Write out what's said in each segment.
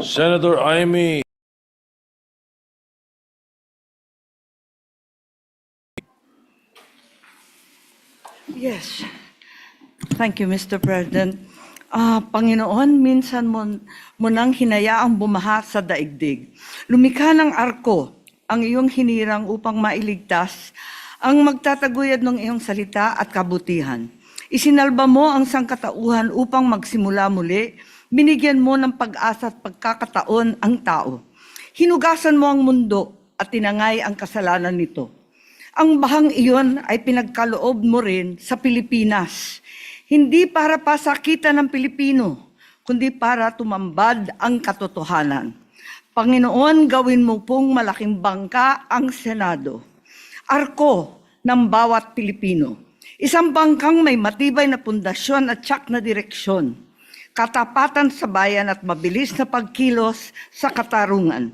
Senator Amy. Yes. Thank you, Mr. President. Panginoon, minsan mo nang hinayaang bumaha sa daigdig. Lumikha ng arko ang iyong hinirang upang mailigtas ang magtataguyod ng iyong salita at kabutihan. Isinalba mo ang sangkatauhan upang magsimula muli. Binigyan mo ng pag-asa at pagkakataon ang tao. Hinugasan mo ang mundo at tinangay ang kasalanan nito. Ang bahang iyon ay pinagkaloob mo rin sa Pilipinas. Hindi para pasakitan ng Pilipino, kundi para tumambad ang katotohanan. Panginoon, gawin mo pong malaking bangka ang Senado. Arko ng bawat Pilipino. Isang bangkang may matibay na pundasyon at tiyak na direksyon. Katapatan sa bayan at mabilis na pagkilos sa katarungan.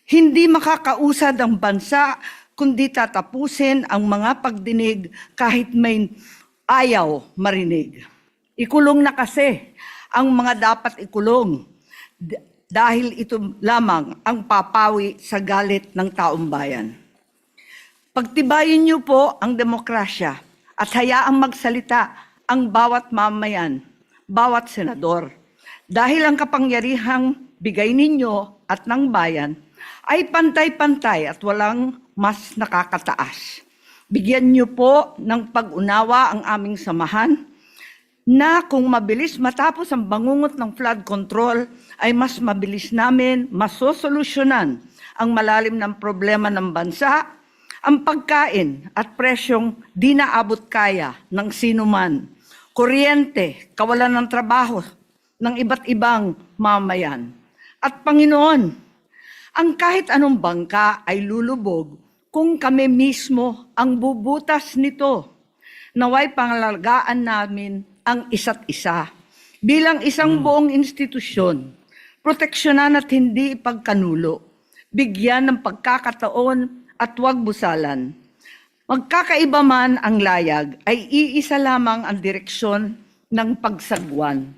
Hindi makakausad ang bansa kundi tatapusin ang mga pagdinig kahit may ayaw marinig. Ikulong na kasi ang mga dapat ikulong dahil ito lamang ang papawi sa galit ng taong bayan. Pagtibayin niyo po ang demokrasya at hayaang magsalita ang bawat mamayan, bawat senador. Dahil ang kapangyarihang bigay ninyo at ng bayan ay pantay-pantay at walang mas nakakataas. Bigyan niyo po ng pag-unawa ang aming samahan na kung mabilis matapos ang bangungot ng flood control ay mas mabilis namin masosolusyonan ang malalim ng problema ng bansa, ang pagkain at presyong di naabot kaya ng sinuman, kuryente, kawalan ng trabaho ng iba't ibang mamayan. At Panginoon, ang kahit anong bangka ay lulubog kung kami mismo ang bubutas nito. Naway pangalagaan namin ang isa't isa. Bilang isang buong institusyon, proteksyonan at hindi ipagkanulo, bigyan ng pagkakataon at huwag busalan. Magkakaiba man ang layag, ay iisa lamang ang direksyon ng pagsagwan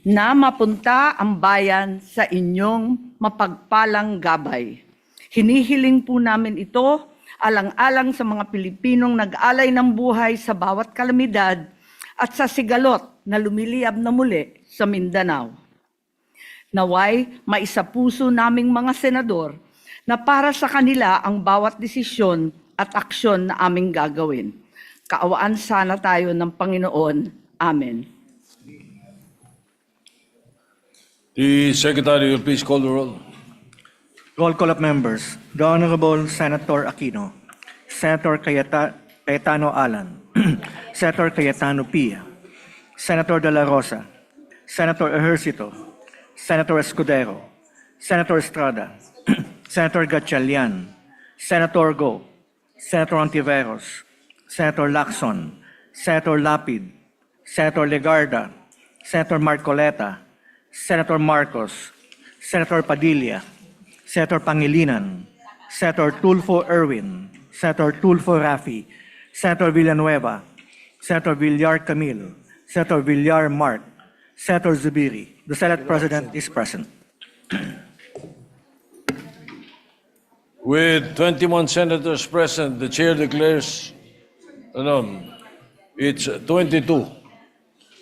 na mapunta ang bayan sa inyong mapagpalang gabay. Hinihiling po namin ito alang-alang sa mga Pilipinong nag-alay ng buhay sa bawat kalamidad at sa sigalot na lumiliyab na muli sa Mindanao. Naway, maisapuso naming mga senador na para sa kanila ang bawat desisyon at aksyon na aming gagawin. Kaawaan sana tayo ng Panginoon. Amen. The Secretary will please call the roll. Roll call of members. The Honorable Senator Aquino, Senator Cayetano Alan, Senator Cayetano P, Senator De La Rosa, Senator Ejercito, Senator Escudero, Senator Estrada, Senator Gatchalian, Senator Go, Senator Ontiveros, Senator Lacson, Senator Lapid, Senator Legarda, Senator Marcoleta, Senator Marcos, Senator Padilla, Senator Pangilinan, Senator Tulfo Erwin, Senator Tulfo Rafi, Senator Villanueva, Senator Villar Camille, Senator Villar Mark, Senator Zubiri. The Senate President is present. With 21 senators present, the chair declares, it's 22.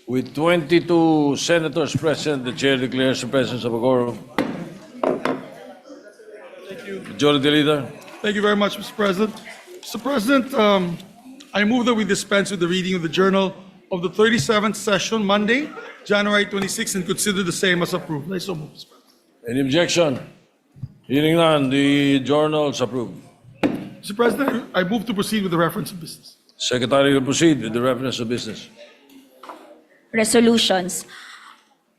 With 22 senators present, the chair declares the presence of a quorum. Thank you. Majority Leader. Thank you very much, Mr. President. Mr. President, I move that we dispense with the reading of the journal of the 37th session, Monday, January 26, and consider the same as approved. I so move, Mr. President. Any objection? Hearing none, the journal is approved. Mr. President, I move to proceed with the reference of business. Secretary will proceed with the reference of business. Resolutions.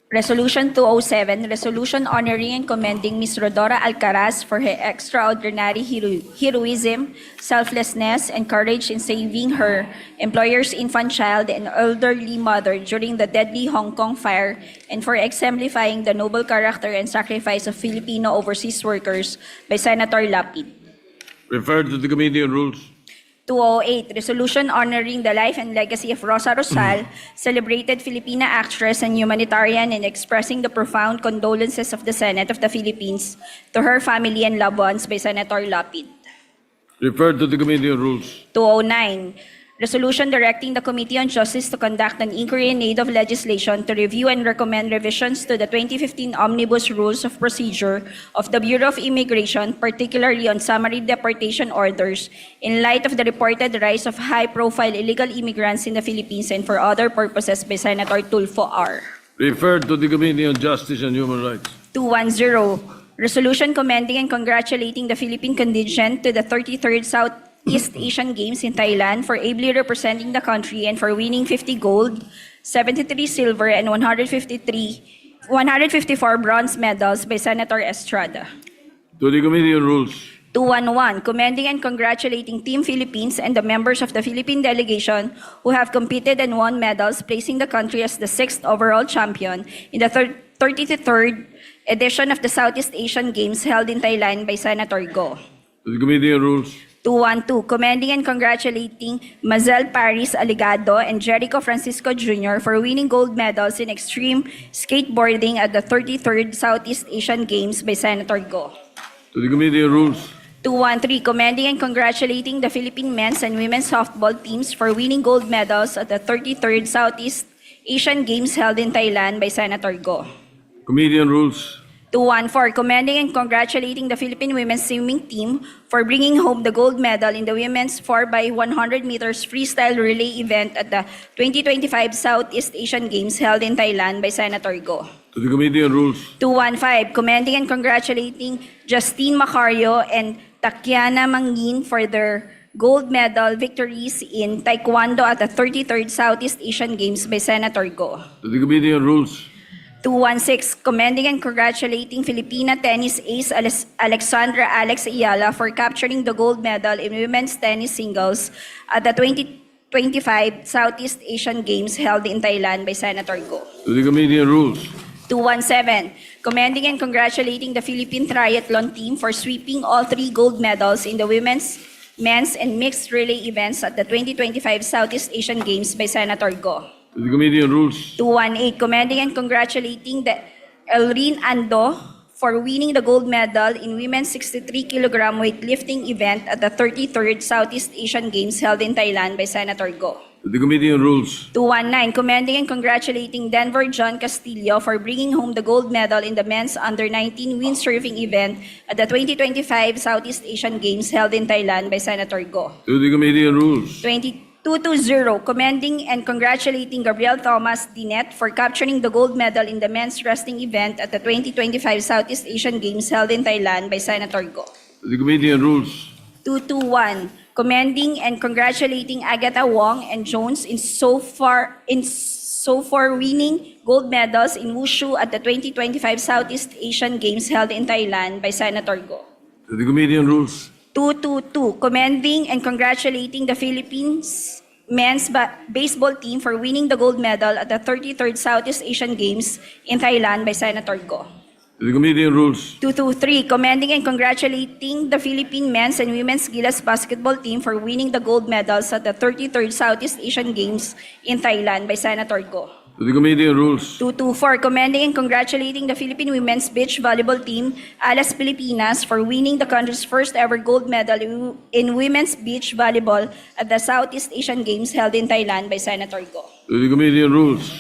Resolution 207, resolution honoring and commending Ms. Rodora Alcaraz for her extraordinary heroism, selflessness, and courage in saving her employer's infant child and elderly mother during the deadly Hong Kong fire, and for exemplifying the noble character and sacrifice of Filipino overseas workers by Senator Lapid. Referred to the Committee on Rules. 208, resolution honoring the life and legacy of Rosa Rosal, celebrated Filipina actress and humanitarian, and expressing the profound condolences of the Senate of the Philippines to her family and loved ones by Senator Lapid. Referred to the Committee on Rules. 209, resolution directing the Committee on Justice to conduct an inquiry in aid of legislation to review and recommend revisions to the 2015 Omnibus Rules of Procedure of the Bureau of Immigration, particularly on summary deportation orders, in light of the reported rise of high-profile illegal immigrants in the Philippines and for other purposes by Senator Tulfo R. Referred to the Committee on Justice and Human Rights. 210, resolution commending and congratulating the Philippine contingent to the 33rd Southeast Asian Games in Thailand for ably representing the country and for winning 50 gold, 73 silver, and 154 bronze medals by Senator Estrada. To the Committee on Rules. 211, commending and congratulating Team Philippines and the members of the Philippine delegation who have competed and won medals, placing the country as the 6th overall champion in the 33rd edition of the Southeast Asian Games held in Thailand by Senator Go. To the Committee on Rules. 212, commending and congratulating Mazel Paris Aligado and Jericho Francisco Jr. for winning gold medals in extreme skateboarding at the 33rd Southeast Asian Games by Senator Go. To the Committee on Rules. 213, commending and congratulating the Philippine men's and women's softball teams for winning gold medals at the 33rd Southeast Asian Games held in Thailand by Senator Go. Committee on Rules. 214, commending and congratulating the Philippine women's swimming team for bringing home the gold medal in the women's 4x100 meters freestyle relay event at the 2025 Southeast Asian Games held in Thailand by Senator Go. To the Committee on Rules. 215, commending and congratulating Justine Macario and Takiana Mangin for their gold medal victories in Taekwondo at the 33rd Southeast Asian Games by Senator Go. To the Committee on Rules. 216, commending and congratulating Filipina tennis ace Alexandra Alex Ayala for capturing the gold medal in women's tennis singles at the 2025 Southeast Asian Games held in Thailand by Senator Go. To the Committee on Rules. 217, commending and congratulating the Philippine triathlon team for sweeping all 3 gold medals in the women's, men's, and mixed relay events at the 2025 Southeast Asian Games by Senator Go. To the Committee on Rules. 218, commending and congratulating the Elrin Ando for winning the gold medal in women's 63-kilogram weightlifting event at the 33rd Southeast Asian Games held in Thailand by Senator Go. To the Committee on Rules. 219, commending and congratulating Denver John Castillo for bringing home the gold medal in the men's under-19 windsurfing event at the 2025 Southeast Asian Games held in Thailand by Senator Go. To the Committee on Rules. 220, commending and congratulating Gabriel Thomas Dinet for capturing the gold medal in the men's wrestling event at the 2025 Southeast Asian Games held in Thailand by Senator Go. To the Committee on Rules. 221, commending and congratulating Agatha Wong and Jones in so far winning gold medals in Wushu at the 2025 Southeast Asian Games held in Thailand by Senator Go. To the Committee on Rules. 222, commending and congratulating the Philippines men's baseball team for winning the gold medal at the 33rd Southeast Asian Games in Thailand by Senator Go. To the Committee on Rules. 223, commending and congratulating the Philippine men's and women's Gilas basketball team for winning the gold medals at the 33rd Southeast Asian Games in Thailand by Senator Go. To the Committee on Rules. 224, commending and congratulating the Philippine women's beach volleyball team, Alas Pilipinas, for winning the country's first ever gold medal in women's beach volleyball at the Southeast Asian Games held in Thailand by Senator Go. To the Committee on Rules.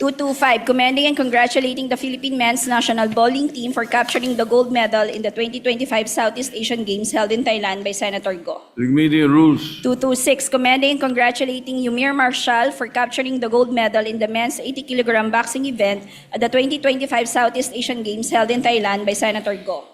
225, commending and congratulating the Philippine men's national bowling team for capturing the gold medal in the 2025 Southeast Asian Games held in Thailand by Senator Go. To the Committee on Rules. 226, commending and congratulating Yumir Marshall for capturing the gold medal in the men's 80-kilogram boxing event at the 2025 Southeast Asian Games held in Thailand by Senator Go.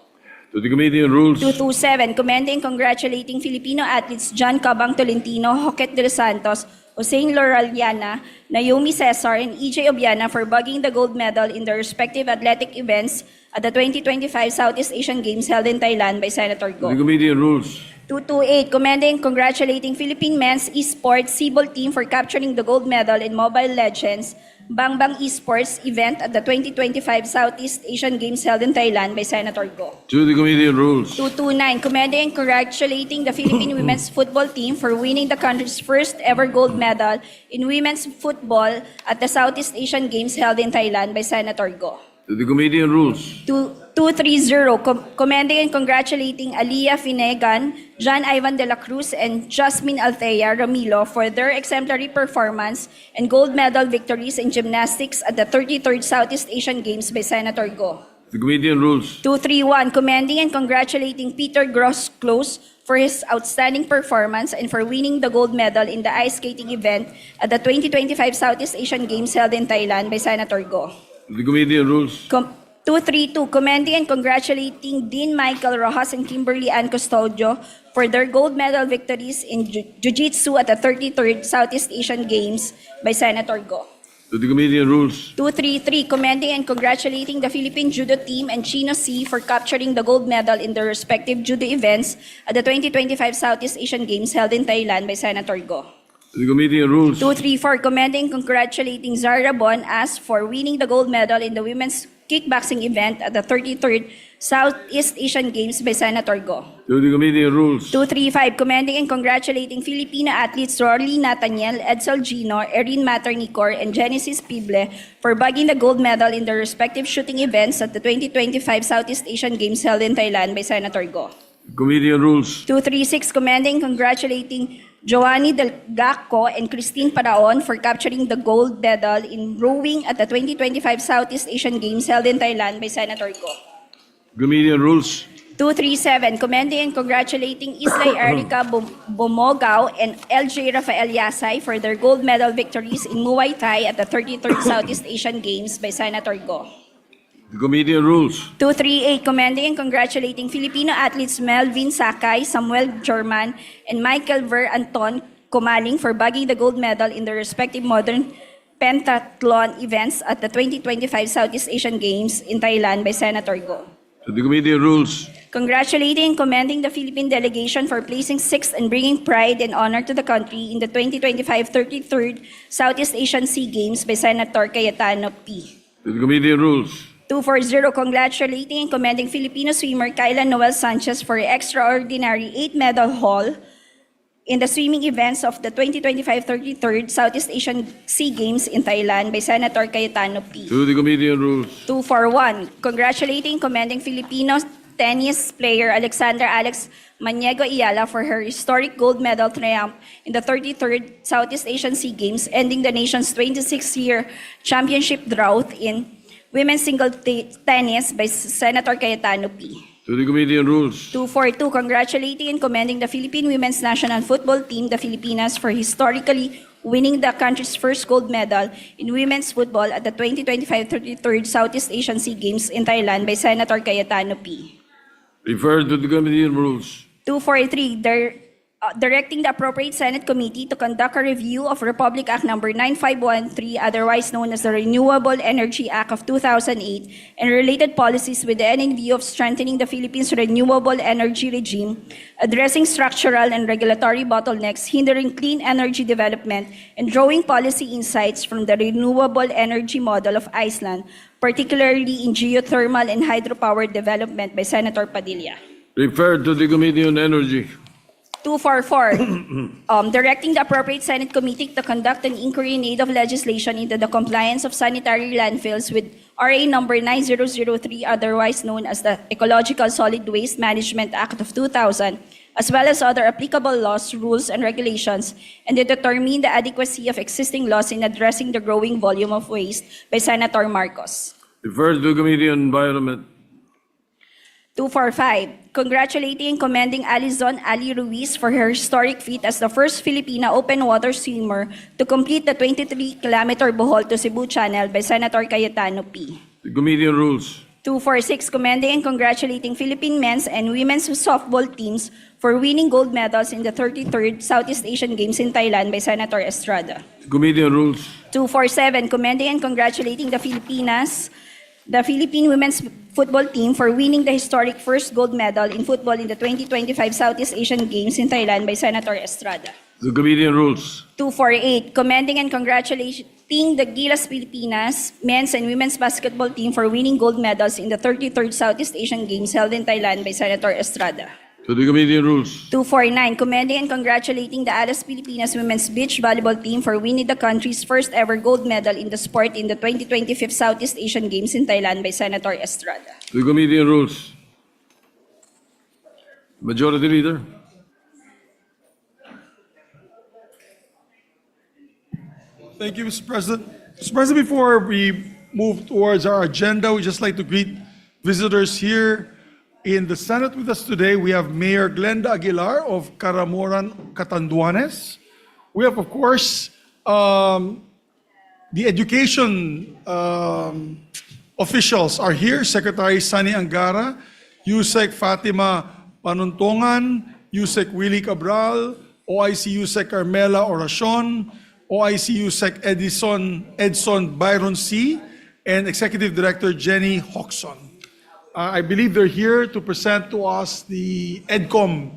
To the Committee on Rules. 227, commending and congratulating Filipino athletes John Cabang Tolentino, Joquet de los Santos, Hossein Loraliana, Naomi Cesar, and EJ Obiana for bagging the gold medal in their respective athletic events at the 2025 Southeast Asian Games held in Thailand by Senator To Go. the Committee on Rules. 228, commending and congratulating Philippine men's esports Cebol team for capturing the gold medal in Mobile Legends Bangbang Esports event at the 2025 Southeast Asian Games held in Thailand by Senator Go. To the Committee on Rules. 229, commending and congratulating the Philippine women's football team for winning the country's first ever gold medal in women's football at the Southeast Asian Games held in Thailand by Senator Go. To the Committee on Rules. 230, commending and congratulating Aliyah Finegan, John Ivan de la Cruz, and Jasmine Althea Ramilo for their exemplary performance and gold medal victories in gymnastics at the 33rd Southeast Asian Games by Senator Go. The Committee on Rules. 231, commending and congratulating Peter Gross-Close for his outstanding performance and for winning the gold medal in the ice skating event at the 2025 Southeast Asian Games held in Thailand by Senator Go. The Committee on Rules. 232, commending and congratulating Dean Michael Rojas and Kimberly Ann Custodio for their gold medal victories in Jiu-Jitsu at the 33rd Southeast Asian Games by Senator Go. To the Committee on Rules. 233, commending and congratulating the Philippine Judo team and Chino C for capturing the gold medal in their respective judo events at the 2025 Southeast Asian Games held in Thailand by Senator Go. To the Committee on Rules. 234, commending and congratulating Zara Bon as for winning the gold medal in the women's kickboxing event at the 33rd Southeast Asian Games by Senator Go. To the Committee on Rules. 235, commending and congratulating Filipino athletes Rolly Nathaniel, Edsel Gino, Erin Maternicor, and Genesis Pible for bagging the gold medal in their respective shooting events at the 2025 Southeast Asian Games held in Thailand by Senator Go. Committee on Rules. 236, commending and congratulating Joanny Del Gacco and Christine Paraon for capturing the gold medal in rowing at the 2025 Southeast Asian Games held in Thailand by Senator Go. Committee on Rules. 237, commending and congratulating Islay Erica Bomogao and LJ Rafael Yasay for their gold medal victories in Muay Thai at the 33rd Southeast Asian Games by Senator Go. The Committee on Rules. 238, commending and congratulating Filipino athletes Melvin Sakay, Samuel German, and Michael Ver Anton Comaling for bagging the gold medal in their respective modern pentathlon events at the 2025 Southeast Asian Games in Thailand by Senator Go. To the Committee on Rules. Congratulating and commending the Philippine delegation for placing sixth and bringing pride and honor to the country in the 2025 33rd Southeast Asian Sea Games by Senator Cayetano P. To the Committee on Rules. 240, congratulating and commending Filipino swimmer Kyla Noel Sanchez for her extraordinary 8-medal haul in the swimming events of the 2025 33rd Southeast Asian Sea Games in Thailand by Senator Cayetano P. To the Committee on Rules. 241, congratulating and commending Filipino tennis player Alexander Alex Maniego Ayala for her historic gold medal triumph in the 33rd Southeast Asian Sea Games, ending the nation's 26-year championship drought in women's single tennis by Senator Cayetano P. To the Committee on Rules. 242, congratulating and commending the Philippine women's national football team, the Filipinas, for historically winning the country's first gold medal in women's football at the 2025 33rd Southeast Asian Sea Games in Thailand by Senator Cayetano P. Referred to the Committee on Rules. 243, directing the appropriate Senate committee to conduct a review of Republic Act Number 9513, otherwise known as the Renewable Energy Act of 2008, and related policies with the end in view of strengthening the Philippines' renewable energy regime, addressing structural and regulatory bottlenecks hindering clean energy development, and drawing policy insights from the renewable energy model of Iceland, particularly in geothermal and hydropower development by Senator Padilla. Referred to the Committee on Energy. 244, directing the appropriate Senate committee to conduct an inquiry in aid of legislation into the compliance of sanitary landfills with RA number 9003, otherwise known as the Ecological Solid Waste Management Act of 2000, as well as other applicable laws, rules, and regulations, and to determine the adequacy of existing laws in addressing the growing volume of waste by Senator Marcos. Referred to the Committee on Environment. 245, congratulating and commending Alizon Ali Ruiz for her historic feat as the first Filipina open water swimmer to complete the 23-kilometer Bohol to Cebu Channel by Senator Cayetano P. The Committee on Rules. 246, commending and congratulating Philippine men's and women's softball teams for winning gold medals in the 33rd Southeast Asian Games in Thailand by Senator Estrada. The Committee on Rules. 247, commending and congratulating the Philippine women's football team for winning the historic first gold medal in football in the 2025 Southeast Asian Games in Thailand by Senator Estrada. The Committee on Rules. 248, commending and congratulating the Gilas Pilipinas men's and women's basketball team for winning gold medals in the 33rd Southeast Asian Games held in Thailand by Senator Estrada. To the Committee on Rules. 249, commending and congratulating the Alas Pilipinas women's beach volleyball team for winning the country's first ever gold medal in the sport in the 2025 Southeast Asian Games in Thailand by Senator Estrada. To the Committee on Rules. Majority Leader. Thank you, Mr. President. Mr. President, before we move towards our agenda, we'd just like to greet visitors here in the Senate with us today. We have Mayor Glenda Aguilar of Caramoran, Catanduanes. We have, of course, the education officials are here. Secretary Sani Angara, Yusek Fatima Panuntongan, Yusek Willie Cabral, OIC Yusek Carmela Oracion, OIC Yusek Edson Byron C., and Executive Director Jenny Hoxon. I believe they're here to present to us the EDCOM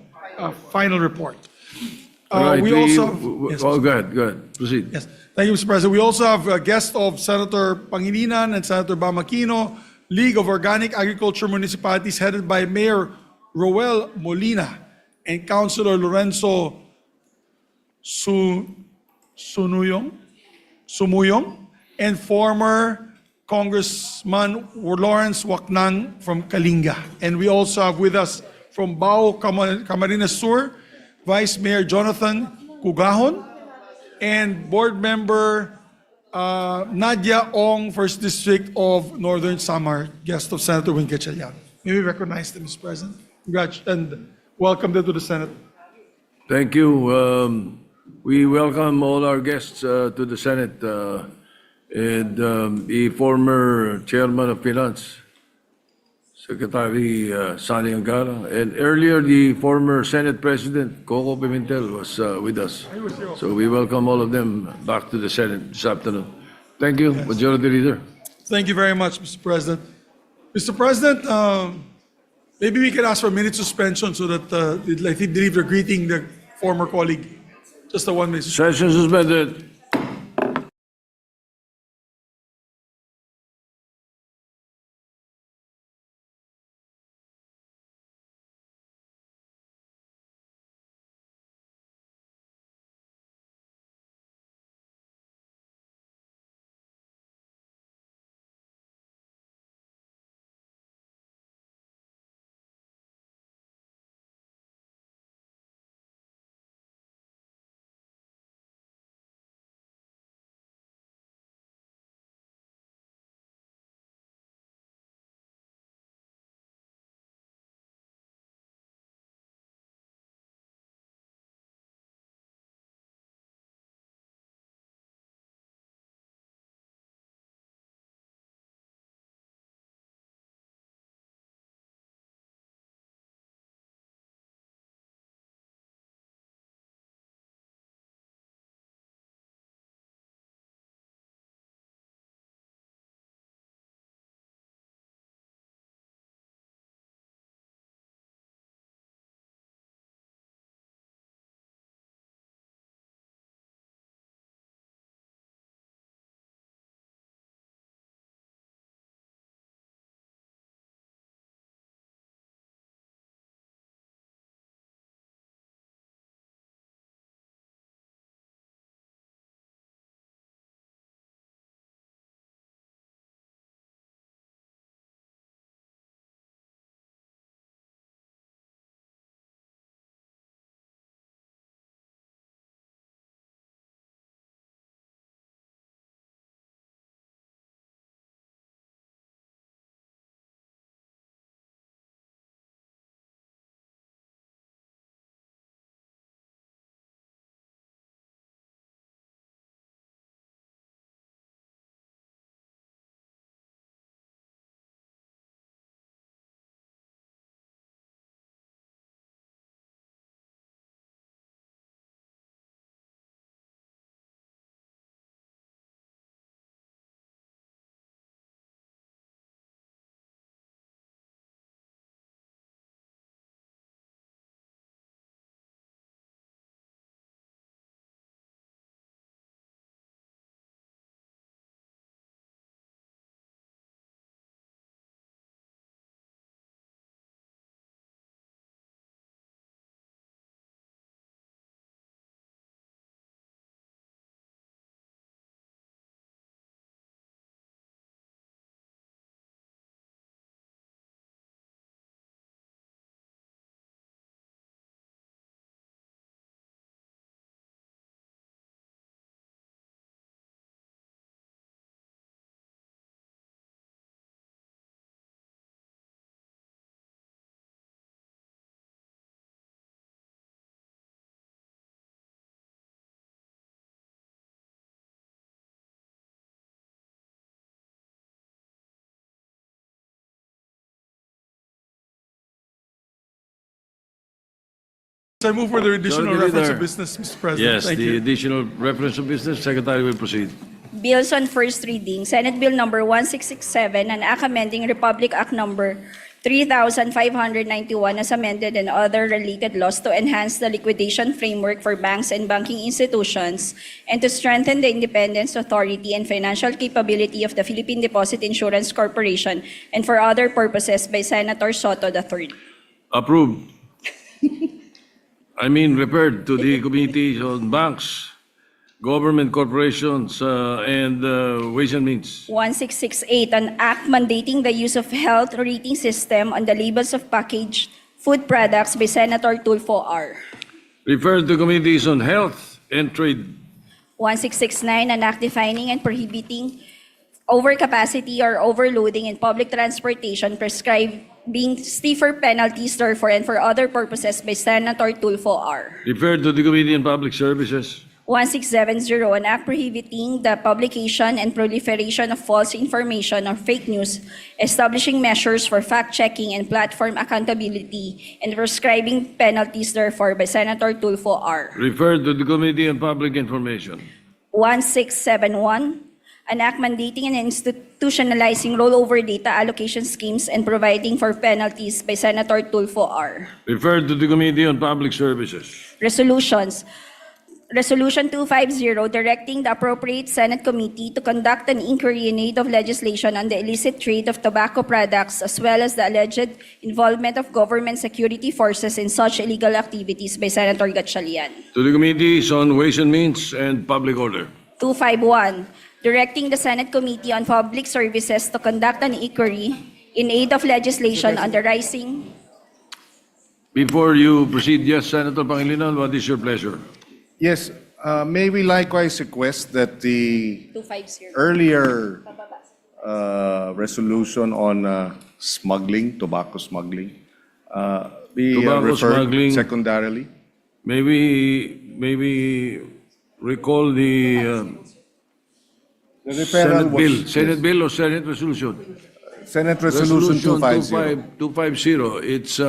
final report. All right, We also Yes, go ahead, proceed. Yes, thank you, Mr. President. We also have a guest of Senator Pangilinan and Senator Bamakino, League of Organic Agriculture Municipalities headed by Mayor Roel Molina and Councilor Lorenzo Sumuyong, and former Congressman Lawrence Waknang from Kalinga. And we also have with us from Bao Camarines Sur, Vice Mayor Jonathan Cugahon, and Board Member Nadia Ong, First District of Northern Samar, guest of Senator Win Gatchalian. May we recognize them, Mr. President? Congratulations and welcome them to the Senate. Thank you. We welcome all our guests to the Senate and the former Chairman of Finance, Secretary Sani Angara, and earlier the former Senate President, Coco Pimentel, was with us. So we welcome all of them back to the Senate this afternoon. Thank you, Majority Leader. Thank you very much, Mr. President. Mr. President, maybe we can ask for a minute suspension so that I think they're greeting the former colleague. Just a 1 minute. Session suspended. I move for the additional Sorry to be reference there. of business, Mr. President. Yes, Thank the you. additional reference of business, Secretary will proceed. Bills on first reading. Senate Bill number 1667, an act amending Republic Act number 3591 as amended and other related laws to enhance the liquidation framework for banks and banking institutions and to strengthen the independence, authority, and financial capability of the Philippine Deposit Insurance Corporation and for other purposes by Senator Soto III. Approved. I mean, referred to the Committees on Banks, Government Corporations, and Ways and Means. 1668, an act mandating the use of health rating system on the labels of packaged food products by Senator Tulfo R. Referred to Committees on Health and Trade. 1669, an act defining and prohibiting overcapacity or overloading in public transportation, prescribing stiffer penalties therefore and for other purposes by Senator Tulfo R. Referred to the Committee on Public Services. 1670, an act prohibiting the publication and proliferation of false information or fake news, establishing measures for fact-checking and platform accountability, and prescribing penalties therefore by Senator Tulfo R. Referred to the Committee on Public Information. 1671, an act mandating and institutionalizing rollover data allocation schemes and providing for penalties by Senator Tulfo R. Referred to the Committee on Public Services. Resolutions. Resolution 250, directing the appropriate Senate committee to conduct an inquiry in aid of legislation on the illicit trade of tobacco products as well as the alleged involvement of government security forces in such illegal activities by Senator Gatchalian. To the Committees on Ways and Means and Public Order. 251, directing the Senate Committee on Public Services to conduct an inquiry in aid of legislation on the rising... Before you proceed, yes, Senator Pangilinan, what is your pleasure? Yes, may we likewise request that the 250. earlier resolution on smuggling, tobacco smuggling, be Tobacco referred smuggling. secondarily? May we recall the The Senate bill, was- Senate bill or Senate resolution? Senate Resolution 250. 250. It's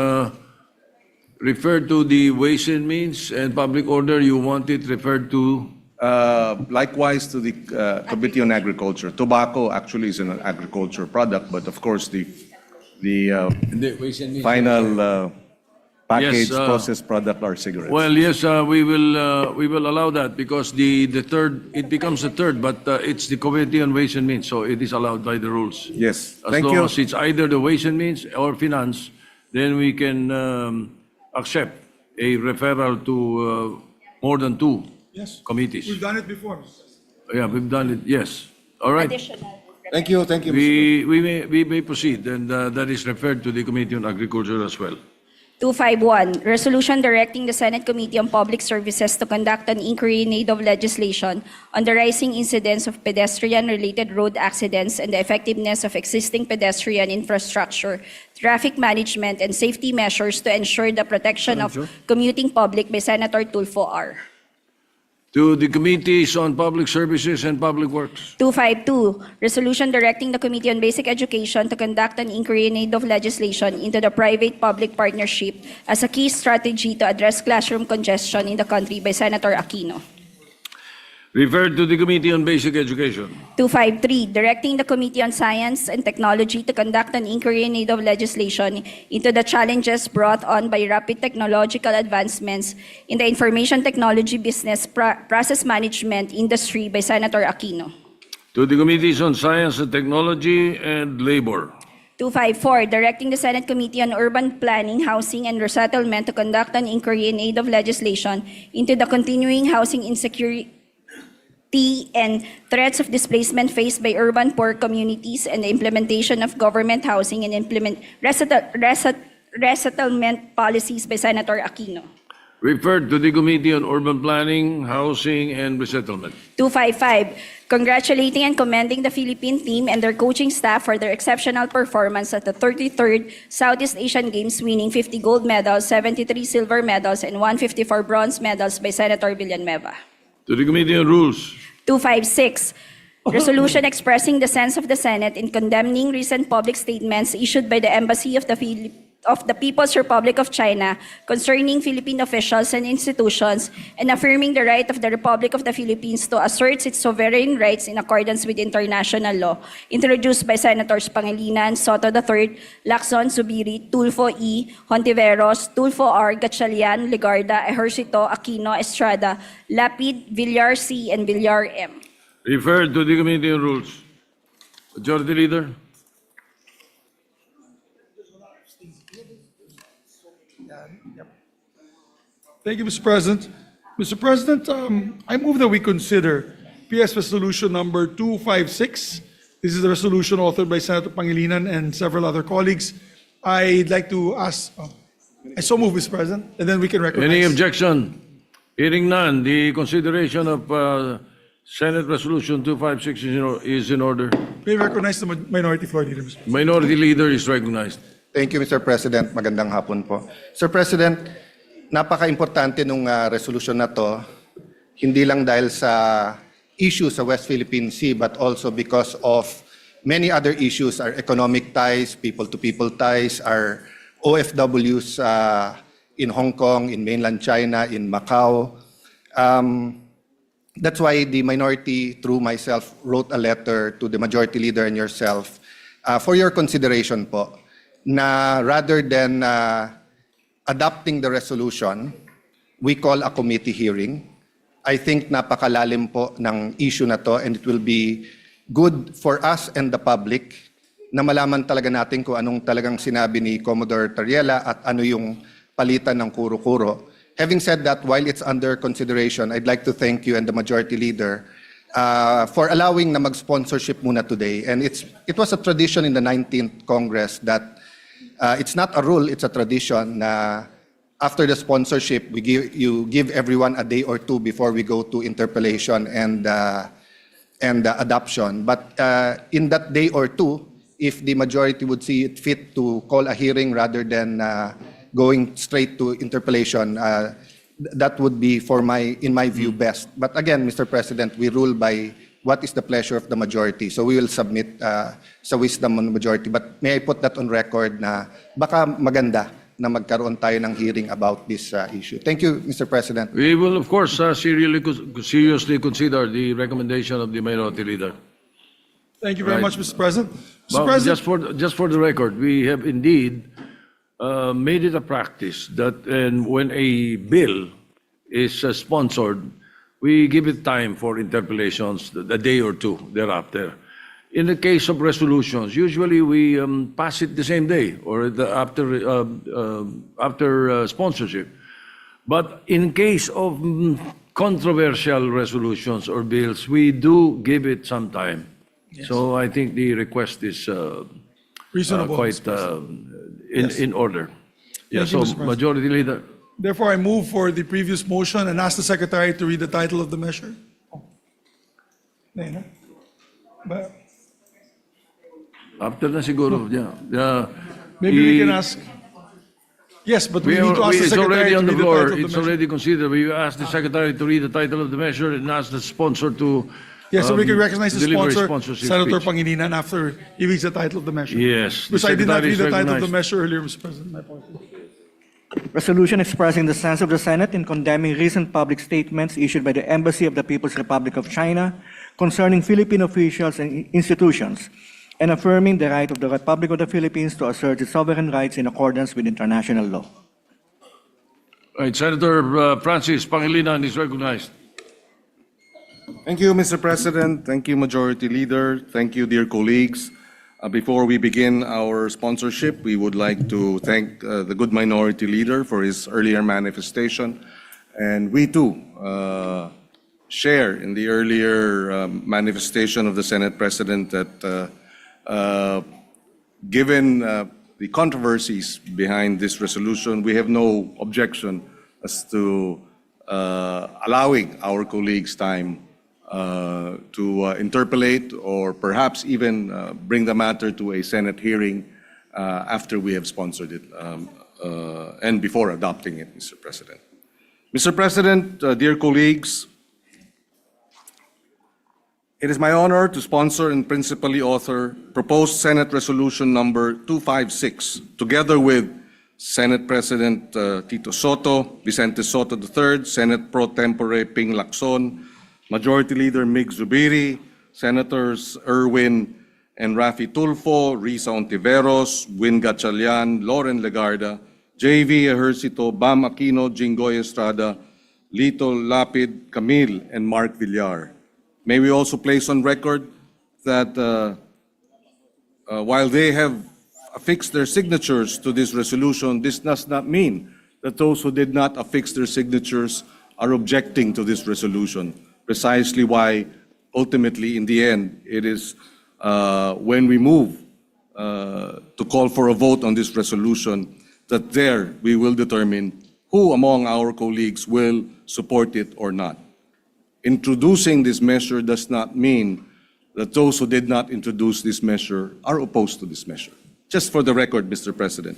referred to the Ways and Means and Public Order. You want it referred to? Likewise to the Committee on Agriculture. Tobacco actually is an agriculture product, but of course the The Ways and Means. final packaged Yes, processed product are cigarettes. Well, yes, we will allow that because the third, it becomes a third, but it's the Committee on Ways and Means, so it is allowed by the rules. Yes, As thank long you. as it's either the Ways and Means or Finance, then we can accept a referral to more than two Yes. committees. We've done it before. Yeah, we've done it, yes. All right. Additional. Thank you, Mr. President. We may proceed, and that is referred to the Committee on Agriculture as well. 251, resolution directing the Senate Committee on Public Services to conduct an inquiry in aid of legislation on the rising incidence of pedestrian-related road accidents and the effectiveness of existing pedestrian infrastructure, traffic management, and safety measures to ensure the protection of commuting public by Senator Tulfo R. To the Committees on Public Services and Public Works. 252, resolution directing the Committee on Basic Education to conduct an inquiry in aid of legislation into the private-public partnership as a key strategy to address classroom congestion in the country by Senator Aquino. Referred to the Committee on Basic Education. 253, directing the Committee on Science and Technology to conduct an inquiry in aid of legislation into the challenges brought on by rapid technological advancements in the information technology business process management industry by Senator Aquino. To the Committees on Science and Technology and Labor. 254, directing the Senate Committee on Urban Planning, Housing, and Resettlement to conduct an inquiry in aid of legislation into the continuing housing insecurity and threats of displacement faced by urban poor communities and the implementation of government housing and resettlement policies by Senator Aquino. Referred to the Committee on Urban Planning, Housing, and Resettlement. 255, congratulating and commending the Philippine team and their coaching staff for their exceptional performance at the 33rd Southeast Asian Games, winning 50 gold medals, 73 silver medals, and 154 bronze medals by Senator Villanueva. To the Committee on Rules. 256, resolution expressing the sense of the Senate in condemning recent public statements issued by the Embassy of the of the People's Republic of China concerning Philippine officials and institutions, and affirming the right of the Republic of the Philippines to assert its sovereign rights in accordance with international law, introduced by Senators Pangilinan, Soto III, Lacson, Zubiri, Tulfo E., Hontiveros, Tulfo R., Gatchalian, Legarda, Ejercito, Aquino, Estrada, Lapid, Villar C., and Villar M. Referred to the Committee on Rules. Majority Leader. Thank you, Mr. President. Mr. President, I move that we consider PS Resolution number 256. This is the resolution authored by Senator Pangilinan and several other colleagues. I'd like to ask, I so move, Mr. President, and then we can recognize. Any objection? Hearing none, the consideration of Senate Resolution 256 is in order. May I recognize the Minority Floor Leader, Mr. President. Minority Leader is recognized. Thank you, Mr. President. Magandang hapon po. Sir President, napaka-importante nung resolution na to, hindi lang dahil sa issue sa West Philippine Sea, but also because of many other issues, our economic ties, people-to-people ties, our OFWs in Hong Kong, in mainland China, in Macau. That's why the minority, through myself, wrote a letter to the majority leader and yourself for your consideration po, na rather than adopting the resolution, we call a committee hearing. I think napakalalim po ng issue na to, and it will be good for us and the public na malaman talaga natin kung anong talagang sinabi ni Commodore Tariela at ano yung palitan ng kuro-kuro. Having said that, while it's under consideration, I'd like to thank you and the majority leader for allowing na mag-sponsorship muna today. And it was a tradition in the 19th Congress that it's not a rule, it's a tradition na after the sponsorship, you give everyone a day or two before we go to interpellation and adoption. But in that day or two, if the majority would see it fit to call a hearing rather than going straight to interpellation, that would be in my view, best. But again, Mr. President, we rule by what is the pleasure of the majority. So we will submit sa wisdom of the majority. But may I put that on record na baka maganda na magkaroon tayo ng hearing about this issue. Thank you, Mr. President. We will, of course, seriously consider the recommendation of the Minority Leader. Thank you very much, Mr. President. Mr. Well, President, just for the record, we have indeed made it a practice that when a bill is sponsored, we give it time for interpellations, a day or two thereafter. In the case of resolutions, usually we pass it the same day or after sponsorship. But in case of controversial resolutions or bills, we do give it some time. Yes. So I think the request is reasonable, quite in order. Yeah, Thank you, so Mr. President. Majority Leader. therefore, I move for the previous motion and ask the Secretary to read the title of the measure. But After na siguro, yeah. maybe we can ask. Yes, but we need to ask the It's Secretary already to on the read the floor. title of the It's measure. already considered. We ask the Secretary to read the title of the measure and ask the sponsor to Yes, so we can recognize the deliver his sponsor, sponsorship Senator speech. Pangilinan, after he reads the title of the measure. Yes, the Because I did not Secretary read is the title of the recognized. measure earlier, Mr. President. My apologies. Resolution expressing the sense of the Senate in condemning recent public statements issued by the Embassy of the People's Republic of China concerning Philippine officials and institutions, and affirming the right of the Republic of the Philippines to assert its sovereign rights in accordance with international law. Right, Senator Francis Pangilinan is recognized. Thank you, Mr. President. Thank you, Majority Leader. Thank you, dear colleagues. Before we begin our sponsorship, we would like to thank the good Minority Leader for his earlier manifestation. And we too share in the earlier manifestation of the Senate President that given the controversies behind this resolution, we have no objection as to allowing our colleagues time to interpolate or perhaps even bring the matter to a Senate hearing after we have sponsored it and before adopting it, Mr. President. Mr. President, dear colleagues, it is my honor to sponsor and principally author proposed Senate Resolution number 256, together with Senate President Tito Soto, Vicente Soto III, Senate Pro Tempore Ping Lacson, Majority Leader Mig Zubiri, Senators Erwin and Rafi Tulfo, Risa Ontiveros, Win Gatchalian, Lauren Legarda, JV Ejercito, Bam Aquino, Jinggoy Estrada, Lito Lapid, Camille, and Mark Villar. May we also place on record that while they have affixed their signatures to this resolution, this does not mean that those who did not affix their signatures are objecting to this resolution. Precisely why, ultimately, in the end, it is when we move to call for a vote on this resolution that there we will determine who among our colleagues will support it or not. Introducing this measure does not mean that those who did not introduce this measure are opposed to this measure. Just for the record, Mr. President.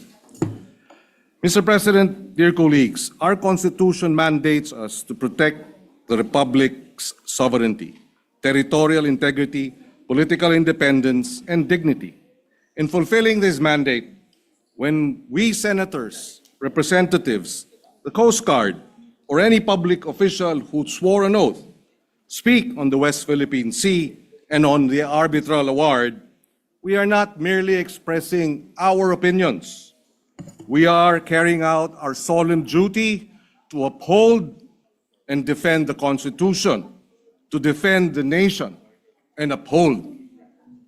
Mr. President, dear colleagues, our Constitution mandates us to protect the Republic's sovereignty, territorial integrity, political independence, and dignity. In fulfilling this mandate, when we senators, representatives, the Coast Guard, or any public official who swore an oath speak on the West Philippine Sea and on the arbitral award, we are not merely expressing our opinions. We are carrying out our solemn duty to uphold and defend the Constitution, to defend the nation, and uphold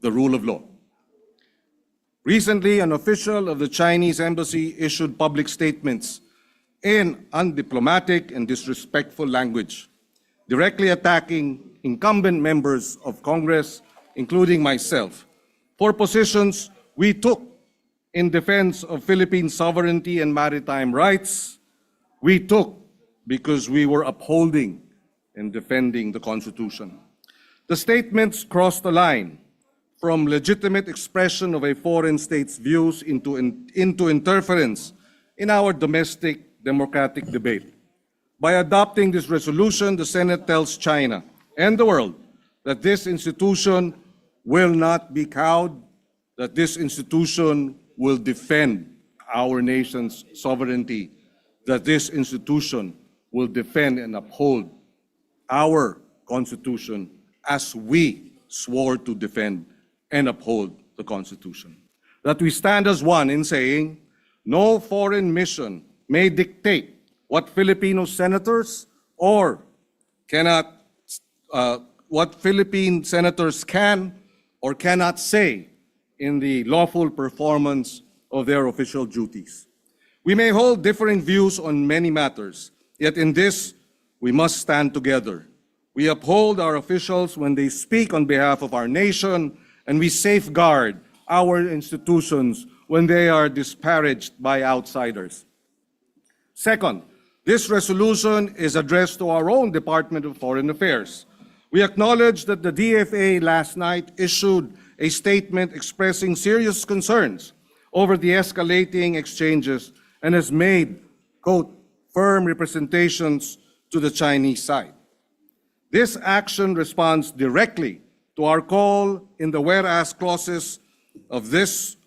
the rule of law. Recently, an official of the Chinese embassy issued public statements in undiplomatic and disrespectful language, directly attacking incumbent members of Congress, including myself, for positions we took in defense of Philippine sovereignty and maritime rights. We took because we were upholding and defending the Constitution. The statements crossed the line from legitimate expression of a foreign state's views into interference in our domestic democratic debate. By adopting this resolution, the Senate tells China and the world that this institution will not be cowed, that this institution will defend our nation's sovereignty, that this institution will defend and uphold our Constitution as we swore to defend and uphold the Constitution. That we stand as one in saying, no foreign mission may dictate what Filipino senators or what Philippine senators can or cannot say in the lawful performance of their official duties. We may hold differing views on many matters, yet in this, we must stand together. We uphold our officials when they speak on behalf of our nation, and we safeguard our institutions when they are disparaged by outsiders. Second, this resolution is addressed to our own Department of Foreign Affairs. We acknowledge that the DFA last night issued a statement expressing serious concerns over the escalating exchanges and has made, quote, firm representations to the Chinese side. This action responds directly to our call in the whereas clauses of this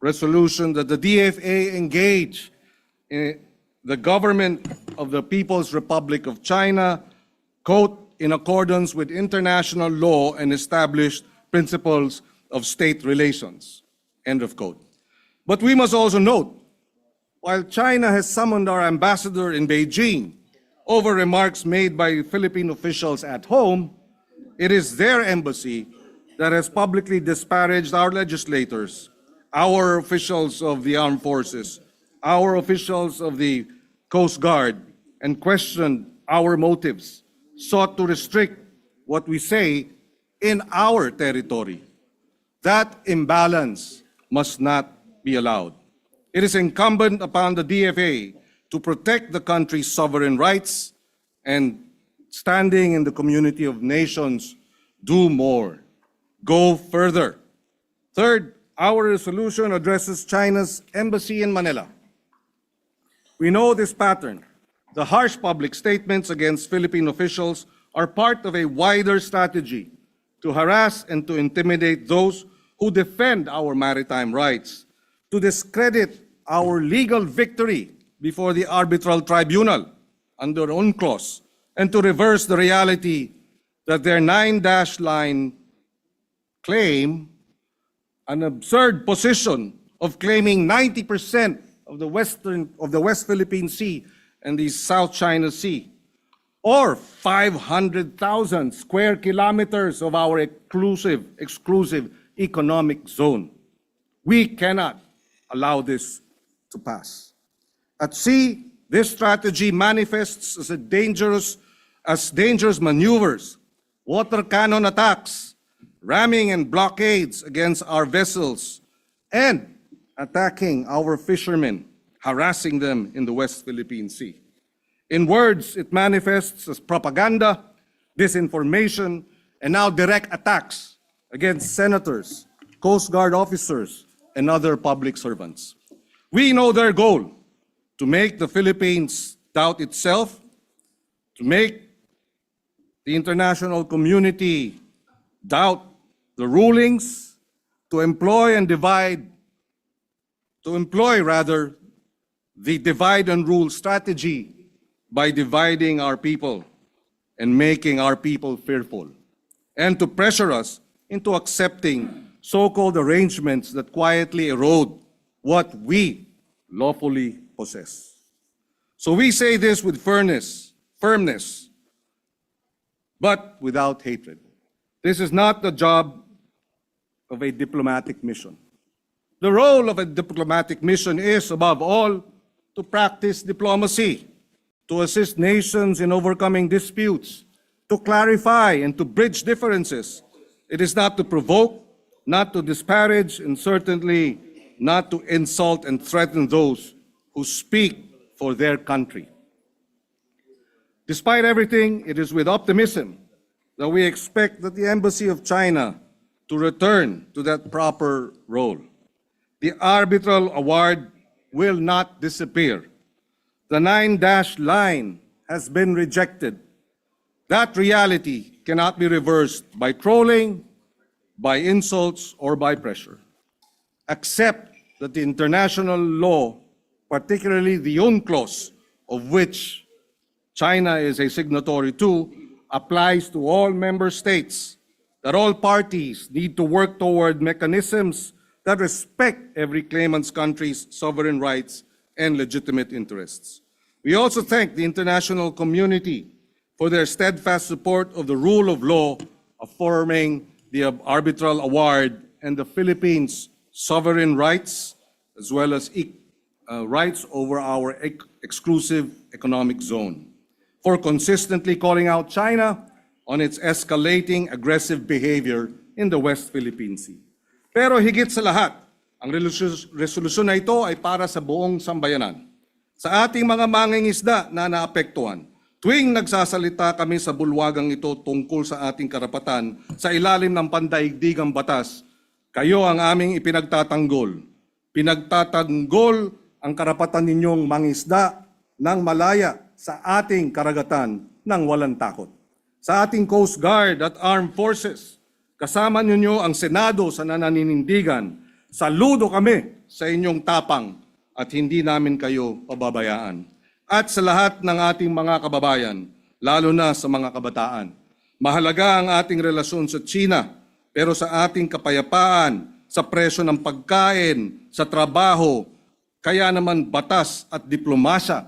resolution that the DFA engage in the government of the People's Republic of China, quote, in accordance with international law and established principles of state relations, end of quote. But we must also note, while China has summoned our ambassador in Beijing over remarks made by Philippine officials at home, it is their embassy that has publicly disparaged our legislators, our officials of the armed forces, our officials of the Coast Guard, and questioned our motives, sought to restrict what we say in our territory. That imbalance must not be allowed. It is incumbent upon the DFA to protect the country's sovereign rights and, standing in the community of nations, do more, go further. Third, our resolution addresses China's embassy in Manila. We know this pattern. The harsh public statements against Philippine officials are part of a wider strategy to harass and to intimidate those who defend our maritime rights, to discredit our legal victory before the arbitral tribunal under UNCLOS and to reverse the reality that their 9-dash line claim an absurd position of claiming 90% of the West Philippine Sea and the South China Sea, or 500,000 square kilometers of our exclusive economic zone. We cannot allow this to pass. At sea, this strategy manifests as dangerous maneuvers, water cannon attacks, ramming and blockades against our vessels, and attacking our fishermen, harassing them in the West Philippine Sea. In words, it manifests as propaganda, disinformation, and now direct attacks against senators, Coast Guard officers, and other public servants. We know their goal: to make the Philippines doubt itself, to make the international community doubt the rulings, to employ the divide and rule strategy by dividing our people and making our people fearful, and to pressure us into accepting so-called arrangements that quietly erode what we lawfully possess. So we say this with firmness, but without hatred. This is not the job of a diplomatic mission. The role of a diplomatic mission is, above all, to practice diplomacy, to assist nations in overcoming disputes, to clarify and to bridge differences. It is not to provoke, not to disparage, and certainly not to insult and threaten those who speak for their country. Despite everything, it is with optimism that we expect that the Embassy of China to return to that proper role. The arbitral award will not disappear. The 9-dash line has been rejected. That reality cannot be reversed by trolling, by insults, or by pressure. Accept that the international law, particularly the UNCLOS, of which China is a signatory to, applies to all member states, that all parties need to work toward mechanisms that respect every claimant's country's sovereign rights and legitimate interests. We also thank the international community for their steadfast support of the rule of law, affirming the arbitral award and the Philippines' sovereign rights, as well as rights over our exclusive economic zone, for consistently calling out China on its escalating aggressive behavior in the West Philippine Sea. Pero higit sa lahat, ang resolusyon na ito ay para sa buong sambayanan. Sa ating mga mangingisda na naapektuhan, tuwing nagsasalita kami sa bulwagang ito tungkol sa ating karapatan sa ilalim ng pandaigdigang batas, kayo ang aming ipinagtatanggol. Pinagtatanggol ang karapatan ninyong mangisda ng malaya sa ating karagatan ng walang takot. Sa ating Coast Guard at Armed Forces, kasama ninyo ang Senado sa nananinindigan. Saludo kami sa inyong tapang at hindi namin kayo pababayaan. At sa lahat ng ating mga kababayan, lalo na sa mga kabataan, mahalaga ang ating relasyon sa China, pero sa ating kapayapaan, sa presyo ng pagkain, sa trabaho, kaya naman batas at diplomasya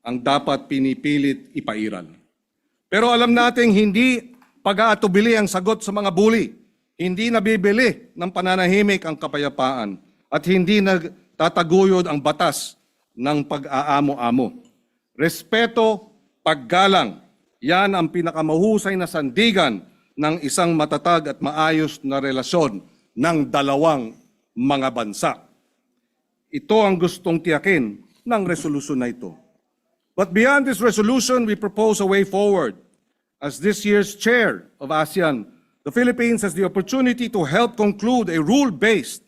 ang dapat pinipilit ipairal. Pero alam nating hindi pag-aatubili ang sagot sa mga bully. Hindi nabibili ng pananahimik ang kapayapaan at hindi nagtataguyod ang batas ng pag-aamo-amo. Respeto, paggalang, yan ang pinakamahusay na sandigan ng isang matatag at maayos na relasyon ng dalawang mga bansa. Ito ang gustong tiyakin ng resolusyon na ito. But beyond this resolution, we propose a way forward. As this year's chair of ASEAN, the Philippines has the opportunity to help conclude a rule-based,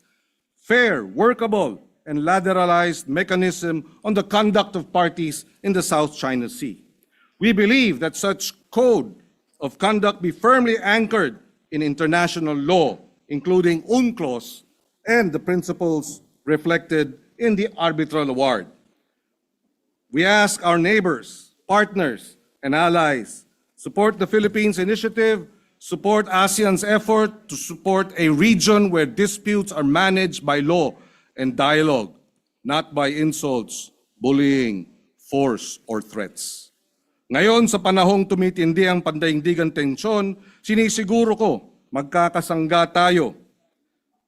fair, workable, and lateralized mechanism on the conduct of parties in the South China Sea. We believe that such code of conduct be firmly anchored in international law, including UNCLOS and the principles reflected in the arbitral award. We ask our neighbors, partners, and allies, support the Philippines initiative, support ASEAN's effort to support a region where disputes are managed by law and dialogue, not by insults, bullying, force, or threats. Ngayon, sa panahong tumitindi ang pandaigdigang tensyon, sinisiguro ko magkakasangga tayo.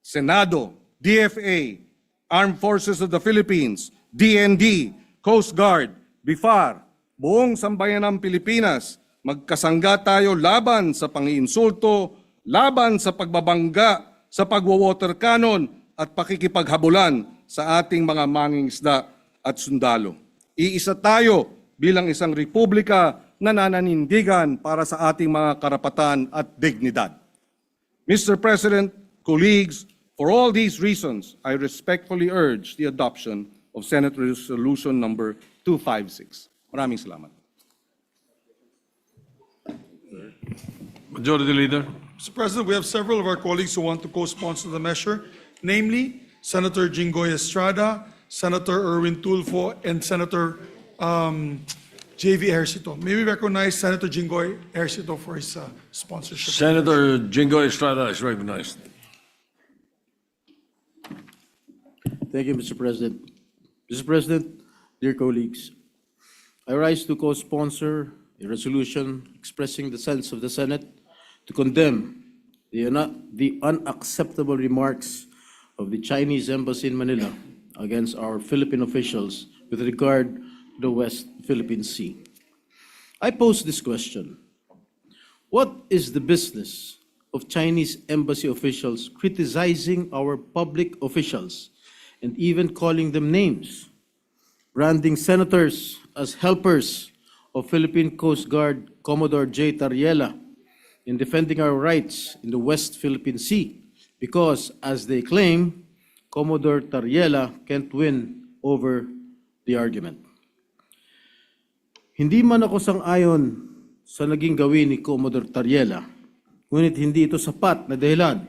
Senado, DFA, Armed Forces of the Philippines, DND, Coast Guard, BIFAR, buong sambayanang Pilipinas, magkasangga tayo laban sa pangiinsulto, laban sa pagbabangga, sa pagwa-water cannon at pakikipaghabulan sa ating mga mangingisda at sundalo. Iisa tayo bilang isang republika na nananindigan para sa ating mga karapatan at dignidad. Mr. President, colleagues, for all these reasons, I respectfully urge the adoption of Senate Resolution number 256. Maraming salamat. Majority Leader. Mr. President, we have several of our colleagues who want to co-sponsor the measure, namely Senator Jinggoy Estrada, Senator Erwin Tulfo, and Senator J.V. Ejercito. May we recognize Senator Jinggoy Ejercito for his sponsorship. Senator Jingo Estrada is recognized. Thank you, Mr. President. Mr. President, dear colleagues, I rise to co-sponsor a resolution expressing the sense of the Senate to condemn the unacceptable remarks of the Chinese Embassy in Manila against our Philippine officials with regard to the West Philippine Sea. I pose this question: what is the business of Chinese embassy officials criticizing our public officials and even calling them names, branding senators as helpers of Philippine Coast Guard Commodore J. Tariela in defending our rights in the West Philippine Sea because, as they claim, Commodore Tariela can't win over the argument. Hindi man ako sang-ayon sa naging gawin ni Commodore Tariela, ngunit hindi ito sapat na dahilan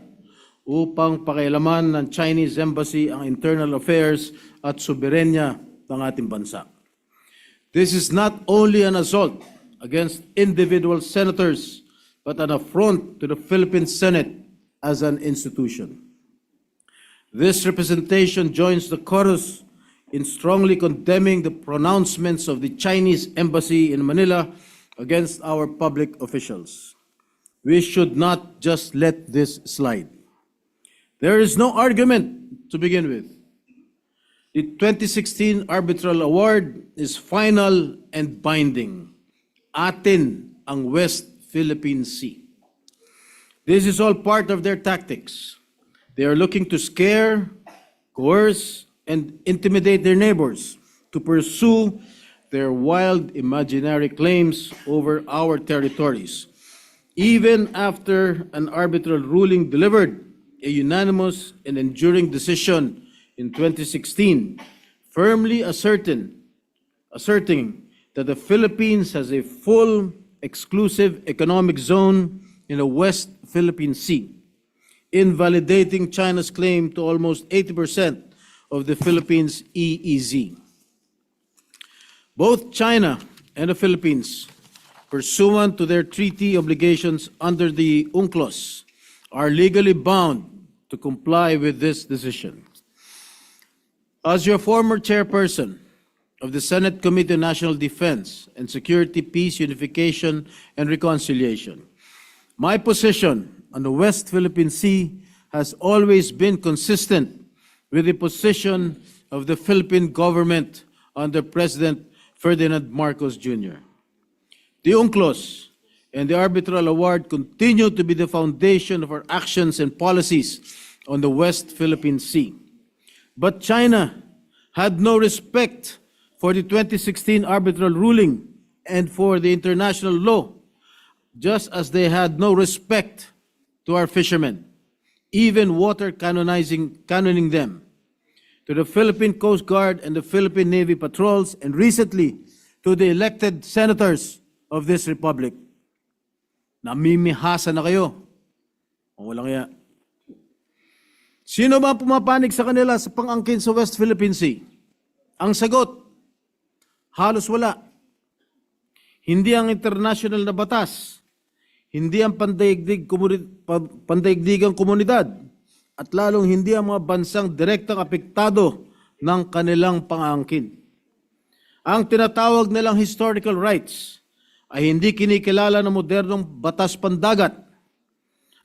upang pakialaman ng Chinese Embassy ang internal affairs at soberenya ng ating bansa. This is not only an assault against individual senators, but an affront to the Philippine Senate as an institution. This representation joins the chorus in strongly condemning the pronouncements of the Chinese Embassy in Manila against our public officials. We should not just let this slide. There is no argument to begin with. The 2016 arbitral award is final and binding. Atin ang West Philippine Sea. This is all part of their tactics. They are looking to scare, coerce, and intimidate their neighbors to pursue their wild imaginary claims over our territories. Even after an arbitral ruling delivered a unanimous and enduring decision in 2016, firmly asserting that the Philippines has a full exclusive economic zone in the West Philippine Sea, invalidating China's claim to almost 80% of the Philippines' EEZ. Both China and the Philippines, pursuant to their treaty obligations under the UNCLOS, are legally bound to comply with this decision. As your former chairperson of the Senate Committee on National Defense and Security, Peace, Unification, and Reconciliation, my position on the West Philippine Sea has always been consistent with the position of the Philippine government under President Ferdinand Marcos Jr. The UNCLOS and the arbitral award continue to be the foundation of our actions and policies on the West Philippine Sea. But China had no respect for the 2016 arbitral ruling and for the international law, just as they had no respect to our fishermen, even water cannoning them, to the Philippine Coast Guard and the Philippine Navy patrols, and recently to the elected senators of this republic. Namimihasa na kayo. O walang iya. Sino ba pumapanig sa kanila sa pang-angkin sa West Philippine Sea? Ang sagot, halos wala. Hindi ang international na batas, hindi ang pandaigdigang komunidad, at lalong hindi ang mga bansang direktang apektado ng kanilang pang-angkin. Ang tinatawag nilang historical rights ay hindi kinikilala ng modernong batas pandagat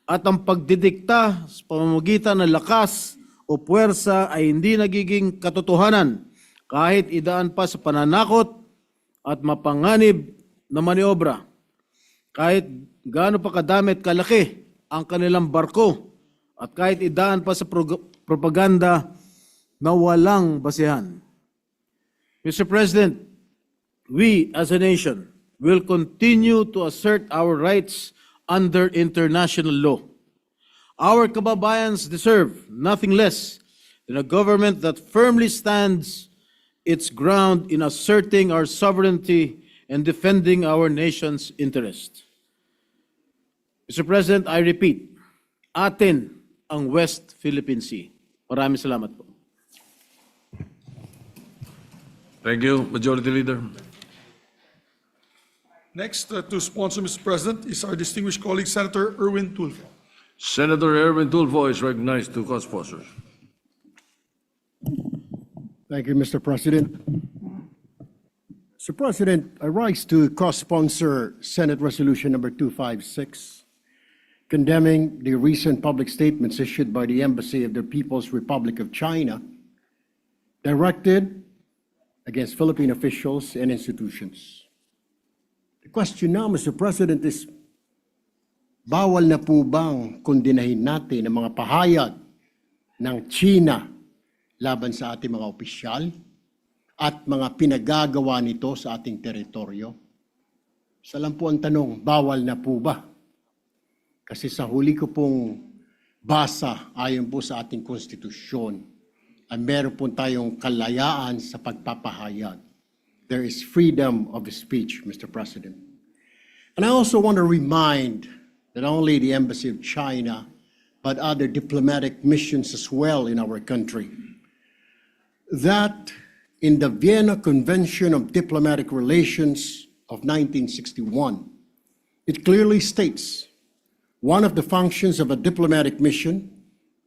at ang pagdidikta sa pamamagitan ng lakas o puwersa ay hindi nagiging katotohanan kahit idaan pa sa pananakot at mapanganib na maniobra. Kahit gaano pa kadami at kalaki ang kanilang barko at kahit idaan pa sa propaganda na walang basihan. Mr. President, we as a nation will continue to assert our rights under international law. Our kababayans deserve nothing less than a government that firmly stands its ground in asserting our sovereignty and defending our nation's interest. Mr. President, I repeat, atin ang West Philippine Sea. Maraming salamat po. Thank you, Majority Leader. Next to sponsor, Mr. President, is our distinguished colleague, Senator Erwin Tulfo. Senator Erwin Tulfo is recognized to co-sponsors. Thank you, Mr. President. Mr. President, I rise to co-sponsor Senate Resolution Number 256, condemning the recent public statements issued by the Embassy of the People's Republic of China, directed against Philippine officials and institutions. The question now, Mr. President, is bawal na po bang kondinahin natin ang mga pahayag ng China laban sa ating mga opisyal at mga pinagagawa nito sa ating teritoryo? Isa lang po ang tanong, bawal na po ba? Kasi sa huli ko pong basa ayon po sa ating konstitusyon, ay meron po tayong kalayaan sa pagpapahayag. There is freedom of speech, Mr. President. And I also want to remind not only the Embassy of China, but other diplomatic missions as well in our country, that in the Vienna Convention of Diplomatic Relations of 1961, it clearly states one of the functions of a diplomatic mission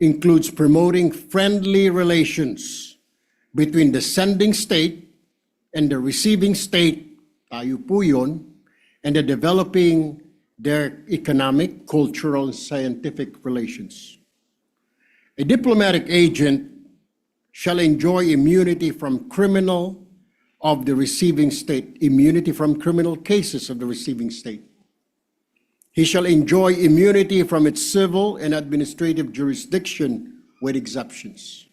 includes promoting friendly relations between the sending state and the receiving state, tayo po yun, and the developing their economic, cultural, and scientific relations. A diplomatic agent shall enjoy immunity from criminal of the receiving state, immunity from criminal cases of the receiving state. He shall enjoy immunity from its civil and administrative jurisdiction with exceptions.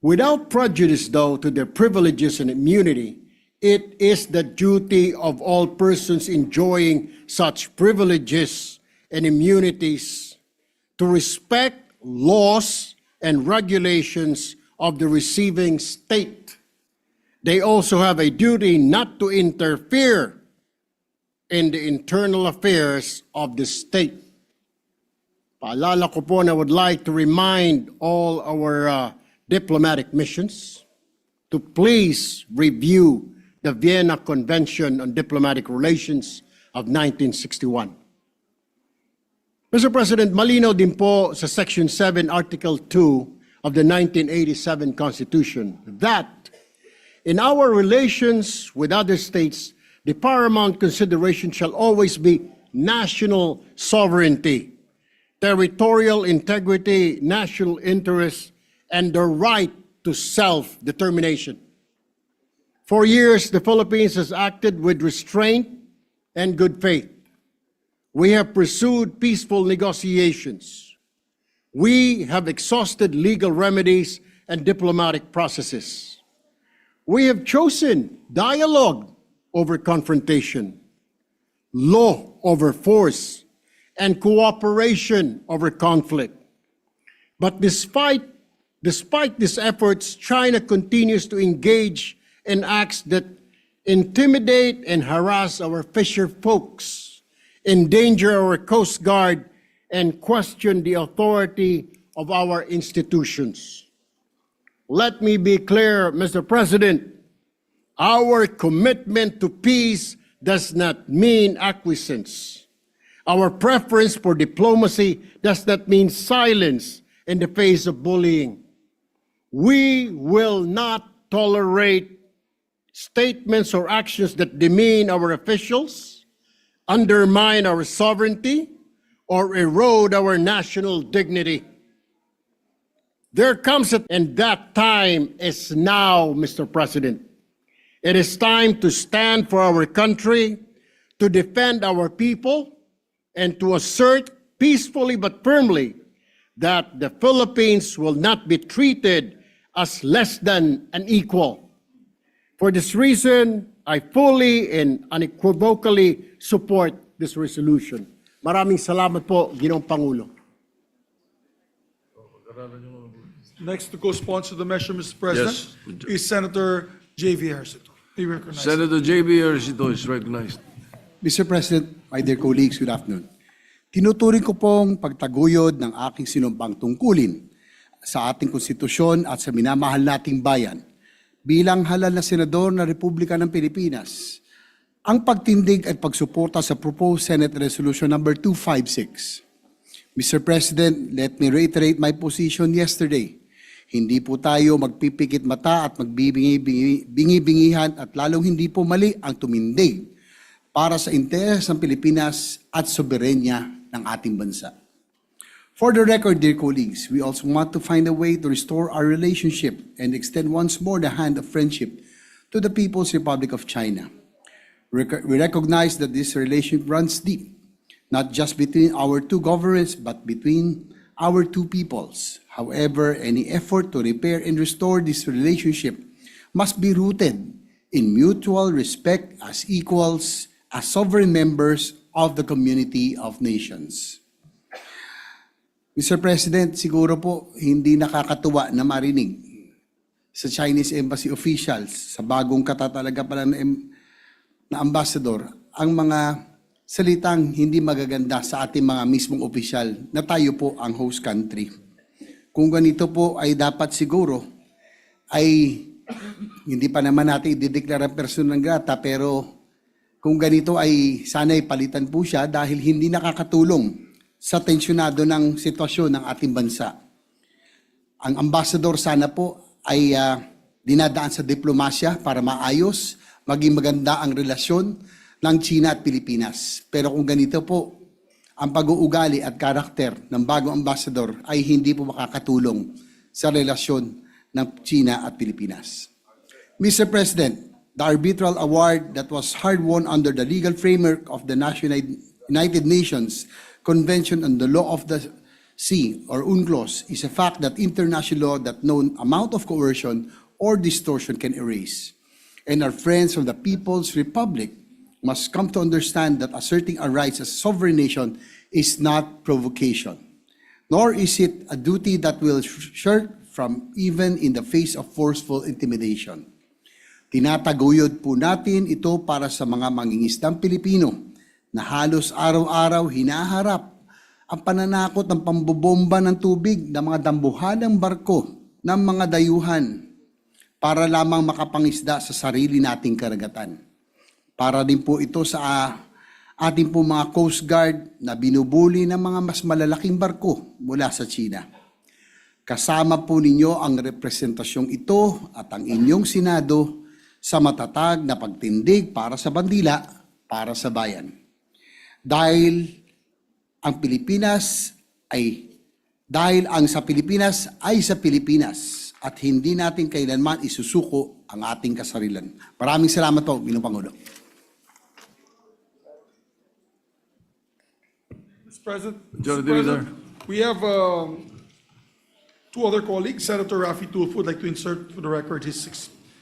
Without prejudice, though, to their privileges and immunity, it is the duty of all persons enjoying such privileges and immunities to respect laws and regulations of the receiving state. They also have a duty not to interfere in the internal affairs of the state. Paalala ko po, and I would like to remind all our diplomatic missions to please review the Vienna Convention on Diplomatic Relations of 1961. Mr. President, malinaw din po sa Section 7, Article 2 of the 1987 Constitution that in our relations with other states, the paramount consideration shall always be national sovereignty, territorial integrity, national interests, and the right to self-determination. For years, the Philippines has acted with restraint and good faith. We have pursued peaceful negotiations. We have exhausted legal remedies and diplomatic processes. We have chosen dialogue over confrontation, law over force, and cooperation over conflict. But despite these efforts, China continues to engage in acts that intimidate and harass our fisher folks, endanger our Coast Guard, and question the authority of our institutions. Let me be clear, Mr. President. Our commitment to peace does not mean acquiescence. Our preference for diplomacy does not mean silence in the face of bullying. We will not tolerate statements or actions that demean our officials, undermine our sovereignty, or erode our national dignity. There comes and that time is now, Mr. President. It is time to stand for our country, to defend our people, and to assert peacefully but firmly that the Philippines will not be treated as less than an equal. For this reason, I fully and unequivocally support this resolution. Maraming salamat po, Ginoong Pangulo. Next to co-sponsor the measure, Mr. President, Yes. is Senator J.V. Ejercito. Be recognized. Senator J.B. Ejercito is recognized. Mr. President, my dear colleagues, good afternoon. Tinuturing ko pong pagtaguyod ng aking sinumpang tungkulin sa ating konstitusyon at sa minamahal nating bayan bilang halal na senador ng Republika ng Pilipinas ang pagtindig at pagsuporta sa proposed Senate Resolution number 256. Mr. President, let me reiterate my position yesterday. Hindi po tayo magpipikit mata at magbibingi-bingihan at lalong hindi po mali ang tumindig para sa interes ng Pilipinas at soberenya ng ating bansa. For the record, dear colleagues, we also want to find a way to restore our relationship and extend once more the hand of friendship to the People's Republic of China. We recognize that this relationship runs deep, not just between our two governments, but between our two peoples. However, any effort to repair and restore this relationship must be rooted in mutual respect as equals, as sovereign members of the community of nations. Mr. President, siguro po hindi nakakatuwa na marinig sa Chinese Embassy officials, sa bagong katatalaga pala na ambassador, ang mga salitang hindi magaganda sa ating mga mismong opisyal na tayo po ang host country. Kung ganito po ay dapat siguro ay hindi pa naman natin idideklara person ng grata, pero kung ganito ay sana'y palitan po siya dahil hindi nakakatulong sa tensyonado ng sitwasyon ng ating bansa. Ang ambassador sana po ay dinadaan sa diplomasya para maayos, maging maganda ang relasyon ng China at Pilipinas. Pero kung ganito po, ang pag-uugali at karakter ng bagong ambassador ay hindi po makakatulong sa relasyon ng China at Pilipinas. Mr. President, the arbitral award that was hard-won under the legal framework of the United Nations Convention on the Law of the Sea, or UNCLOS, is a fact that international law that no amount of coercion or distortion can erase. And our friends from the People's Republic must come to understand that asserting our rights as a sovereign nation is not provocation, nor is it a duty that will shirk from even in the face of forceful intimidation. Tinataguyod po natin ito para sa mga mangingisdang Pilipino na halos araw-araw hinaharap ang pananakot ng pambobomba ng tubig ng mga dambuhalang barko ng mga dayuhan para lamang makapangisda sa sarili nating karagatan. Para din po ito sa ating po mga Coast Guard na binubuli ng mga mas malalaking barko mula sa China. Kasama po ninyo ang representasyong ito at ang inyong Senado sa matatag na pagtindig para sa bandila, para sa bayan. Dahil ang sa Pilipinas ay sa Pilipinas at hindi natin kailanman isusuko ang ating kasarilan. Maraming salamat po, Ginoong Pangulo. Mr. President, Majority Leader. we have two other colleagues. Senator Raffy Tulfo would like to insert for the record his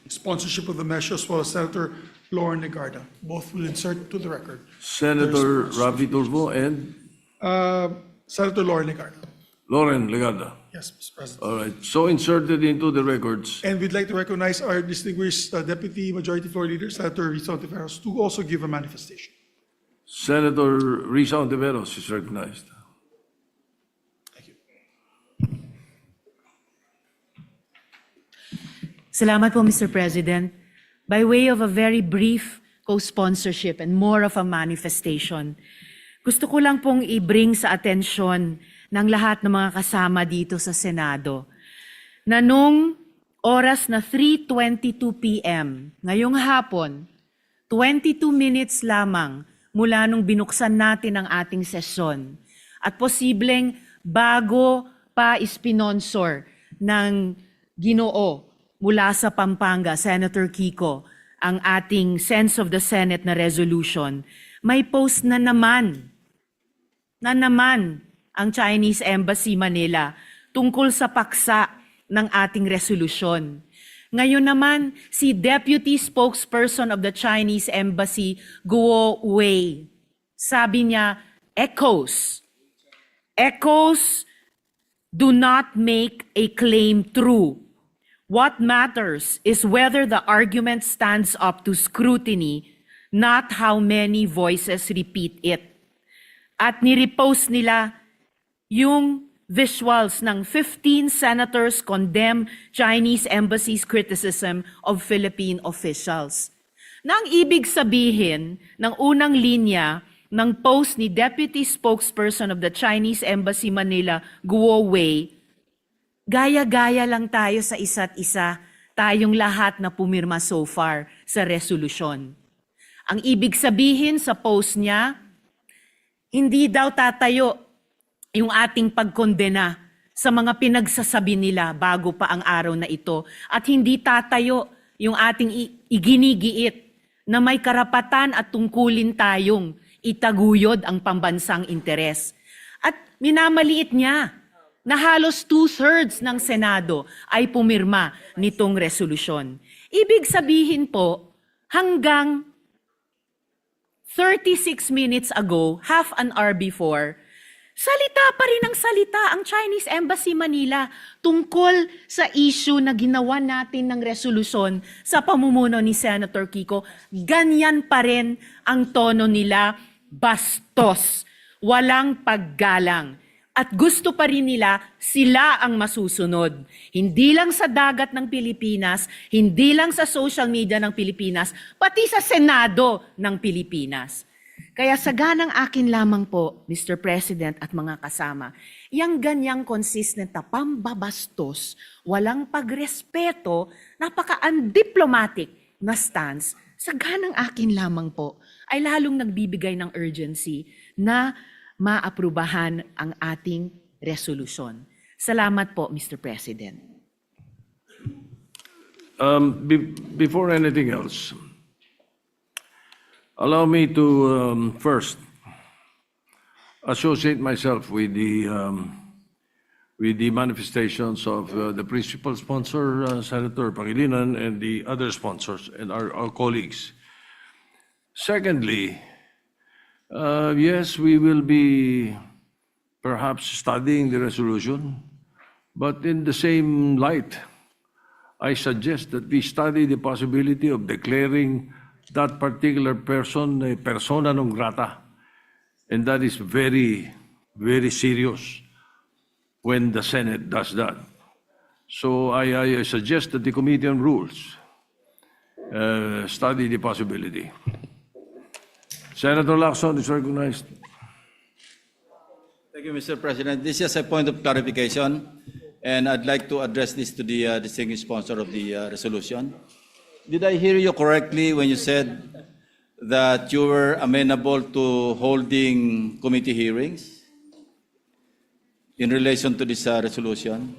sponsorship of the measure, as well as Senator Lauren Legarda. Both will insert to the record. Senator Raffy Tulfo and Senator Lauren Legarda. Lauren Legarda. Yes, Mr. President. All right, so inserted into the records. And we'd like to recognize our distinguished Deputy Majority Floor Leader, Senator Risa Ontiveros, to also give a manifestation. Senator Risa Ontiveros is recognized. Thank you. Salamat po, Mr. President. By way of a very brief co-sponsorship and more of a manifestation, gusto ko lang pong i-bring sa atensyon ng lahat ng mga kasama dito sa Senado na nung oras na 3:22 p.m. ngayong hapon, 22 minutes lamang mula nung binuksan natin ang ating sesyon at posibleng bago pa ispinonsor ng Ginoo mula sa Pampanga, Senator Kiko, ang ating Sense of the Senate na resolution, may post na naman ang Chinese Embassy Manila tungkol sa paksa ng ating resolusyon. Ngayon naman, si Deputy Spokesperson of the Chinese Embassy, Guo Wei, sabi niya, echoes do not make a claim true. What matters is whether the argument stands up to scrutiny, not how many voices repeat it. At nirepost nila yung visuals ng 15 senators condemn Chinese embassy's criticism of Philippine officials. Na ang ibig sabihin ng unang linya ng post ni Deputy Spokesperson of the Chinese Embassy Manila, Guo Wei, gaya-gaya lang tayo sa isa't isa, tayong lahat na pumirma so far sa resolusyon. Ang ibig sabihin sa post niya, hindi daw tatayo yung ating pagkondena sa mga pinagsasabi nila bago pa ang araw na ito at hindi tatayo yung ating iginigiit na may karapatan at tungkulin tayong itaguyod ang pambansang interes. At minamaliit niya na halos 2/3 ng Senado ay pumirma nitong resolusyon. Ibig sabihin po, hanggang 36 minutes ago, half an hour before, salita pa rin ang salita ang Chinese Embassy Manila tungkol sa issue na ginawa natin ng resolusyon sa pamumuno ni Senator Kiko. Ganyan pa rin ang tono nila, bastos, walang paggalang. At gusto pa rin nila sila ang masusunod. Hindi lang sa dagat ng Pilipinas, hindi lang sa social media ng Pilipinas, pati sa Senado ng Pilipinas. Kaya saganang akin lamang po, Mr. President at mga kasama, yang ganyang consistent na pambabastos, walang pagrespeto, napaka-undiplomatic na stance, saganang akin lamang po, ay lalong nagbibigay ng urgency na maaprubahan ang ating resolusyon. Salamat po, Mr. President. Before anything else, allow me to first associate myself with the manifestations of the principal sponsor, Senator Pangilinan, and the other sponsors and our colleagues. Secondly, yes, we will be perhaps studying the resolution, but in the same light, I suggest that we study the possibility of declaring that particular person a persona non grata, and that is very, very serious when the Senate does that. So I suggest that the Committee on Rules study the possibility. Senator Lacson is recognized. Thank you, Mr. President. This is a point of clarification, and I'd like to address this to the distinguished sponsor of the resolution. Did I hear you correctly when you said that you were amenable to holding committee hearings in relation to this resolution?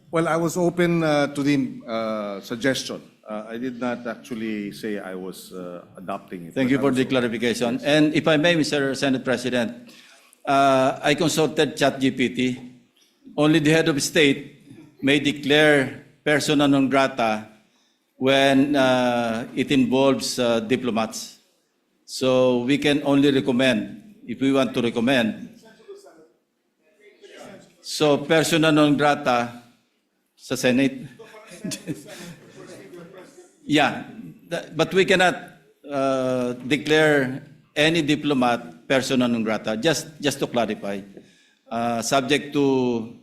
Well, I was open to the suggestion. I did not actually say I was adopting it. Thank you for the clarification. And if I may, Mr. Senate President, I consulted ChatGPT. Only the head of state may declare persona non grata when it involves diplomats. So we can only recommend, if we want to recommend. So persona non grata sa Senate. Yeah, but we cannot declare any diplomat persona non grata, just to clarify, subject to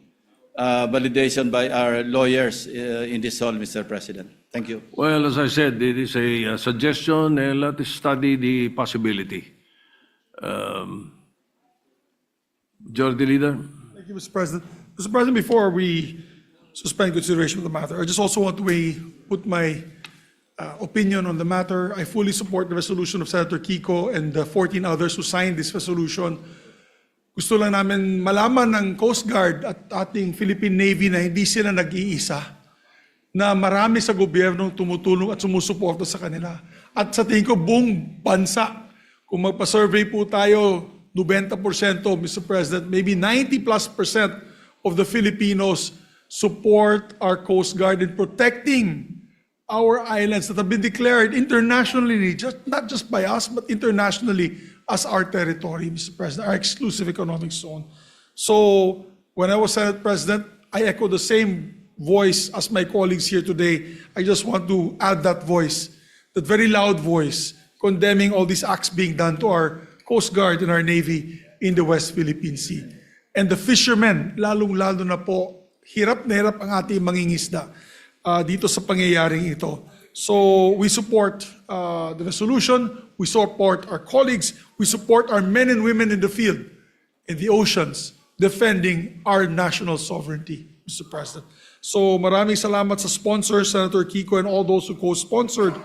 validation by our lawyers in this hall, Mr. President. Thank you. Well, as I said, it is a suggestion, and let us study the possibility. Majority Leader? Thank you, Mr. President. Mr. President, before we suspend consideration of the matter, I just also want to put my opinion on the matter. I fully support the resolution of Senator Kiko and the 14 others who signed this resolution. Gusto lang namin malaman ng Coast Guard at ating Philippine Navy na hindi sila nag-iisa, na marami sa gobyernong tumutulong at sumusuporta sa kanila. At sa tingin ko, buong bansa, kung magpa-survey po tayo, 90%, Mr. President, maybe 90+% of the Filipinos support our Coast Guard in protecting our islands that have been declared internationally, not just by us, but internationally as our territory, Mr. President, our exclusive economic zone. So when I was Senate President, I echo the same voice as my colleagues here today. I just want to add that voice, that very loud voice, condemning all these acts being done to our Coast Guard and our Navy in the West Philippine Sea. And the fishermen, lalong-lalo na po, hirap na hirap ang ating mangingisda dito sa pangyayaring ito. So we support the resolution, we support our colleagues, we support our men and women in the field, in the oceans, defending our national sovereignty, Mr. President. So maraming salamat sa sponsors, Senator Kiko and all those who co-sponsored.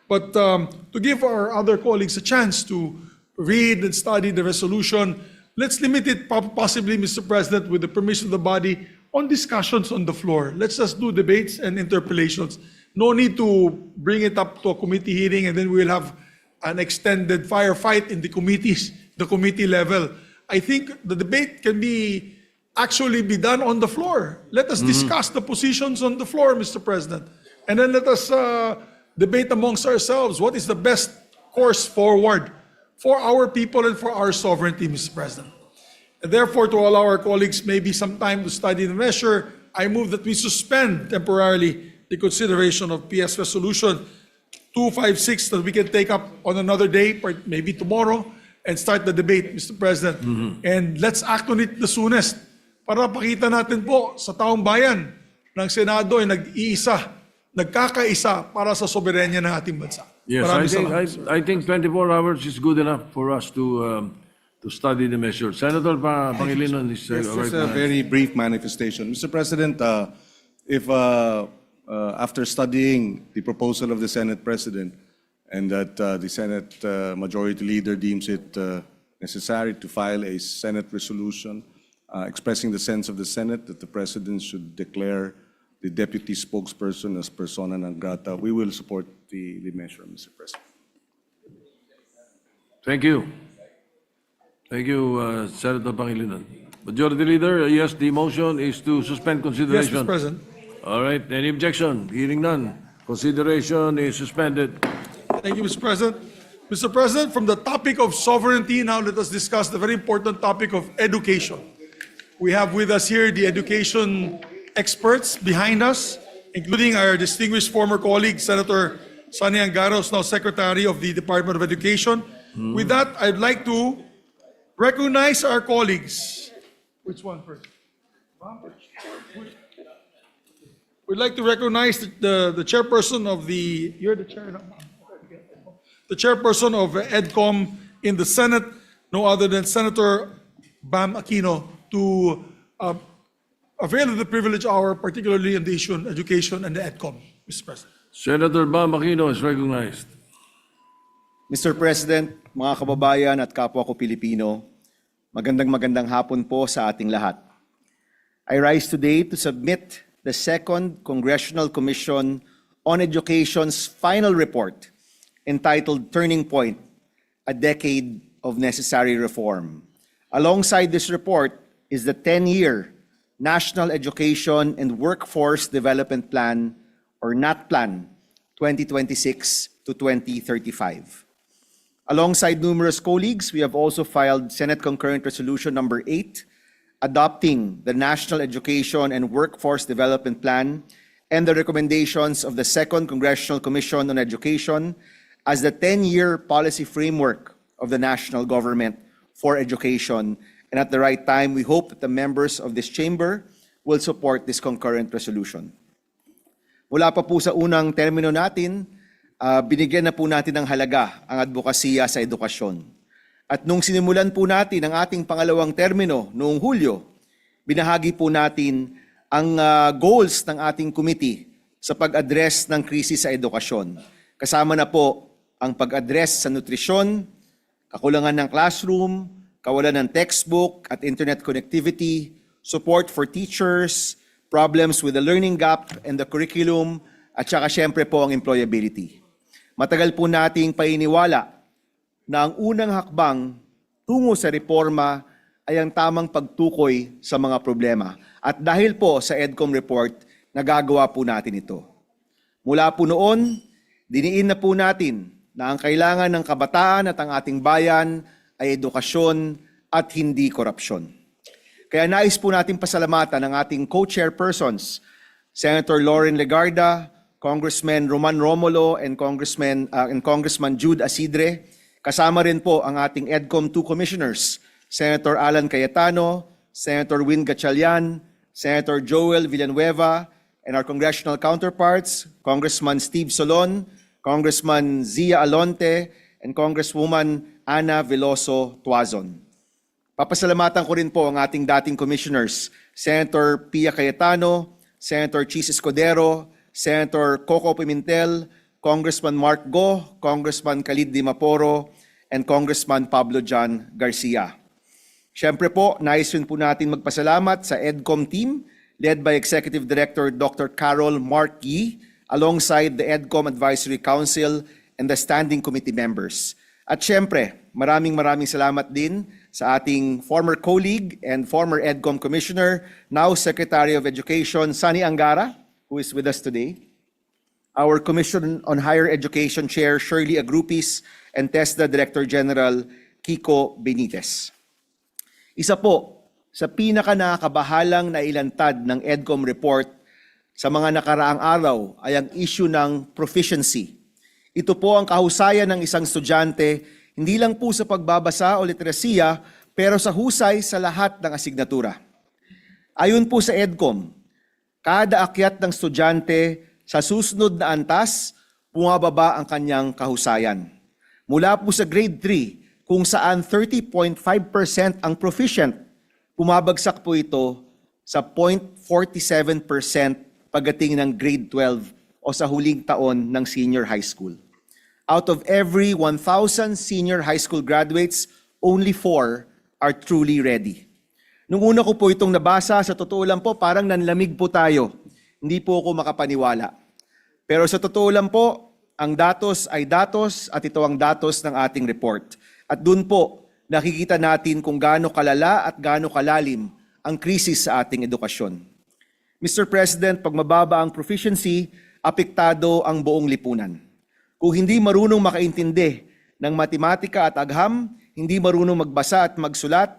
But to give our other colleagues a chance to read and study the resolution, let's limit it possibly, Mr. President, with the permission of the body, on discussions on the floor. Let's just do debates and interpellations. No need to bring it up to a committee hearing and then we'll have an extended firefight in the committees, the committee level. I think the debate can actually be done on the floor. Let us discuss the positions on the floor, Mr. President. And then let us debate amongst ourselves what is the best course forward for our people and for our sovereignty, Mr. President. And therefore, to all our colleagues, maybe some time to study the measure, I move that we suspend temporarily the consideration of PS Resolution 256 that we can take up on another day, maybe tomorrow, and start the debate, Mr. President. And let's act on it the soonest para pakita natin po sa taong bayan ng Senado ay nagkakaisa para sa soberanya ng ating bansa. Yes, I think 24 hours is good enough for us to study the measure. Senator Pangilinan is Yes, just a very brief manifestation. Mr. President, if after studying the proposal of the Senate President and that the Senate Majority Leader deems it necessary to file a Senate resolution expressing the sense of the Senate that the President should declare the deputy spokesperson as persona non grata, we will support the measure, Mr. President. Thank you. Thank you, Senator Pangilinan. Majority Leader, yes, the motion is to suspend Yes, consideration. Mr. President. All right, any objection? Hearing none. Consideration is suspended. Thank you, Mr. President. Mr. President, from the topic of sovereignty, now let us discuss the very important topic of education. We have with us here the education experts behind us, including our distinguished former colleague, Senator Sonny Angaros, now Secretary of the Department of Education. With that, I'd like to recognize our colleagues. Which one first? We'd like to recognize the chairperson of you're the chair now. The chairperson of EDCOM in the Senate, no other than Senator Bam Aquino, to avail of the privilege hour, particularly in the issue on education and the EDCOM, Mr. President. Senator Bam Aquino is recognized. Mr. President, mga kababayan at kapwa ko Pilipino, magandang hapon po sa ating lahat. I rise today to submit the Second Congressional Commission on Education's final report entitled Turning Point, A Decade of Necessary Reform. Alongside this report is the 10-year National Education and Workforce Development Plan, or NATPLAN, 2026 to 2035. Alongside numerous colleagues, we have also filed Senate Concurrent Resolution number 8, adopting the National Education and Workforce Development Plan and the recommendations of the Second Congressional Commission on Education as the 10-year policy framework of the national government for education. And at the right time, we hope that the members of this chamber will support this concurrent resolution. Mula pa po sa unang termino natin, binigyan na po natin ng halaga ang advokasya sa edukasyon. At nung sinimulan po natin ang ating pangalawang termino noong Hulyo, binahagi po natin ang goals ng ating committee sa pag-address ng krisis sa edukasyon. Kasama na po ang pag-address sa nutrisyon, kakulangan ng classroom, kawalan ng textbook at internet connectivity, support for teachers, problems with the learning gap and the curriculum, at saka syempre po ang employability. Matagal po nating painiwala na ang unang hakbang tungo sa reforma ay ang tamang pagtukoy sa mga problema. At dahil po sa EDCOM report, nagagawa po natin ito. Mula po noon, diniin na po natin na ang kailangan ng kabataan at ang ating bayan ay edukasyon at hindi korupsyon. Kaya nais po natin pasalamatan ang ating co-chairpersons, Senator Lauren Legarda, Congressman Roman Romulo, and Congressman Jude Asidre. Kasama rin po ang ating EDCOM II commissioners, Senator Alan Cayetano, Senator Win Gatchalian, Senator Joel Villanueva, and our congressional counterparts, Congressman Steve Solon, Congressman Zia Alonte, and Congresswoman Ana Veloso Tuazon. Papasalamatan ko rin po ang ating dating commissioners, Senator Pia Cayetano, Senator Chis Escudero, Senator Coco Pimentel, Congressman Mark Go, Congressman Khalid Di Maporo, and Congressman Pablo John Garcia. Siyempre po, nais rin po natin magpasalamat sa EDCOM team led by Executive Director Dr. Carol Mark Yee, alongside the EDCOM Advisory Council and the Standing Committee members. At siyempre, maraming salamat din sa ating former colleague and former EDCOM Commissioner, now Secretary of Education, Sani Angara, who is with us today, our Commission on Higher Education Chair, Shirley Agrupis, and TESDA Director General, Kiko Benitez. Isa po sa pinaka-nakakabahalang nailantad ng EDCOM report sa mga nakaraang araw ay ang issue ng proficiency. Ito po ang kahusayan ng isang estudyante, hindi lang po sa pagbabasa o literasiya, pero sa husay sa lahat ng asignatura. Ayon po sa EDCOM, kada akyat ng estudyante sa susunod na antas, bumababa ang kanyang kahusayan. Mula po sa grade 3, kung saan 30.5% ang proficient, bumabagsak po ito sa 0.47% pagdating ng grade 12 o sa huling taon ng senior high school. Out of every 1,000 senior high school graduates, only 4 are truly ready. Nung una ko po itong nabasa, sa totoo lang po, parang nanlamig po tayo. Hindi po ako makapaniwala. Pero sa totoo lang po, ang datos ay datos at ito ang datos ng ating report. At dun po, nakikita natin kung gaano kalala at gaano kalalim ang krisis sa ating edukasyon. Mr. President, pag mababa ang proficiency, apektado ang buong lipunan. Kung hindi marunong makaintindi ng matematika at agham, hindi marunong magbasa at magsulat,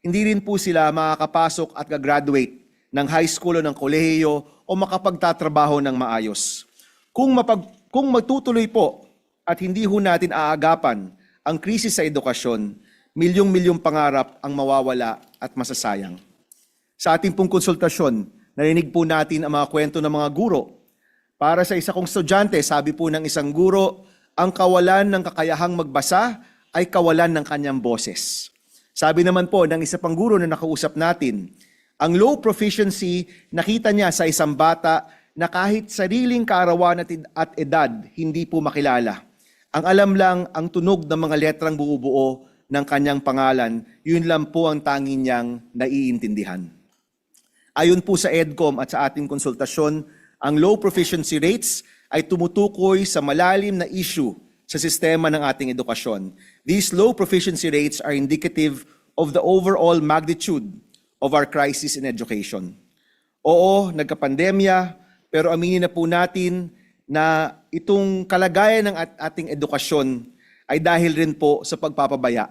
hindi rin po sila makakapasok at gagraduate ng high school o ng kolehiyo o makapagtatrabaho ng maayos. Kung magtutuloy po at hindi ho natin aagapan ang krisis sa edukasyon, milyong-milyong pangarap ang mawawala at masasayang. Sa ating pong konsultasyon, narinig po natin ang mga kwento ng mga guro. Para sa isa kong estudyante, sabi po ng isang guro, ang kawalan ng kakayahang magbasa ay kawalan ng kanyang boses. Sabi naman po ng isa pang guro na nakausap natin, ang low proficiency nakita niya sa isang bata na kahit sariling kaarawan at edad, hindi po makilala. Ang alam lang ang tunog ng mga letrang bubuo ng kanyang pangalan, yun lang po ang tanging niyang naiintindihan. Ayon po sa EDCOM at sa ating konsultasyon, ang low proficiency rates ay tumutukoy sa malalim na issue sa sistema ng ating edukasyon. These low proficiency rates are indicative of the overall magnitude of our crisis in education. Oo, nagkapandemya, pero aminin na po natin na itong kalagayan ng ating edukasyon ay dahil rin po sa pagpapabaya.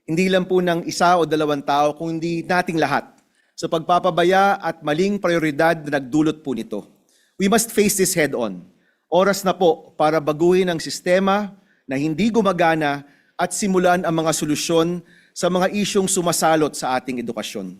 Hindi lang po ng isa o dalawang tao, kundi nating lahat. Sa pagpapabaya at maling prioridad na nagdulot po nito. We must face this head-on. Oras na po para baguhin ang sistema na hindi gumagana at simulan ang mga solusyon sa mga isyong sumasalot sa ating edukasyon.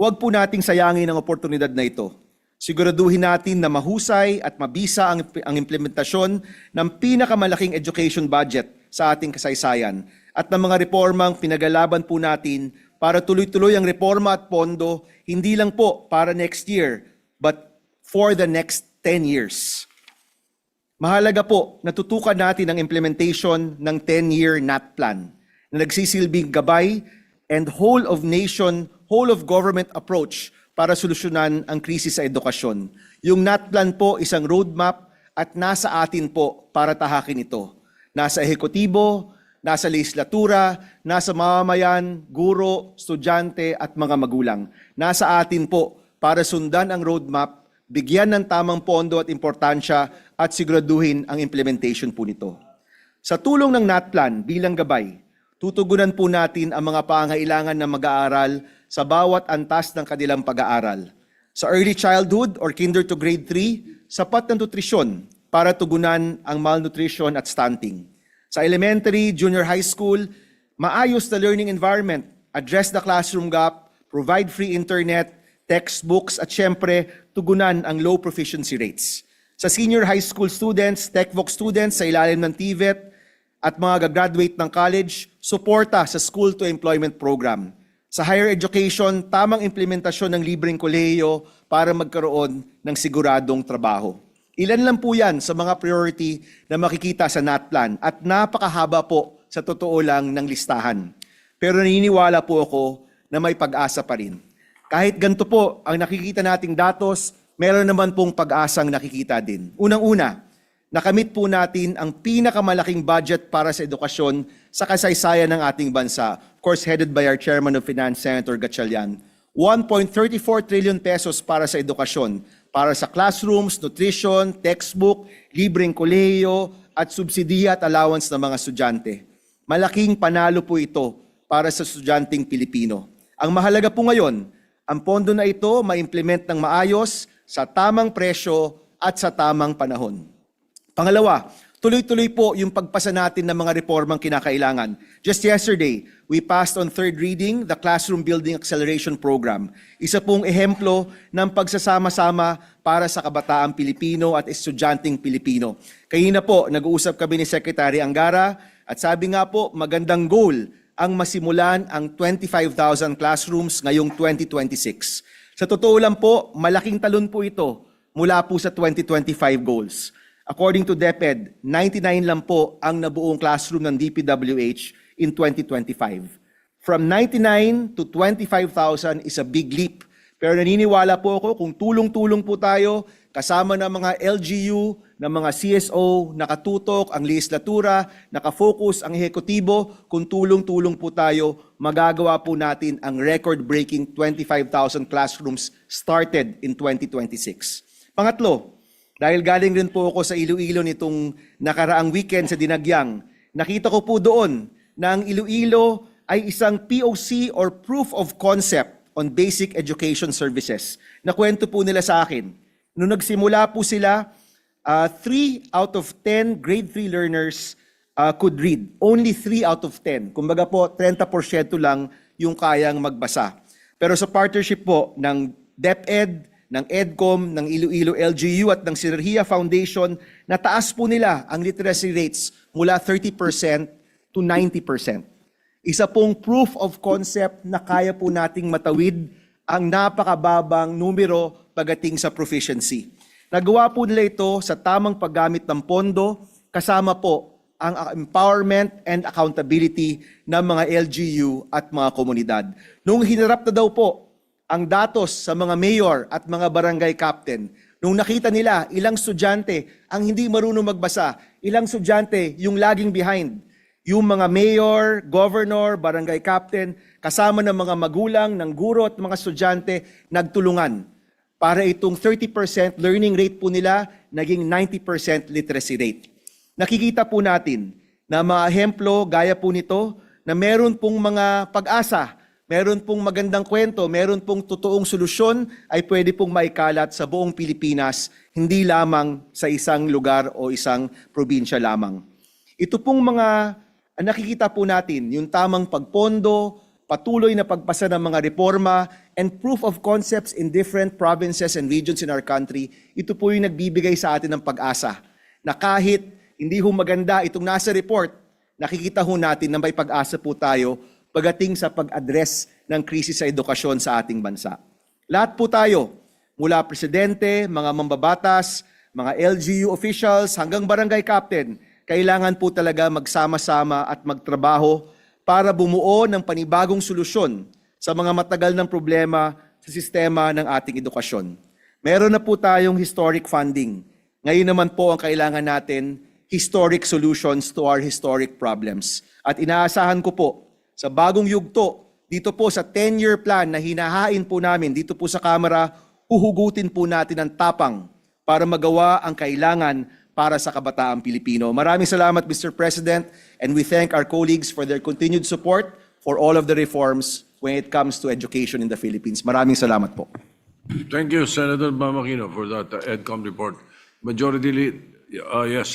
Huwag po nating sayangin ang oportunidad na ito. Siguraduhin natin na mahusay at mabisa ang implementasyon ng pinakamalaking education budget sa ating kasaysayan at ng mga reformang pinagalaban po natin para tuloy-tuloy ang reforma at pondo, hindi lang po para next year, but for the next 10 years. Mahalaga po na tutukan natin ang implementation ng 10-year NAT plan na nagsisilbing gabay and whole of nation, whole of government approach para solusyonan ang krisis sa edukasyon. Yung NAT plan po isang roadmap at nasa atin po para tahakin ito. Nasa ehekutibo, nasa legislatura, nasa mamamayan, guro, estudyante at mga magulang. Nasa atin po para sundan ang roadmap, bigyan ng tamang pondo at importansya at siguraduhin ang implementation po nito. Sa tulong ng NAT plan bilang gabay, tutugunan po natin ang mga pangailangan ng mag-aaral sa bawat antas ng kanilang pag-aaral. Sa early childhood or kinder to grade 3, sapat na nutrisyon para tugunan ang malnutrition at stunting. Sa elementary, junior high school, maayos na learning environment, address the classroom gap, provide free internet, textbooks at syempre tugunan ang low proficiency rates. Sa senior high school students, TechVoc students sa ilalim ng TVET at mga gagraduate ng college, suporta sa school to employment program. Sa higher education, tamang implementasyon ng libreng kolehiyo para magkaroon ng siguradong trabaho. Ilan lang po yan sa mga priority na makikita sa NAT plan at napakahaba po sa totoo lang ng listahan. Pero naniniwala po ako na may pag-asa pa rin. Kahit ganito po ang nakikita nating datos, meron naman pong pag-asang nakikita din. Unang-una, nakamit po natin ang pinakamalaking budget para sa edukasyon sa kasaysayan ng ating bansa. Of course, headed by our Chairman of Finance, Senator Gatchalian. 1.34 trillion pesos para sa edukasyon, para sa classrooms, nutrition, textbook, libreng kolehiyo, at subsidiya at allowance ng mga estudyante. Malaking panalo po ito para sa estudyanteng Pilipino. Ang mahalaga po ngayon, ang pondo na ito ma-implement ng maayos, sa tamang presyo at sa tamang panahon. Pangalawa, tuloy-tuloy po yung pagpasa natin ng mga reformang kinakailangan. Just yesterday, we passed on third reading the Classroom Building Acceleration Program. Isa pong ehemplo ng pagsasama-sama para sa kabataang Pilipino at estudyanteng Pilipino. Kanina po, nag-uusap kami ni Secretary Angara at sabi nga po, magandang goal ang masimulan ang 25,000 classrooms ngayong 2026. Sa totoo lang po, malaking talon po ito mula po sa 2025 goals. According to DepEd, 99 lang po ang nabuong classroom ng DPWH in 2025. From 99 to 25,000 is a big leap. Pero naniniwala po ako kung tulong-tulong po tayo, kasama ng mga LGU, ng mga CSO, nakatutok ang legislatura, nakafocus ang ehekutibo, kung tulong-tulong po tayo, magagawa po natin ang record-breaking 25,000 classrooms started in 2026. Pangatlo, dahil galing rin po ako sa Iloilo nitong nakaraang weekend sa Dinagyang, nakita ko po doon na ang Iloilo ay isang POC or Proof of Concept on Basic Education Services. Nakwento po nila sa akin. Noong nagsimula po sila, 3 out of 10 grade 3 learners could read. Only 3 out of 10. Kumbaga po, 30% lang yung kayang magbasa. Pero sa partnership po ng DepEd, ng EDCOM, ng Iloilo LGU at ng Sinergia Foundation, nataas po nila ang literacy rates mula 30% to 90%. Isa pong proof of concept na kaya po nating matawid ang napakababang numero pagdating sa proficiency. Nagawa po nila ito sa tamang paggamit ng pondo, kasama po ang empowerment and accountability ng mga LGU at mga komunidad. Nung hinarap na daw po ang datos sa mga mayor at mga barangay captain, nung nakita nila ilang estudyante ang hindi marunong magbasa, ilang estudyante yung laging behind, yung mga mayor, governor, barangay captain, kasama ng mga magulang, ng guro at mga estudyante, nagtulungan para itong 30% learning rate po nila naging 90% literacy rate. Nakikita po natin na mga ehemplo gaya po nito na meron pong mga pag-asa, meron pong magandang kwento, meron pong totoong solusyon ay pwede pong maikalat sa buong Pilipinas, hindi lamang sa isang lugar o isang probinsya lamang. Ito pong mga nakikita po natin, yung tamang pagpondo, patuloy na pagpasa ng mga reforma, and proof of concepts in different provinces and regions in our country, ito po yung nagbibigay sa atin ng pag-asa na kahit hindi ho maganda itong nasa report, nakikita ho natin na may pag-asa po tayo pagdating sa pag-address ng krisis sa edukasyon sa ating bansa. Lahat po tayo, mula presidente, mga mambabatas, mga LGU officials, hanggang barangay captain, kailangan po talaga magsama-sama at magtrabaho para bumuo ng panibagong solusyon sa mga matagal ng problema sa sistema ng ating edukasyon. Meron na po tayong historic funding. Ngayon naman po ang kailangan natin, historic solutions to our historic problems. At inaasahan ko po, sa bagong yugto, dito po sa 10-year plan na hinahain po namin dito po sa Kamara, uhugutin po natin ang tapang para magawa ang kailangan para sa kabataang Pilipino. Maraming salamat, Mr. President, and we thank our colleagues for their continued support for all of the reforms when it comes to education in the Philippines. Maraming salamat po. Thank you, Senator Mamakino, for that EDCOM report. Majority lead, yes,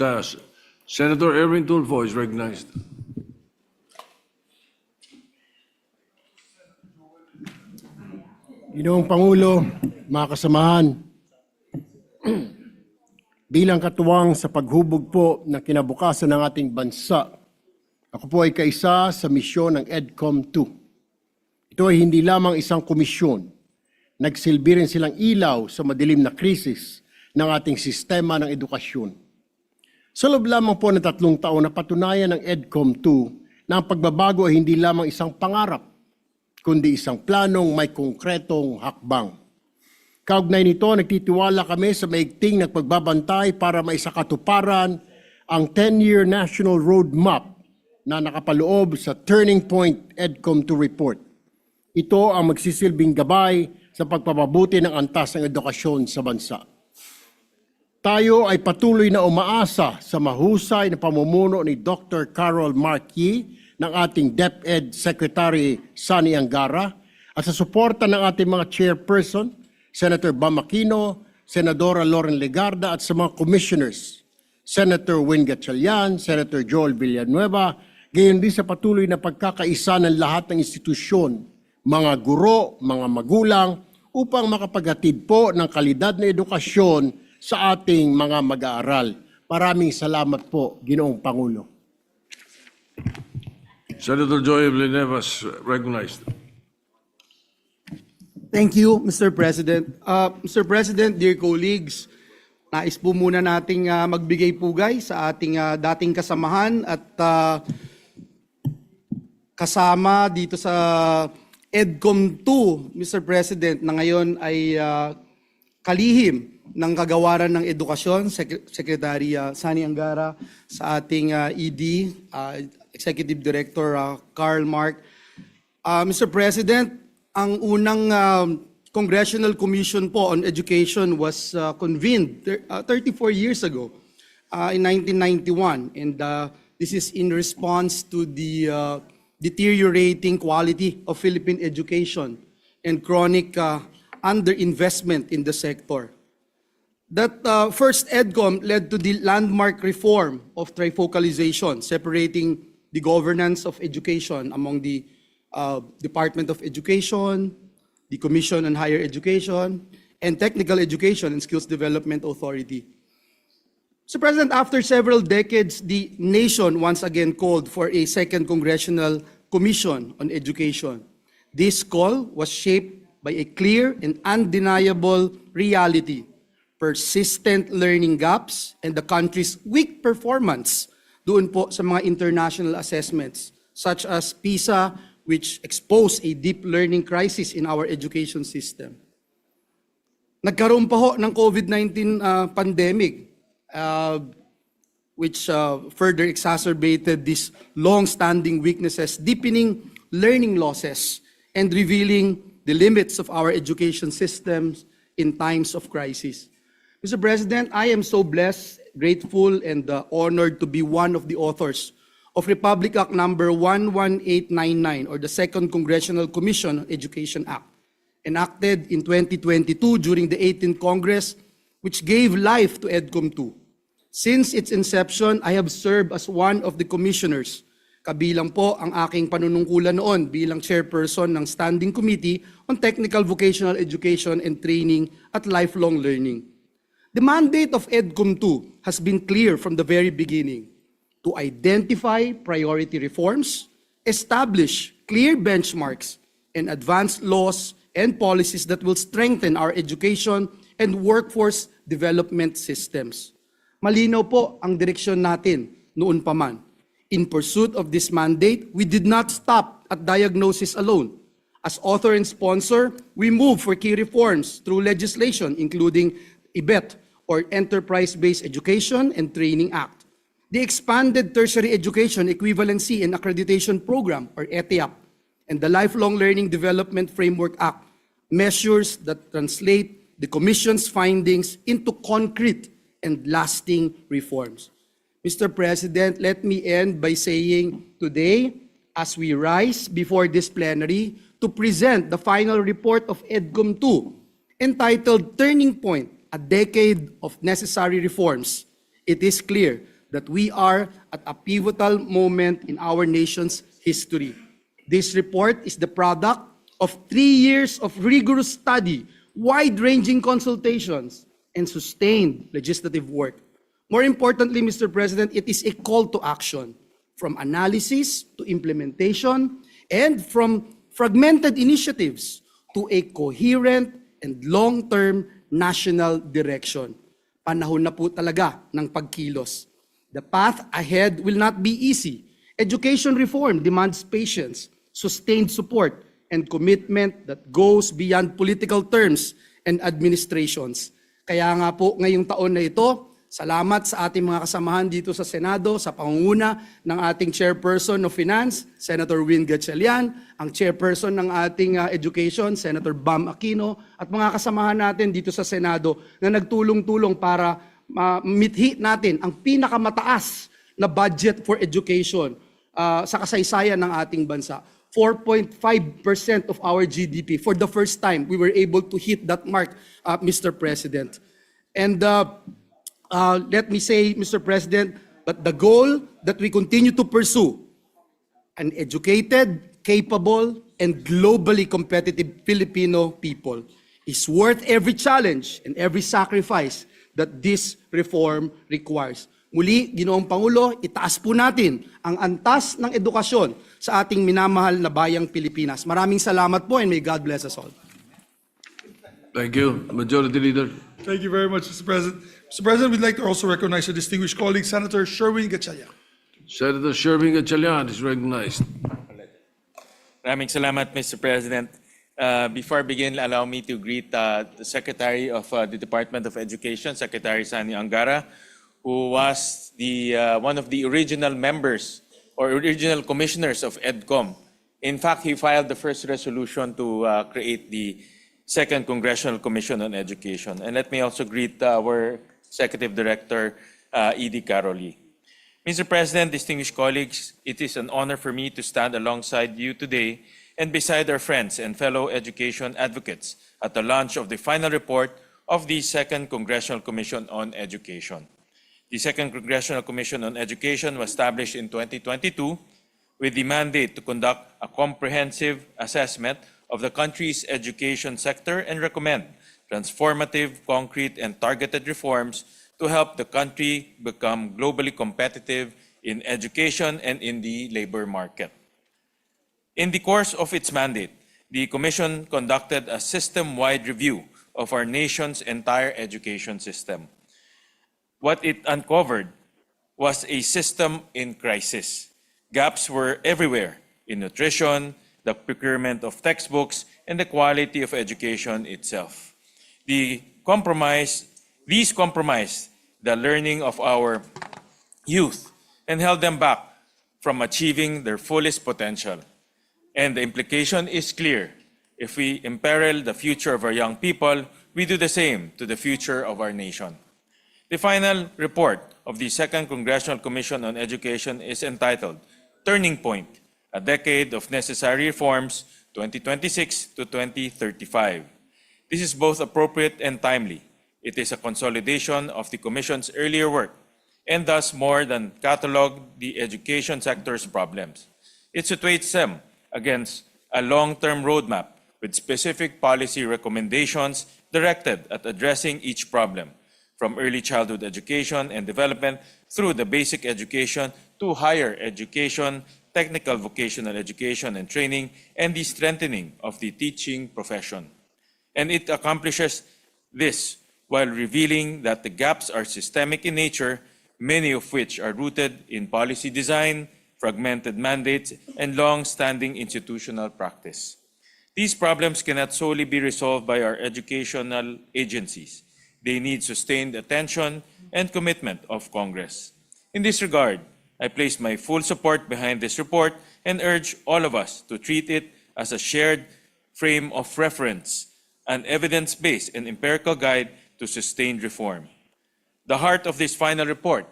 Senator Erwin Tulfo is recognized. Ginoong Pangulo, mga kasamahan, bilang katuwang sa paghubog po ng kinabukasan ng ating bansa, ako po ay kaisa sa misyon ng EDCOM II. Ito ay hindi lamang isang komisyon. Nagsilbi rin silang ilaw sa madilim na krisis ng ating sistema ng edukasyon. Sa loob lamang po ng 3 taon na patunayan ng EDCOM II na ang pagbabago ay hindi lamang isang pangarap, kundi isang planong may konkretong hakbang. Kaugnay nito, nagtitiwala kami sa maigting na pagbabantay para maisakatuparan ang 10-year National Roadmap na nakapaloob sa Turning Point EDCOM II Report. Ito ang magsisilbing gabay sa pagpapabuti ng antas ng edukasyon sa bansa. Tayo ay patuloy na umaasa sa mahusay na pamumuno ni Dr. Carol Marquis ng ating DepEd Secretary Sani Angara at sa suporta ng ating mga chairperson, Senator Bam Aquino, Senadora Loren Legarda at sa mga commissioners, Senator Win Gatchalian, Senator Joel Villanueva, gayon din sa patuloy na pagkakaisa ng lahat ng institusyon, mga guro, mga magulang, upang makapaghatid po ng kalidad na edukasyon sa ating mga mag-aaral. Maraming salamat po, Ginoong Pangulo. Senator Joel Villanueva is recognized. Thank you, Mr. President. Mr. President, dear colleagues, nais po muna nating magbigay pugay sa ating dating kasamahan at kasama dito sa EDCOM II, Mr. President, na ngayon ay kalihim ng kagawaran ng edukasyon, Secretary Sani Angara, sa ating ED, Executive Director Carl Mark. Mr. President, ang unang Congressional Commission po on Education was convened 34 years ago in 1991. And this is in response to the deteriorating quality of Philippine education and chronic underinvestment in the sector. That first EDCOM led to the landmark reform of trifocalization, separating the governance of education among the Department of Education, the Commission on Higher Education, and Technical Education and Skills Development Authority. Mr. President, after several decades, the nation once again called for a second Congressional Commission on Education. This call was shaped by a clear and undeniable reality, persistent learning gaps, and the country's weak performance doon po sa mga international assessments, such as PISA, which exposed a deep learning crisis in our education system. Nagkaroon pa ho ng COVID-19 pandemic, which further exacerbated these long-standing weaknesses, deepening learning losses, and revealing the limits of our education systems in times of crisis. Mr. President, I am so blessed, grateful, and honored to be one of the authors of Republic Act number 11899, or the Second Congressional Commission on Education Act, enacted in 2022 during the 18th Congress, which gave life to EDCOM II. Since its inception, I have served as one of the commissioners Kabilang po ang aking panunungkulan noon bilang chairperson ng Standing Committee on Technical Vocational Education and Training at Lifelong Learning. The mandate of EDCOM II has been clear from the very beginning: to identify priority reforms, establish clear benchmarks, and advance laws and policies that will strengthen our education and workforce development systems. Malinaw po ang direksyon natin noon pa man. In pursuit of this mandate, we did not stop at diagnosis alone. As author and sponsor, we moved for key reforms through legislation including EBET, or Enterprise-Based Education and Training Act, the Expanded Tertiary Education Equivalency and Accreditation Program, or ETIAP, and the Lifelong Learning Development Framework Act, measures that translate the Commission's findings into concrete and lasting reforms. Mr. President, let me end by saying today, as we rise before this plenary to present the final report of EDCOM II, entitled Turning Point, a Decade of Necessary Reforms, it is clear that we are at a pivotal moment in our nation's history. This report is the product of 3 years of rigorous study, wide-ranging consultations, and sustained legislative work. More importantly, Mr. President, it is a call to action, from analysis to implementation, and from fragmented initiatives to a coherent and long-term national direction. Panahon na po talaga ng pagkilos. The path ahead will not be easy. Education reform demands patience, sustained support, and commitment that goes beyond political terms and administrations. Kaya nga po ngayong taon na ito, salamat sa ating mga kasamahan dito sa Senado sa pangunguna ng ating Chairperson of Finance, Senator Win Gatchalian, ang Chairperson ng ating Education, Senator Bam Aquino, at mga kasamahan natin dito sa Senado na nagtulong-tulong para mithi natin ang pinakamataas na budget for education sa kasaysayan ng ating bansa. 4.5% of our GDP. For the first time, we were able to hit that mark, Mr. President. And let me say, Mr. President, but the goal that we continue to pursue, an educated, capable, and globally competitive Filipino people, is worth every challenge and every sacrifice that this reform requires. Muli, Ginoong Pangulo, itaas po natin ang antas ng edukasyon sa ating minamahal na bayang Pilipinas. Maraming salamat po and may God bless us all. Thank you. Majority Leader. Thank you very much, Mr. President. Mr. President, we'd like to also recognize a distinguished colleague, Senator Sherwin Gatchalian. Senator Sherwin Gatchalian is recognized. Maraming salamat, Mr. President. Before I begin, allow me to greet the Secretary of the Department of Education, Secretary Sani Angara, who was one of the original members or original commissioners of EDCOM. In fact, he filed the first resolution to create the Second Congressional Commission on Education. And let me also greet our Executive Director, Edie Caroli. Mr. President, distinguished colleagues, it is an honor for me to stand alongside you today and beside our friends and fellow education advocates at the launch of the final report of the Second Congressional Commission on Education. The Second Congressional Commission on Education was established in 2022 with the mandate to conduct a comprehensive assessment of the country's education sector and recommend transformative, concrete, and targeted reforms to help the country become globally competitive in education and in the labor market. In the course of its mandate, the Commission conducted a system-wide review of our nation's entire education system. What it uncovered was a system in crisis. Gaps were everywhere in nutrition, the procurement of textbooks, and the quality of education itself. These compromised the learning of our youth and held them back from achieving their fullest potential. And the implication is clear. If we imperil the future of our young people, we do the same to the future of our nation. The final report of the Second Congressional Commission on Education is entitled Turning Point, a Decade of Necessary Reforms, 2026 to 2035. This is both appropriate and timely. It is a consolidation of the Commission's earlier work and thus more than catalog the education sector's problems. It situates them against a long-term roadmap with specific policy recommendations directed at addressing each problem, from early childhood education and development through the basic education to higher education, technical vocational education and training, and the strengthening of the teaching profession. And it accomplishes this while revealing that the gaps are systemic in nature, many of which are rooted in policy design, fragmented mandates, and long-standing institutional practice. These problems cannot solely be resolved by our educational agencies. They need sustained attention and commitment of Congress. In this regard, I place my full support behind this report and urge all of us to treat it as a shared frame of reference, an evidence-based and empirical guide to sustained reform. The heart of this final report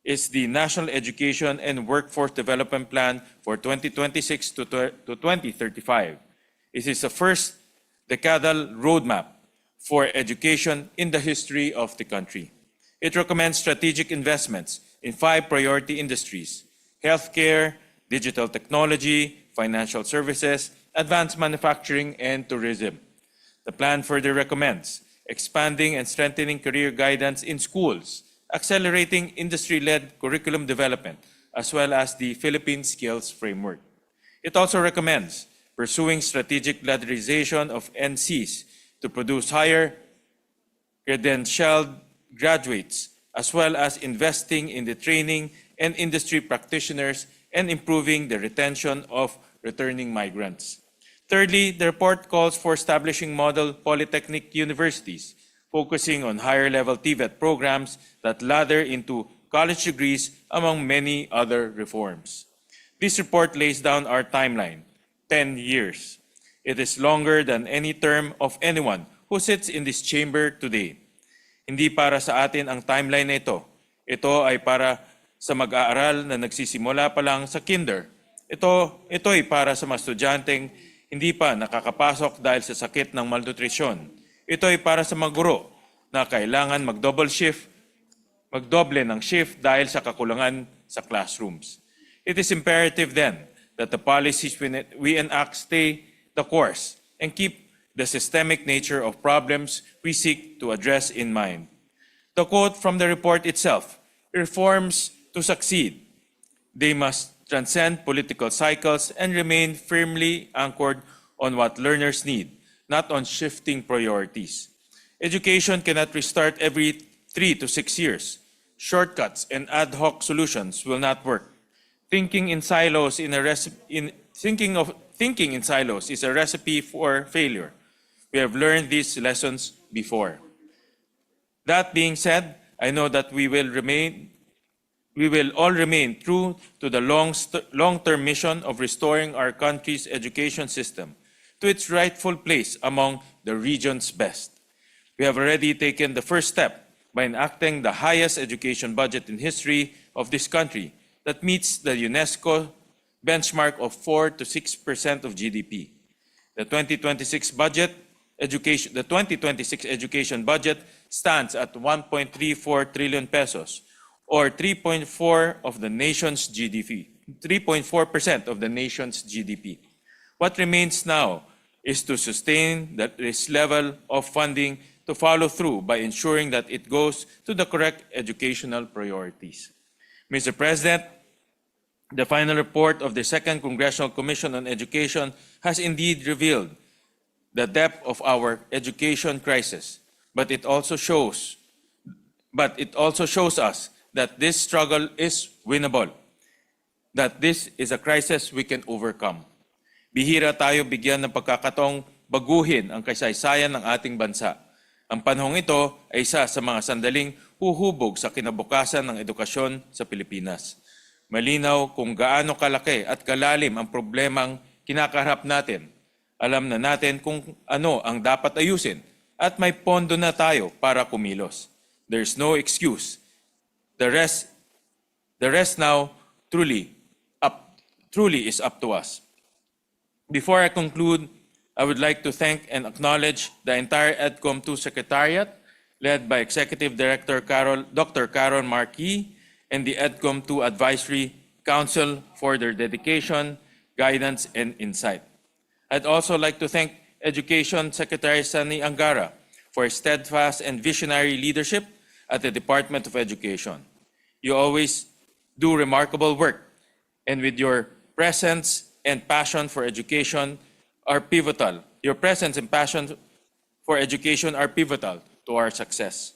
is the National Education and Workforce Development Plan for 2026 to 2035. It is the first decadal roadmap for education in the history of the country. It recommends strategic investments in 5 priority industries: healthcare, digital technology, financial services, advanced manufacturing, and tourism. The plan further recommends expanding and strengthening career guidance in schools, accelerating industry-led curriculum development, as well as the Philippine Skills Framework. It also recommends pursuing strategic ladderization of NCs to produce higher credentialed graduates, as well as investing in the training and industry practitioners and improving the retention of returning migrants. Thirdly, the report calls for establishing model polytechnic universities, focusing on higher-level TVET programs that ladder into college degrees, among many other reforms. This report lays down our timeline, 10 years. It is longer than any term of anyone who sits in this chamber today. Hindi para sa atin ang timeline na ito. Ito ay para sa mag-aaral na nagsisimula pa lang sa kinder. Ito ay para sa mga estudyanteng hindi pa nakakapasok dahil sa sakit ng malnutrisyon. Ito ay para sa mga guro na kailangan magdoble ng shift dahil sa kakulangan sa classrooms. It is imperative then that the policies we enact stay the course and keep the systemic nature of problems we seek to address in mind. The quote from the report itself: reforms to succeed, they must transcend political cycles and remain firmly anchored on what learners need, not on shifting priorities. Education cannot restart every 3 to 6 years. Shortcuts and ad hoc solutions will not work. Thinking in silos is a recipe for failure. We have learned these lessons before. That being said, I know that we will all remain true to the long-term mission of restoring our country's education system to its rightful place among the region's best. We have already taken the first step by enacting the highest education budget in history of this country that meets the UNESCO benchmark of 4 to 6% of GDP. The 2026 education budget stands at 1.34 trillion pesos, or 3.4% of the nation's GDP. What remains now is to sustain this level of funding, to follow through by ensuring that it goes to the correct educational priorities. Mr. President, the final report of the Second Congressional Commission on Education has indeed revealed the depth of our education crisis, but it also shows us that this struggle is winnable, that this is a crisis we can overcome. Bihira tayo bigyan ng pagkakataong baguhin ang kasaysayan ng ating bansa. Ang panahong ito ay isa sa mga sandaling huhubog sa kinabukasan ng edukasyon sa Pilipinas. Malinaw kung gaano kalaki at kalalim ang problemang kinakaharap natin. Alam na natin kung ano ang dapat ayusin at may pondo na tayo para kumilos. There's no excuse. The rest now truly is up to us. Before I conclude, I would like to thank and acknowledge the entire EDCOM II Secretariat, led by Executive Director Dr. Carol Marquis, and the EDCOM II Advisory Council for their dedication, guidance, and insight. I'd also like to thank Education Secretary Sani Angara for his steadfast and visionary leadership at the Department of Education. You always do remarkable work, and with your presence and passion for education are pivotal. Your presence and passion for education are pivotal to our success.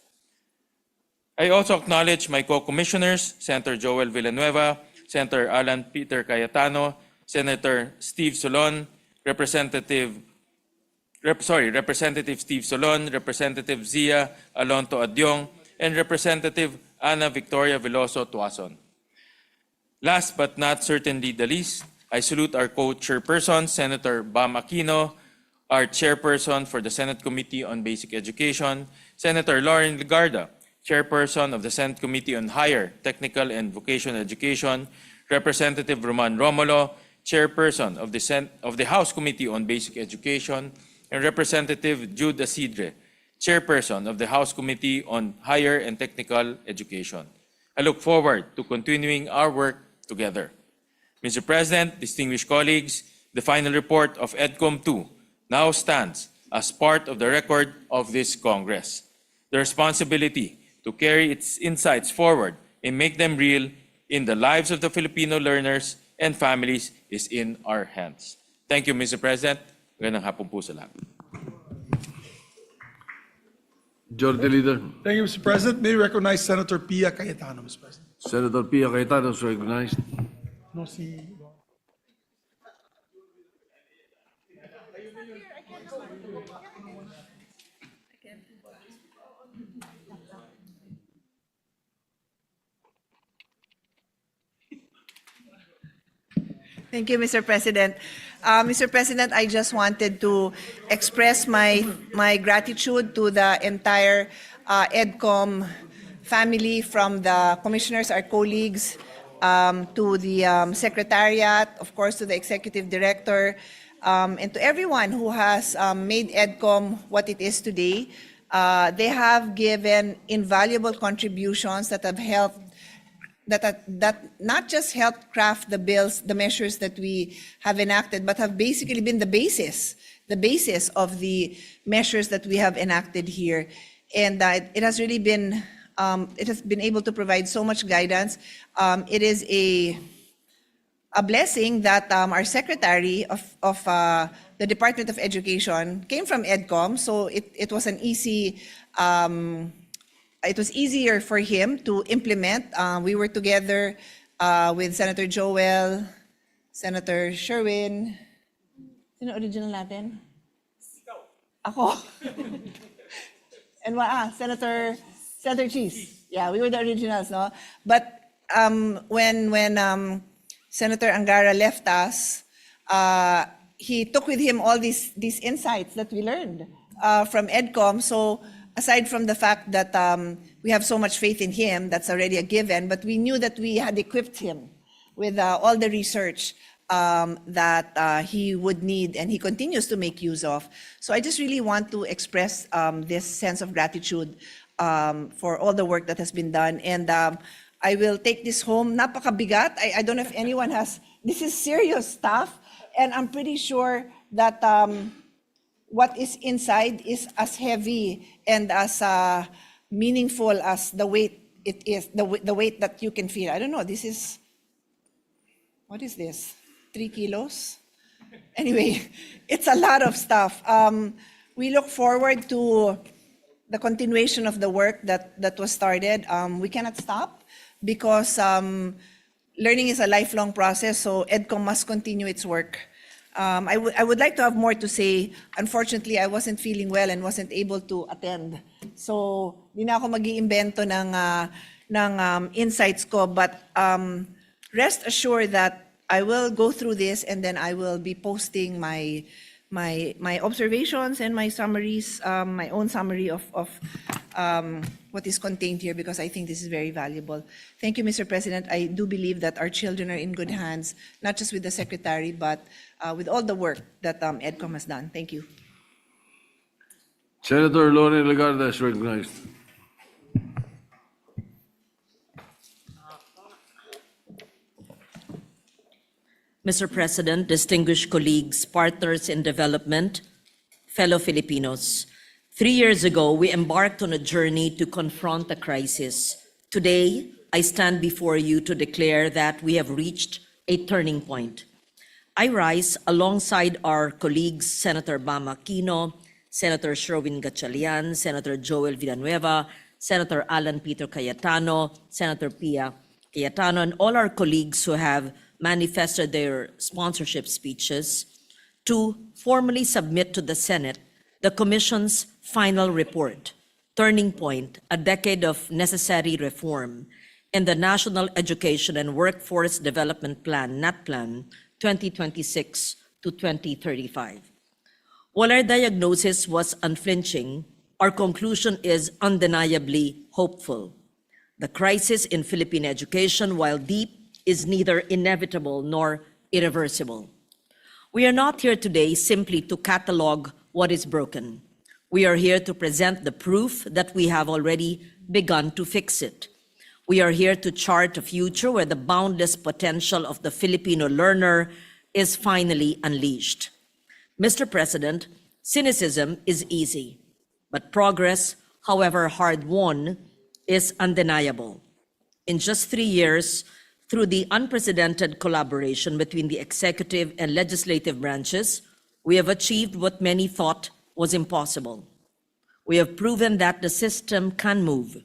I also acknowledge my co-commissioners, Senator Joel Villanueva, Senator Alan Peter Cayetano, Senator Steve Solon, Representative Steve Solon, Representative Zia Alonto Adyong, and Representative Ana Victoria Veloso Tuason. Last but not certainly the least, I salute our co-chairperson, Senator Bam Aquino, our chairperson for the Senate Committee on Basic Education, Senator Lauren Legarda, chairperson of the Senate Committee on Higher, Technical, and Vocational Education, Representative Roman Romulo, chairperson of the House Committee on Basic Education, and Representative Jude Asidre, chairperson of the House Committee on Higher and Technical Education. I look forward to continuing our work together. Mr. President, distinguished colleagues, the final report of EDCOM II now stands as part of the record of this Congress. The responsibility to carry its insights forward and make them real in the lives of the Filipino learners and families is in our hands. Thank you, Mr. President. Magandang hapon po sa lahat. Majority Leader. Thank you, Mr. President. May we recognize Senator Pia Cayetano, Mr. President. Senator Pia Cayetano is recognized. No, si... Thank you, Mr. President. Mr. President, I just wanted to express my gratitude to the entire EDCOM family, from the commissioners, our colleagues, to the Secretariat, of course, to the Executive Director, and to everyone who has made EDCOM what it is today. They have given invaluable contributions that have helped that not just helped craft the bills, the measures that we have enacted, but have basically been the basis of the measures that we have enacted here. And it has really been, it has been able to provide so much guidance. It is a blessing that our Secretary of the Department of Education came from EDCOM, so it was an easy, it was easier for him to implement. We were together with Senator Joel, Senator Sherwin. Sino original natin? Ako. And Senator Cheese. Yeah, we were the originals, no? But when Senator Angara left us, he took with him all these insights that we learned from EDCOM. So aside from the fact that we have so much faith in him, that's already a given, but we knew that we had equipped him with all the research that he would need, and he continues to make use of. So I just really want to express this sense of gratitude for all the work that has been done. And I will take this home. Napakabigat. I don't know if anyone has, this is serious stuff, and I'm pretty sure that what is inside is as heavy and as meaningful as the weight it is, the weight that you can feel. I don't know, this is, what is this? 3 kilos? Anyway, it's a lot of stuff. We look forward to the continuation of the work that was started. We cannot stop because learning is a lifelong process, so EDCOM must continue its work. I would like to have more to say. Unfortunately, I wasn't feeling well and wasn't able to attend. So, di na ako mag-iimbento ng insights ko, but rest assured that I will go through this, and then I will be posting my observations and my summaries, my own summary of what is contained here, because I think this is very valuable. Thank you, Mr. President. I do believe that our children are in good hands, not just with the Secretary, but with all the work that EDCOM has done. Thank you. Senator Lorne Legarda is recognized. Mr. President, distinguished colleagues, partners in development, fellow Filipinos, 3 years ago, we embarked on a journey to confront the crisis. Today, I stand before you to declare that we have reached a turning point. I rise alongside our colleagues, Senator Bam Aquino, Senator Sherwin Gatchalian, Senator Joel Villanueva, Senator Alan Peter Cayetano, Senator Pia Cayetano, and all our colleagues who have manifested their sponsorship speeches to formally submit to the Senate the Commission's final report, Turning Point, a decade of necessary reform, in the National Education and Workforce Development Plan, NATPLAN, 2026 to 2035. While our diagnosis was unflinching, our conclusion is undeniably hopeful. The crisis in Philippine education, while deep, is neither inevitable nor irreversible. We are not here today simply to catalog what is broken. We are here to present the proof that we have already begun to fix it. We are here to chart a future where the boundless potential of the Filipino learner is finally unleashed. Mr. President, cynicism is easy, but progress, however hard-won, is undeniable. In just 3 years, through the unprecedented collaboration between the executive and legislative branches, we have achieved what many thought was impossible. We have proven that the system can move.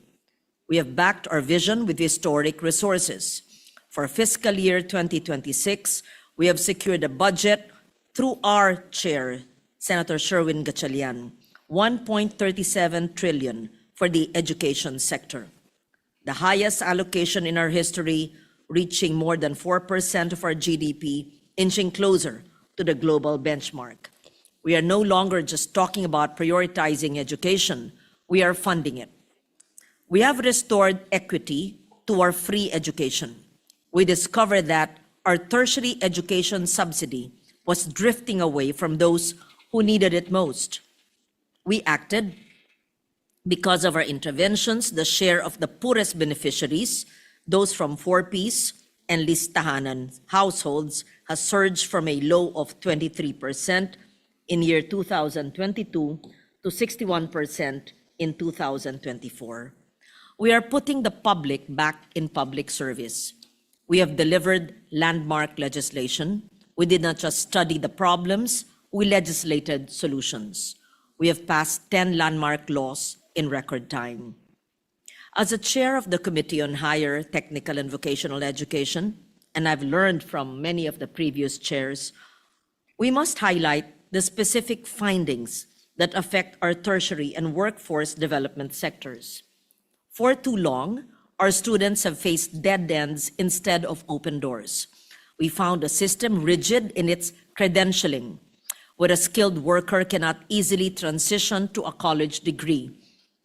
We have backed our vision with historic resources. For fiscal year 2026, we have secured a budget through our chair, Senator Sherwin Gatchalian, 1.37 trillion for the education sector, the highest allocation in our history, reaching more than 4% of our GDP, inching closer to the global benchmark. We are no longer just talking about prioritizing education, we are funding it. We have restored equity to our free education. We discovered that our tertiary education subsidy was drifting away from those who needed it most. We acted. Because of our interventions, the share of the poorest beneficiaries, those from 4Ps and listahanan households, has surged from a low of 23% in year 2022 to 61% in 2024. We are putting the public back in public service. We have delivered landmark legislation. We did not just study the problems, we legislated solutions. We have passed 10 landmark laws in record time. As a chair of the Committee on Higher Technical and Vocational Education, and I've learned from many of the previous chairs, we must highlight the specific findings that affect our tertiary and workforce development sectors. For too long, our students have faced dead ends instead of open doors. We found a system rigid in its credentialing, where a skilled worker cannot easily transition to a college degree,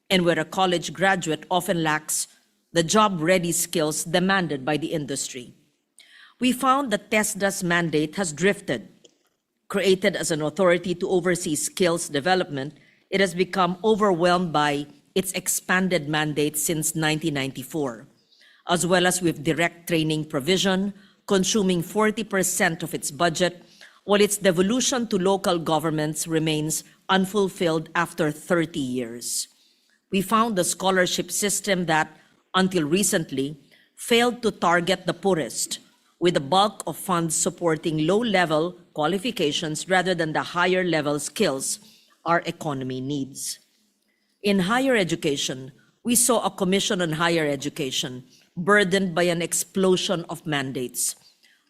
and where a college graduate often lacks the job-ready skills demanded by the industry. We found that TESDA's mandate has drifted. Created as an authority to oversee skills development, it has become overwhelmed by its expanded mandate since 1994, as well as with direct training provision, consuming 40% of its budget, while its devolution to local governments remains unfulfilled after 30 years. We found a scholarship system that, until recently, failed to target the poorest, with the bulk of funds supporting low-level qualifications rather than the higher-level skills our economy needs. In higher education, we saw a Commission on Higher Education burdened by an explosion of mandates,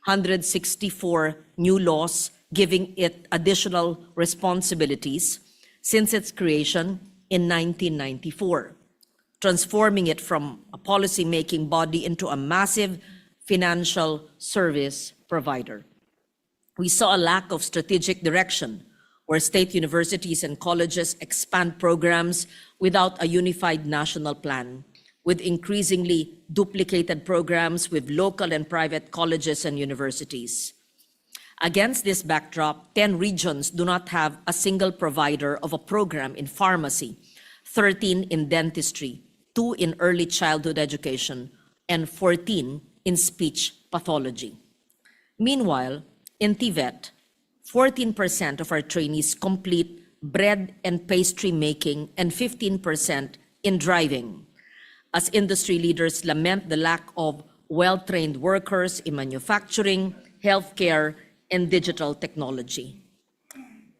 164 new laws giving it additional responsibilities since its creation in 1994, transforming it from a policy-making body into a massive financial service provider. We saw a lack of strategic direction, where state universities and colleges expand programs without a unified national plan, with increasingly duplicated programs with local and private colleges and universities. Against this backdrop, 10 regions do not have a single provider of a program in pharmacy, 13 in dentistry, 2 in early childhood education, and 14 in speech pathology. Meanwhile, In TVET, 14% of our trainees complete bread and pastry making and 15% in driving, as industry leaders lament the lack of well-trained workers in manufacturing, healthcare, and digital technology.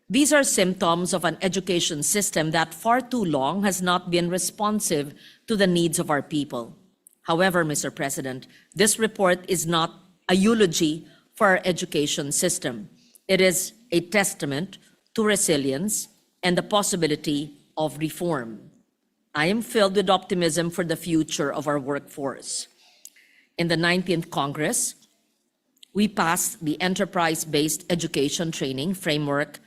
These are symptoms of an education system that far too long has not been responsive to the needs of our people. However, Mr. President, this report is not a eulogy for our education system. It is a testament to resilience and the possibility of reform. I am filled with optimism for the future of our workforce. In the 19th Congress, we passed the enterprise-based education training framework,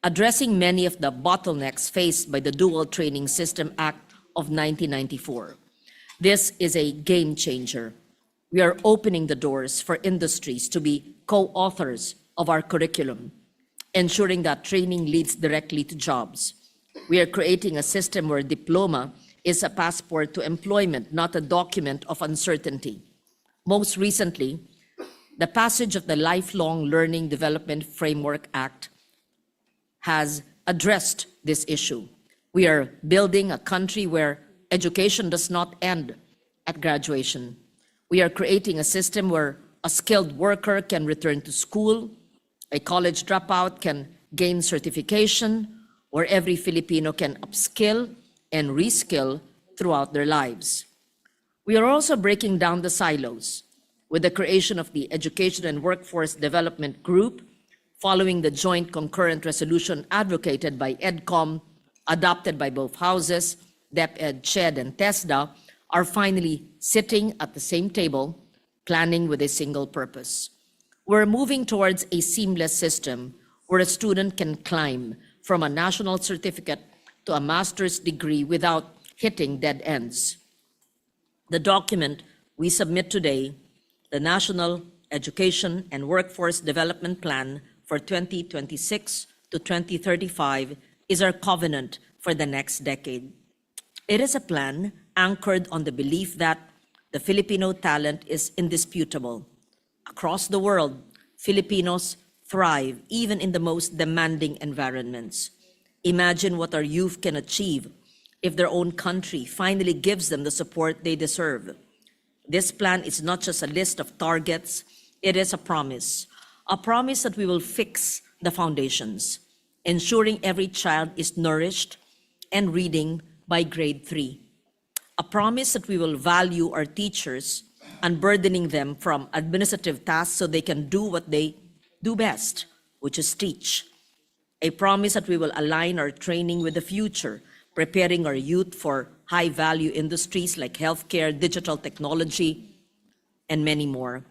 addressing many of the bottlenecks faced by the Dual Training System Act of 1994. This is a game changer. We are opening the doors for industries to be co-authors of our curriculum, ensuring that training leads directly to jobs. We are creating a system where diploma is a passport to employment, not a document of uncertainty. Most recently, the passage of the Lifelong Learning Development Framework Act has addressed this issue. We are building a country where education does not end at graduation. We are creating a system where a skilled worker can return to school, a college dropout can gain certification, where every Filipino can upskill and reskill throughout their lives. We are also breaking down the silos with the creation of the Education and Workforce Development Group, following the joint concurrent resolution advocated by EDCOM, adopted by both houses, DepEd, CHED, and TESDA, are finally sitting at the same table, planning with a single purpose. We're moving towards a seamless system where a student can climb from a national certificate to a master's degree without hitting dead ends. The document we submit today, the National Education and Workforce Development Plan for 2026 to 2035, is our covenant for the next decade. It is a plan anchored on the belief that the Filipino talent is indisputable. Across the world, Filipinos thrive even in the most demanding environments. Imagine what our youth can achieve if their own country finally gives them the support they deserve. This plan is not just a list of targets, it is a promise that we will fix the foundations, ensuring every child is nourished and reading by grade 3. A promise that we will value our teachers, unburdening them from administrative tasks so they can do what they do best, which is teach. A promise that we will align our training with the future, preparing our youth for high-value industries like healthcare, digital technology, and many more.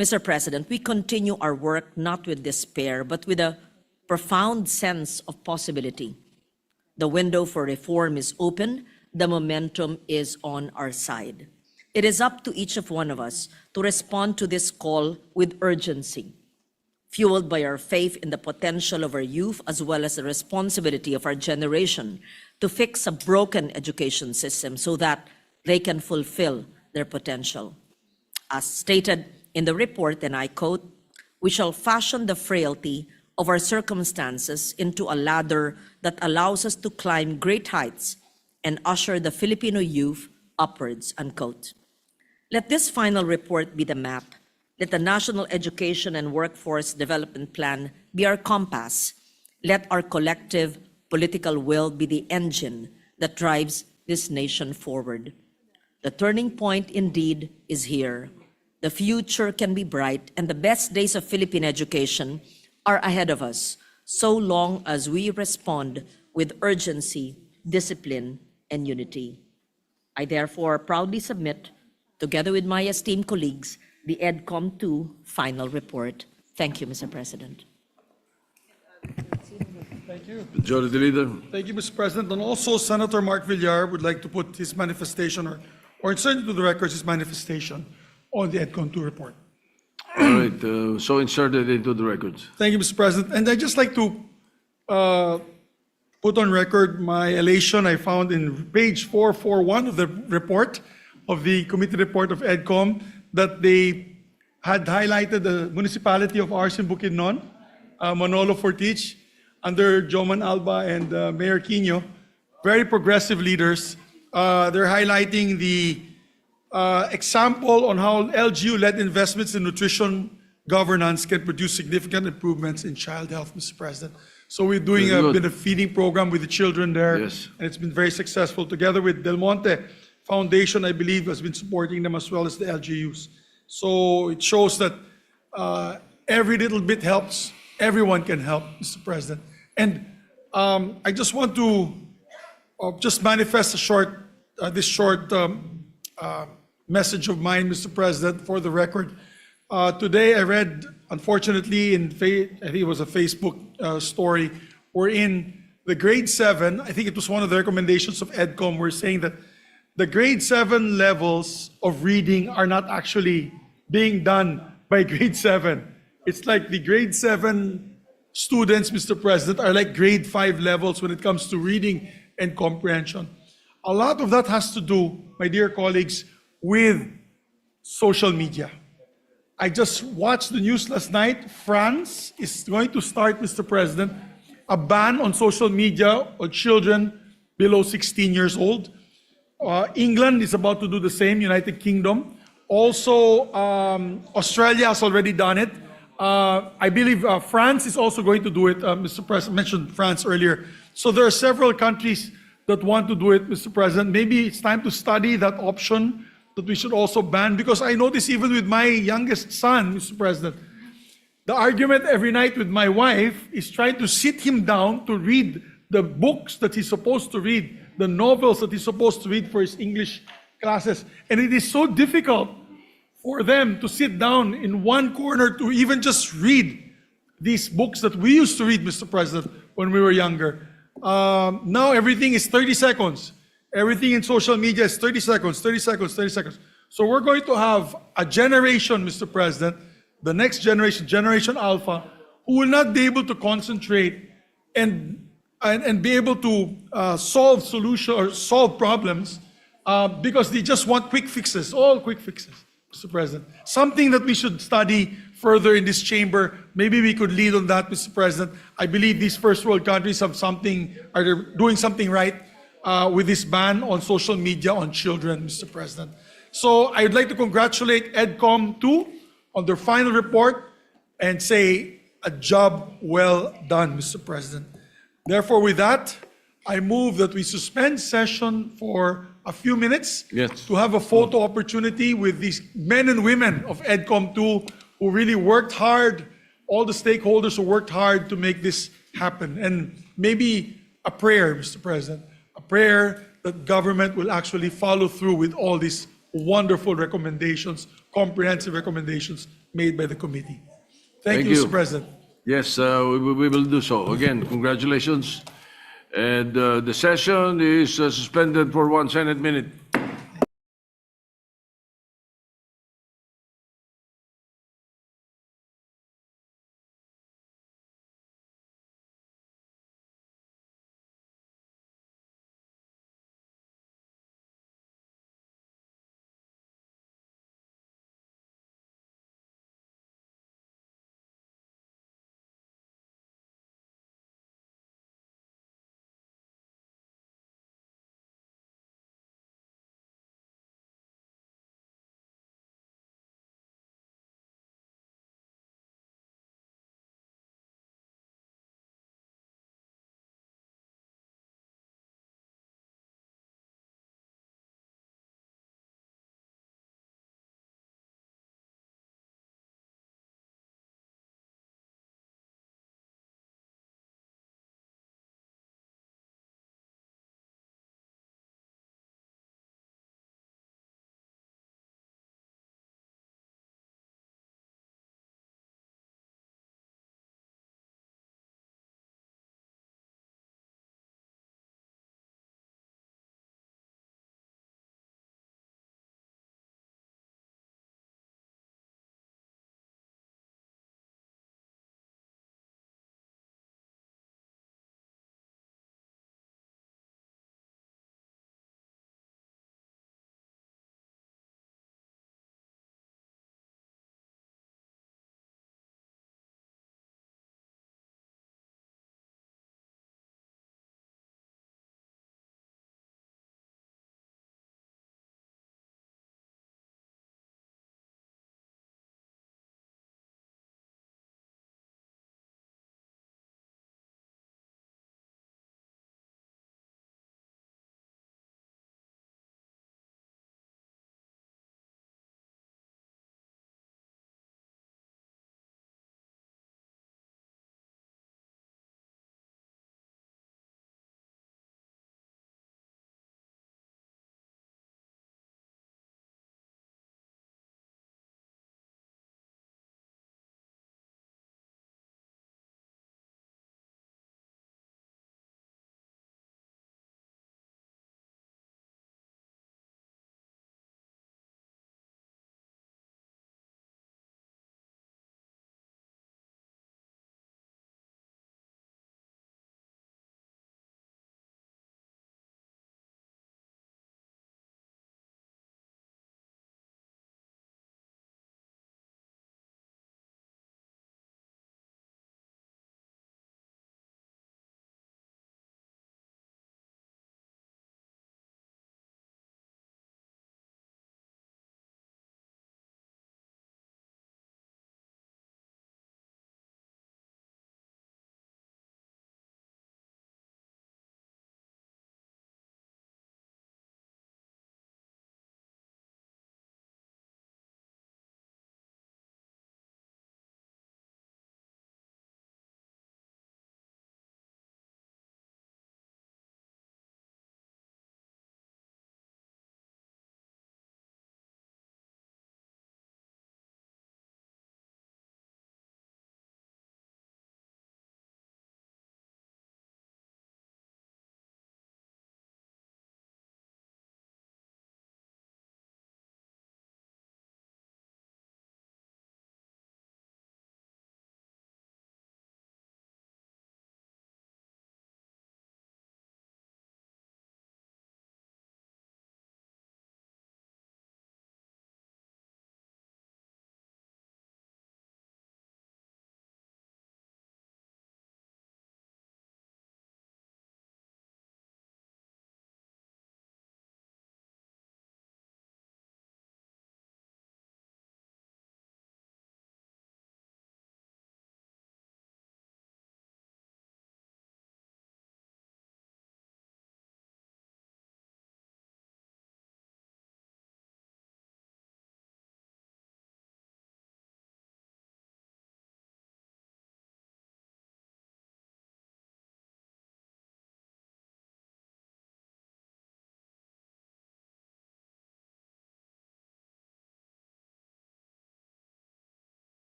Mr. President, we continue our work not with despair, but with a profound sense of possibility. The window for reform is open. The momentum is on our side. It is up to each of one of us to respond to this call with urgency, fueled by our faith in the potential of our youth as well as the responsibility of our generation to fix a broken education system so that they can fulfill their potential. As stated in the report, and I quote, "We shall fashion the frailty of our circumstances into a ladder that allows us to climb great heights and usher the Filipino youth upwards," unquote. Let this final report be the map. Let the National Education and Workforce Development Plan be our compass. Let our collective political will be the engine that drives this nation forward. The turning point indeed is here. The future can be bright, and the best days of Philippine education are ahead of us, so long as we respond with urgency, discipline, and unity. I therefore proudly submit, together with my esteemed colleagues, the EDCOM II final report. Thank you, Mr. President. Thank you. Majority Leader. Thank you, Mr. President. And also, Senator Mark Villar would like to put his manifestation or insert into the records his manifestation on the EDCOM II report. All right, so inserted into the records. Thank you, Mr. President. And I'd just like to put on record my elation I found in page 441 of the report, of the committee report of EDCOM, that they had highlighted the municipality of ours in Bukidnon, Manolo Fortich, under Joman Alba and Mayor Quino, very progressive leaders. They're highlighting the example on how LGU-led investments in nutrition governance can produce significant improvements in child health, Mr. President. So we're doing Very good. a feeding program with the children there, Yes. and it's been very successful. Together with Del Monte Foundation, I believe, has been supporting them as well as the LGUs. So it shows that every little bit helps. Everyone can help, Mr. President. And I just want to just manifest this short message of mine, Mr. President, for the record. Today I read, unfortunately, I think it was a Facebook story, wherein the grade 7, I think it was one of the recommendations of EDCOM, were saying that the grade 7 levels of reading are not actually being done by grade 7. It's like the grade 7 students, Mr. President, are like grade 5 levels when it comes to reading and comprehension. A lot of that has to do, my dear colleagues, with social media. I just watched the news last night. France is going to start, Mr. President, a ban on social media on children below 16 years old. England is about to do the same, United Kingdom. Also, Australia has already done it. I believe France is also going to do it. Mr. President mentioned France earlier. So there are several countries that want to do it, Mr. President. Maybe it's time to study that option, that we should also ban, because I notice even with my youngest son, Mr. President, the argument every night with my wife is trying to sit him down to read the books that he's supposed to read, the novels that he's supposed to read for his English classes. And it is so difficult for them to sit down in one corner to even just read these books that we used to read, Mr. President, when we were younger. Now everything is 30 seconds. Everything in social media is 30 seconds, 30 seconds, 30 seconds. So we're going to have a generation, Mr. President, the next generation, Generation Alpha, who will not be able to concentrate and be able to solve problems because they just want quick fixes, all quick fixes, Mr. President. Something that we should study further in this chamber. Maybe we could lead on that, Mr. President. I believe these first world countries are doing something right with this ban on social media on children, Mr. President. So I'd like to congratulate EDCOM II on their final report and say a job well done, Mr. President. Therefore, with that, I move that we suspend session for a few minutes to have a photo opportunity with these men and women of EDCOM II who really worked hard, all the stakeholders who worked hard to make this happen. And maybe a prayer, Mr. President, a prayer that government will actually follow through with all these wonderful recommendations, comprehensive recommendations made by the committee. Thank you, Mr. President. Yes, we will do so. Again, congratulations. And the session is suspended for 1 Senate minute.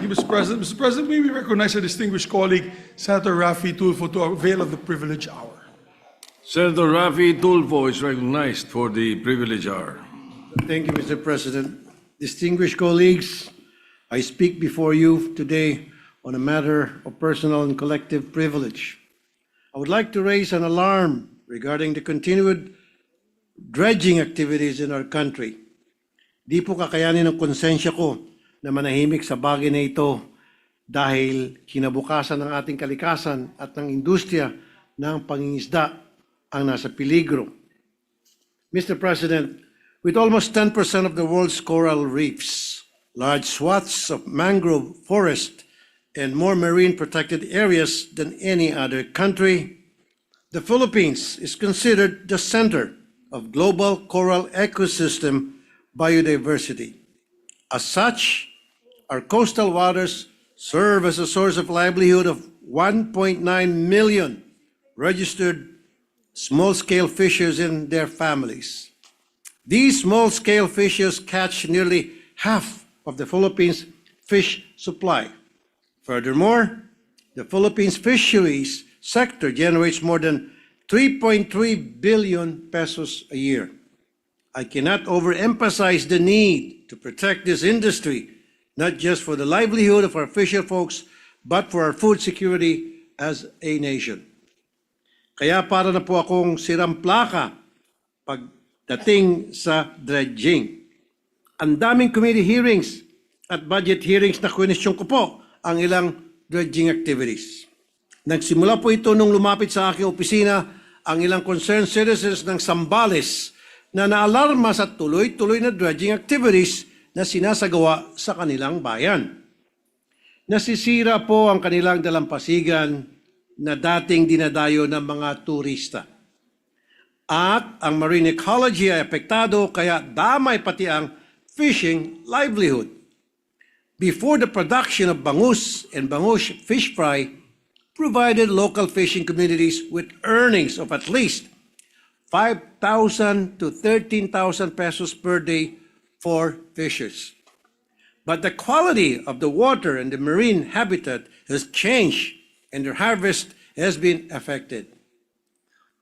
you, Mr. President. Mr. President, may we recognize our distinguished colleague, Senator Raffy Tulfo, to avail of the privilege hour. Senator Rafi Tulfo is recognized for the privilege hour. Thank you, Mr. President. Distinguished colleagues, I speak before you today on a matter of personal and collective privilege. I would like to raise an alarm regarding the continued dredging activities in our country. Di po kakayanin ng konsensya ko na manahimik sa bagay na ito dahil kinabukasan ng ating kalikasan at ng industriya ng pangingisda ang nasa peligro. Mr. President, with almost 10% of the world's coral reefs, large swaths of mangrove forest, and more marine protected areas than any other country, the Philippines is considered the center of global coral ecosystem biodiversity. As such, our coastal waters serve as a source of livelihood of 1.9 million registered small-scale fishers and their families. These small-scale fishers catch nearly half of the Philippines' fish supply. Furthermore, the Philippines fisheries sector generates more than 3.3 billion pesos a year. I cannot overemphasize the need to protect this industry, not just for the livelihood of our fisher folks, but for our food security as a nation. Kaya para na po akong sirang plaka pagdating sa dredging. Ang daming committee hearings at budget hearings na kwenisyon ko po ang ilang dredging activities. Nagsimula po ito nung lumapit sa aking opisina ang ilang concerned citizens ng Zambales na naalarma sa tuloy-tuloy na dredging activities na sinasagawa sa kanilang bayan. Nasisira po ang kanilang dalampasigan na dating dinadayo ng mga turista. At ang marine ecology ay apektado kaya damay pati ang fishing livelihood. Before the production of bangus and bangus fish fry provided local fishing communities with earnings of at least 5,000 to 13,000 pesos per day for fishers. But the quality of the water and the marine habitat has changed and their harvest has been affected.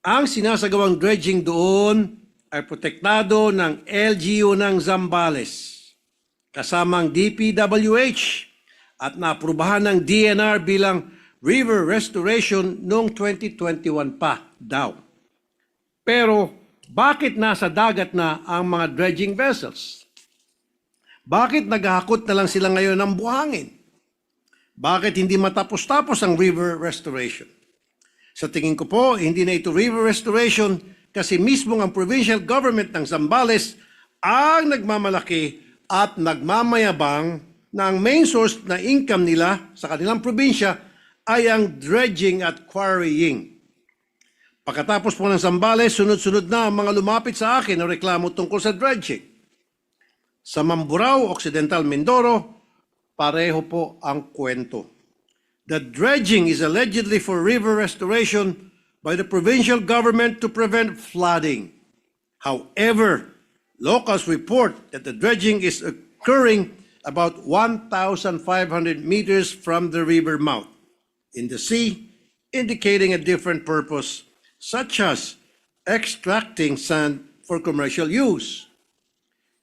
Ang sinasagawang dredging doon ay protektado ng LGU ng Zambales, kasamang DPWH at naaprubahan ng DNR bilang river restoration noong 2021 pa daw. Pero bakit nasa dagat na ang mga dredging vessels? Bakit naghahakot na lang sila ngayon ng buhangin? Bakit hindi matapos-tapos ang river restoration? Sa tingin ko po, hindi na ito river restoration kasi mismo ang provincial government ng Zambales ang nagmamalaki at nagmamayabang na ang main source na income nila sa kanilang probinsya ay ang dredging at quarrying. Pagkatapos po ng Zambales, sunod-sunod na ang mga lumapit sa akin na reklamo tungkol sa dredging. Sa Mamburao, Occidental Mindoro, pareho po ang kwento. The dredging is allegedly for river restoration by the provincial government to prevent flooding. However, locals report that the dredging is occurring about 1,500 meters from the river mouth in the sea, indicating a different purpose, such as extracting sand for commercial use.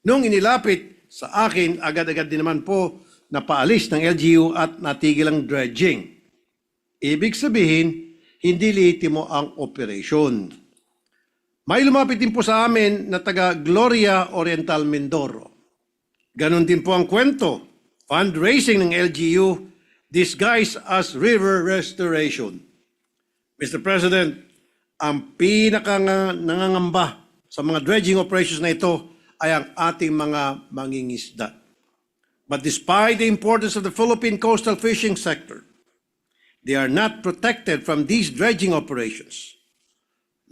Nung inilapit sa akin, agad-agad din naman po napaalis ng LGU at natigil ang dredging. Ibig sabihin, hindi lehitimo ang operasyon. May lumapit din po sa amin na taga Gloria Oriental Mindoro. Ganon din po ang kwento. Fundraising ng LGU disguised as river restoration. Mr. President, ang nangangamba sa mga dredging operations na ito ay ang ating mga mangingisda. But despite the importance of the Philippine coastal fishing sector, they are not protected from these dredging operations.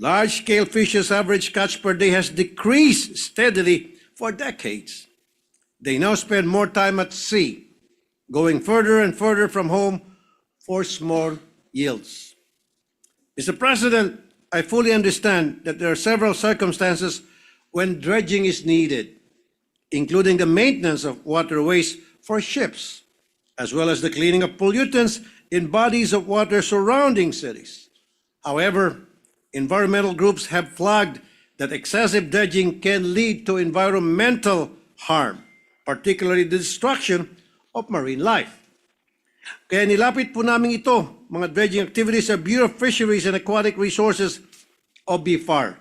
Large-scale fishers' average catch per day has decreased steadily for decades. They now spend more time at sea, going further and further from home for small yields. Mr. President, I fully understand that there are several circumstances when dredging is needed, including the maintenance of waterways for ships, as well as the cleaning of pollutants in bodies of water surrounding cities. However, environmental groups have flagged that excessive dredging can lead to environmental harm, particularly the destruction of marine life. Kaya nilapit po namin ito, mga dredging activities sa Bureau of Fisheries and Aquatic Resources o BFAR.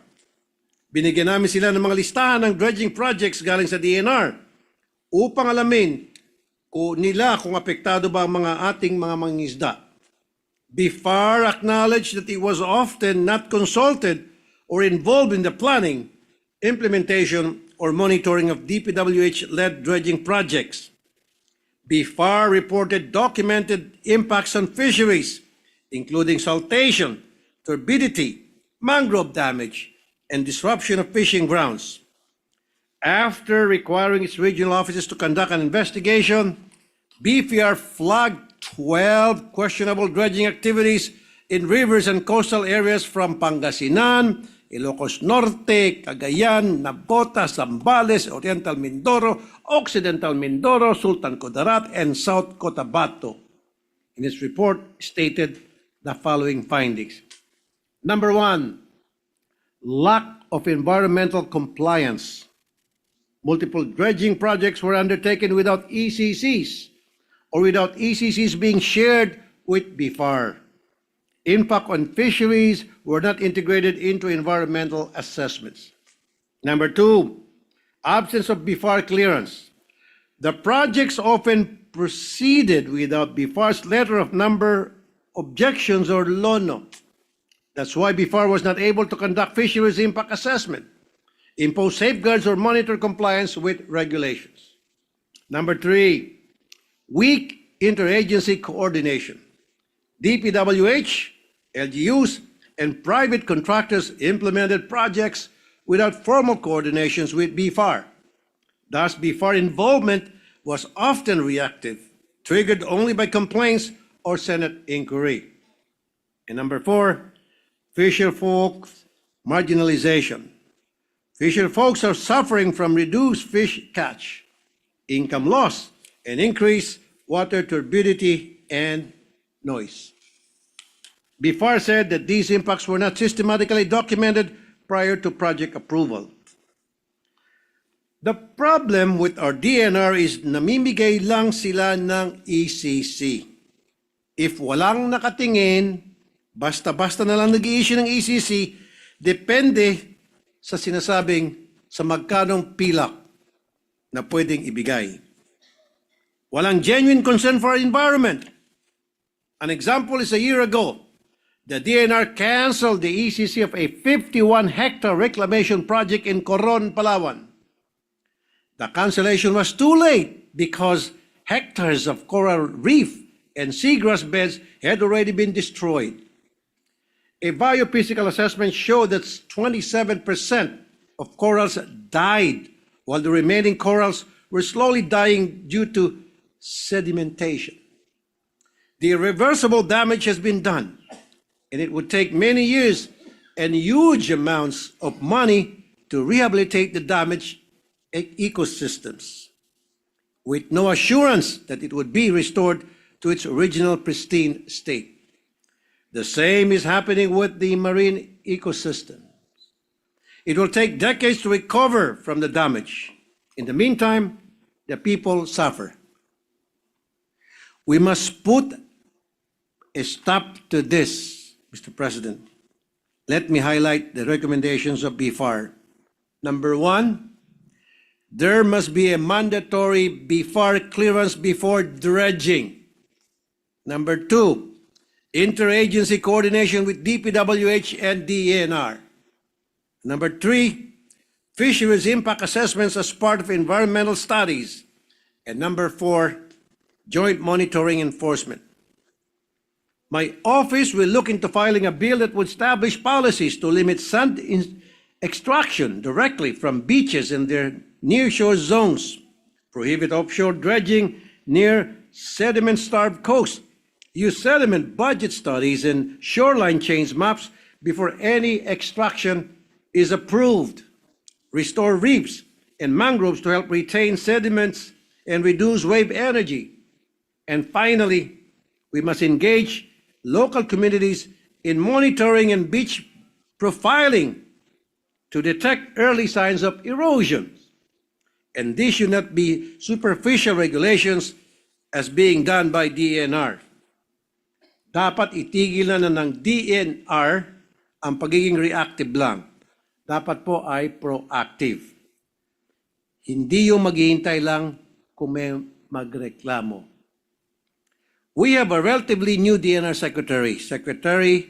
Binigyan namin sila ng mga listahan ng dredging projects galing sa DNR upang alamin kung apektado ba ang mga ating mga mangingisda. BFAR acknowledged that it was often not consulted or involved in the planning, implementation, or monitoring of DPWH-led dredging projects. BFAR reported documented impacts on fisheries, including saltation, turbidity, mangrove damage, and disruption of fishing grounds. After requiring its regional offices to conduct an investigation, BFAR flagged 12 questionable dredging activities in rivers and coastal areas from Pangasinan, Ilocos Norte, Cagayan, Navotas, Zambales, Oriental Mindoro, Occidental Mindoro, Sultan Kudarat, and South Cotabato. In its report, stated the following findings. Number 1, lack of environmental compliance. Multiple dredging projects were undertaken without ECCs or without ECCs being shared with BFAR. Impact on fisheries were not integrated into environmental assessments. Number 2, absence of BFAR clearance. The projects often proceeded without BFAR's letter of number objections or LONO. That's why BFAR was not able to conduct fisheries impact assessment, impose safeguards, or monitor compliance with regulations. Number 3, weak interagency coordination. DPWH, LGUs, and private contractors implemented projects without formal coordinations with BFAR. Thus, BFAR involvement was often reactive, triggered only by complaints or Senate inquiry. And number 4, fisher folks marginalization. Fisher folks are suffering from reduced fish catch, income loss, and increased water turbidity and noise. BFAR said that these impacts were not systematically documented prior to project approval. The problem with our DNR is namimigay lang sila ng ECC. If walang nakatingin, basta-basta na lang nag-i-issue ng ECC, depende sa sinasabing sa magkanong pilak na pwedeng ibigay. Walang genuine concern for our environment. An example is a year ago, the DNR canceled the ECC of a 51-hectare reclamation project in Coron, Palawan. The cancellation was too late because hectares of coral reef and seagrass beds had already been destroyed. A biophysical assessment showed that 27% of corals died, while the remaining corals were slowly dying due to sedimentation. The irreversible damage has been done, and it would take many years and huge amounts of money to rehabilitate the damaged ecosystems, with no assurance that it would be restored to its original pristine state. The same is happening with the marine ecosystem. It will take decades to recover from the damage. In the meantime, the people suffer. We must put a stop to this, Mr. President. Let me highlight the recommendations of BFAR. Number 1, there must be a mandatory BFAR clearance before dredging. Number 2, interagency coordination with DPWH and DNR. Number 3, fisheries impact assessments as part of environmental studies. And number 4, joint monitoring enforcement. My office will look into filing a bill that would establish policies to limit sand extraction directly from beaches and their nearshore zones, prohibit offshore dredging near sediment-starved coasts, use sediment budget studies and shoreline change maps before any extraction is approved, restore reefs and mangroves to help retain sediments and reduce wave energy, And finally, we must engage local communities in monitoring and beach profiling to detect early signs of erosion. And this should not be superficial regulations as being done by DNR. Dapat itigil na ng DNR ang pagiging reactive lang. Dapat po ay proactive. Hindi yung maghihintay lang kung may magreklamo. We have a relatively new DNR Secretary, Secretary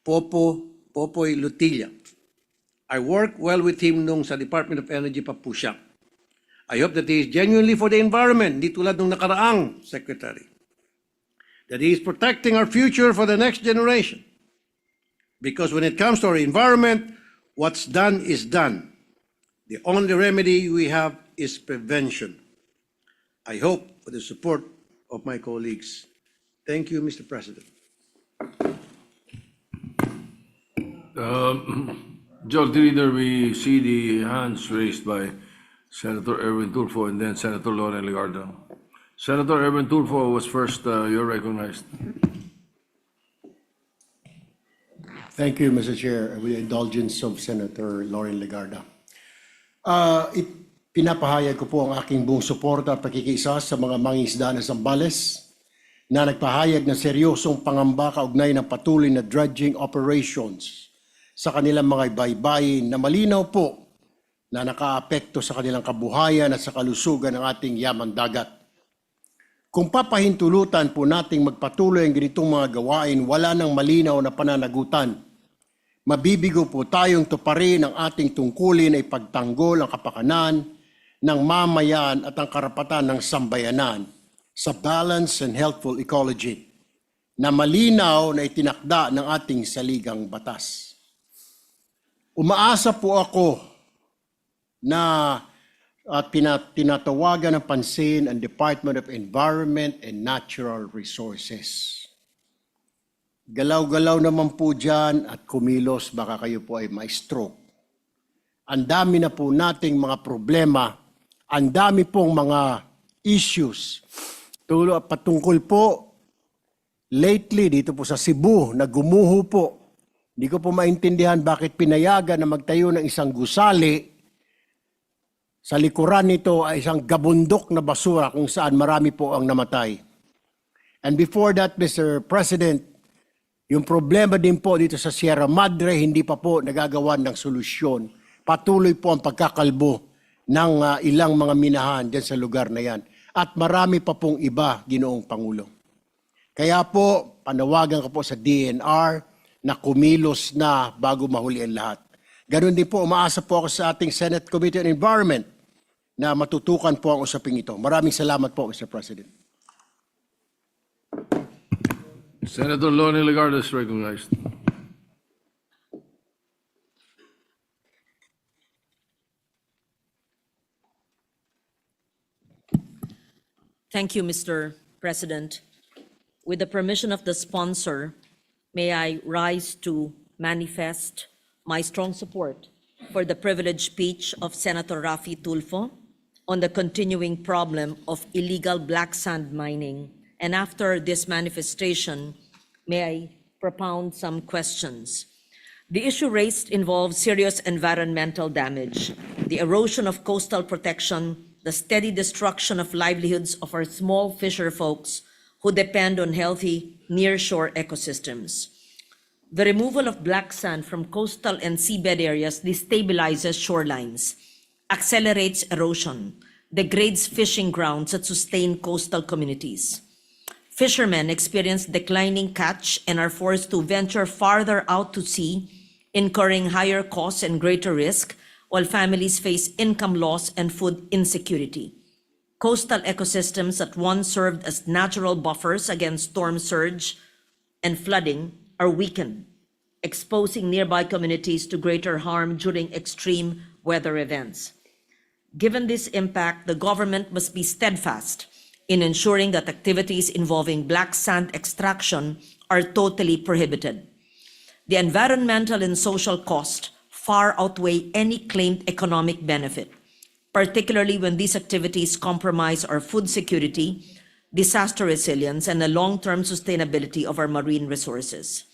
Popoy Lutilla. I worked well with him nung sa Department of Energy pa po siya. I hope that he is genuinely for the environment, di tulad nung nakaraang Secretary. That he is protecting our future for the next generation. Because when it comes to our environment, what's done is done. The only remedy we have is prevention. I hope for the support of my colleagues. Thank you, Mr. President. George Reader, we see the hands raised by Senator Erwin Tulfo and then Senator Loren Legarda. Senator Erwin Tulfo was first. You're recognized. Thank you, Mr. Chair. With the indulgence of Senator Loren Legarda. Pinapahayag ko po ang aking buong suporta at pakikiisa sa mga mangingisda ng Zambales na nagpahayag ng seryosong pangamba kaugnay ng patuloy na dredging operations sa kanilang mga baybayin na malinaw po na nakaapekto sa kanilang kabuhayan at sa kalusugan ng ating yaman dagat. Kung papahintulutan po nating magpatuloy ang ganitong mga gawain, wala nang malinaw na pananagutan. Mabibigo po tayong tuparin ang ating tungkulin ay pagtanggol ang kapakanan ng mamayan at ang karapatan ng sambayanan sa balanced and healthful ecology na malinaw na itinakda ng ating saligang batas. Umaasa po ako na tinatawagan ng pansin ang Department of Environment and Natural Resources. Galaw-galaw naman po dyan at kumilos, baka kayo po ay may stroke. Ang dami na po nating mga problema, ang dami pong mga issues. Patungkol po, lately dito po sa Cebu, na gumuho po. Hindi ko po maintindihan bakit pinayagan na magtayo ng isang gusali. Sa likuran nito ay isang gabundok na basura kung saan marami po ang namatay. And before that, Mr. President, yung problema din po dito sa Sierra Madre, hindi pa po nagagawan ng solusyon. Patuloy po ang pagkakalbo ng ilang mga minahan dyan sa lugar na yan. At marami pa pong iba, Ginoong Pangulo. Kaya po, panawagan ko po sa DNR na kumilos na bago mahuli ang lahat. Ganon din po, umaasa po ako sa ating Senate Committee on Environment na matutukan po ang usaping ito. Maraming salamat po, Mr. President. Senator Loren Legarda is recognized. Thank you, Mr. President. With the permission of the sponsor, may I rise to manifest my strong support for the privileged speech of Senator Raffy Tulfo on the continuing problem of illegal black sand mining. And after this manifestation, may I propound some questions. The issue raised involves serious environmental damage, the erosion of coastal protection, the steady destruction of livelihoods of our small fisher folks who depend on healthy nearshore ecosystems. The removal of black sand from coastal and seabed areas destabilizes shorelines, accelerates erosion, degrades fishing grounds that sustain coastal communities. Fishermen experience declining catch and are forced to venture farther out to sea, incurring higher costs and greater risk, while families face income loss and food insecurity. Coastal ecosystems that once served as natural buffers against storm surge and flooding are weakened, exposing nearby communities to greater harm during extreme weather events. Given this impact, the government must be steadfast in ensuring that activities involving black sand extraction are totally prohibited. The environmental and social cost far outweigh any claimed economic benefit, particularly when these activities compromise our food security, disaster resilience, and the long-term sustainability of our marine resources.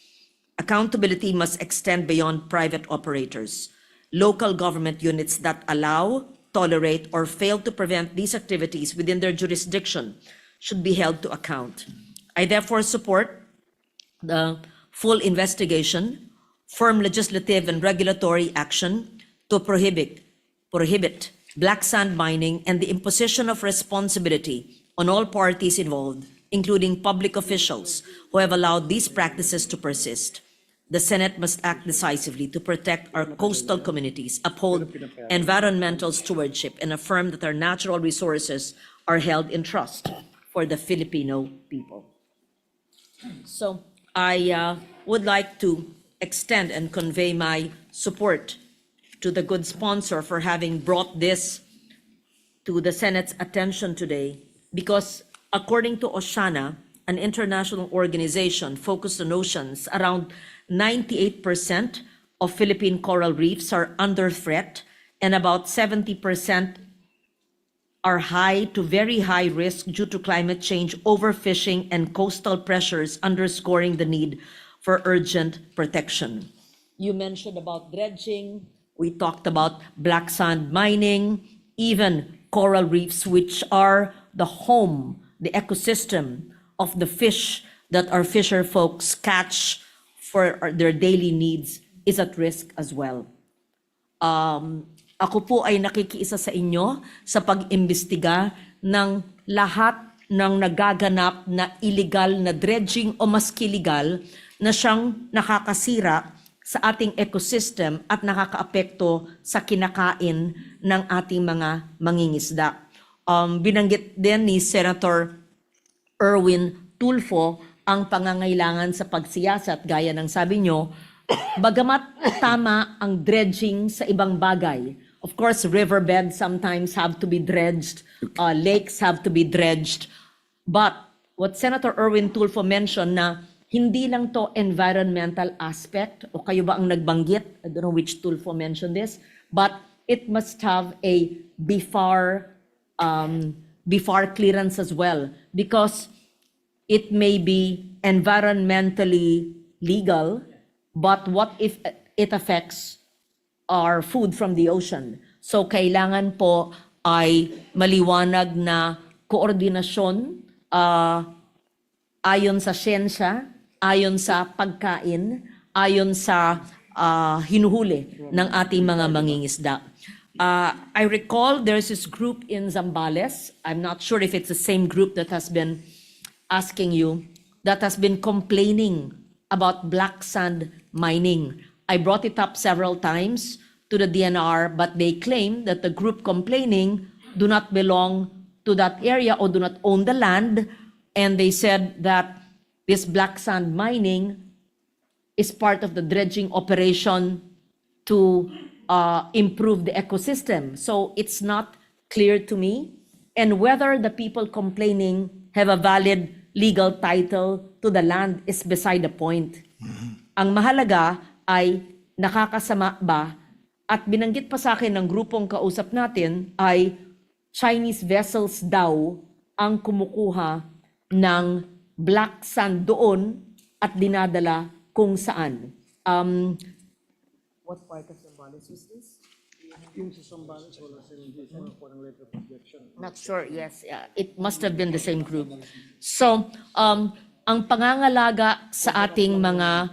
Accountability must extend beyond private operators. Local government units that allow, tolerate, or fail to prevent these activities within their jurisdiction should be held to account. I therefore support the full investigation, firm legislative and regulatory action to prohibit black sand mining and the imposition of responsibility on all parties involved, including public officials who have allowed these practices to persist. The Senate must act decisively to protect our coastal communities, uphold environmental stewardship, and affirm that our natural resources are held in trust for the Filipino people. So I would like to extend and convey my support to the good sponsor for having brought this to the Senate's attention today, because according to Oceana, an international organization focused on oceans, around 98% of Philippine coral reefs are under threat, and about 70% are high to very high risk due to climate change, overfishing, and coastal pressures, underscoring the need for urgent protection. You mentioned about dredging, we talked about black sand mining, even coral reefs, which are the home, the ecosystem of the fish that our fisher folks catch for their daily needs, is at risk as well. Ako po ay nakikiisa sa inyo sa pag-imbestiga ng lahat ng nagaganap na illegal na dredging o maski legal na siyang nakakasira sa ating ecosystem at nakakaapekto sa kinakain ng ating mga mangingisda. Binanggit din ni Senator Erwin Tulfo ang pangangailangan sa pagsiyasat, gaya ng sabi nyo, bagamat tama ang dredging sa ibang bagay. Of course, riverbeds sometimes have to be dredged, lakes have to be dredged. But what Senator Erwin Tulfo mentioned na hindi lang to environmental aspect, o kayo ba ang nagbanggit? I don't know which Tulfo mentioned this, but it must have a BFAR clearance as well, because it may be environmentally legal, but what if it affects our food from the ocean? So kailangan po ay maliwanag na koordinasyon ayon sa siyensya, ayon sa pagkain, ayon sa hinuhuli ng ating mga mangingisda. I recall there's this group in Zambales. I'm not sure if it's the same group that has been asking you, that has been complaining about black sand mining. I brought it up several times to the DNR, but they claim that the group complaining do not belong to that area or do not own the land. And they said that this black sand mining is part of the dredging operation to improve the ecosystem. So it's not clear to me. And whether the people complaining have a valid legal title to the land is beside the point. Ang mahalaga ay nakakasama ba, at binanggit pa sa akin ng grupong kausap natin, ay Chinese vessels daw ang kumukuha ng black sand doon at dinadala kung saan. What part of Zambales is this? Not sure, yes. Yeah. It must have been the same group. So, ang pangangalaga sa ating mga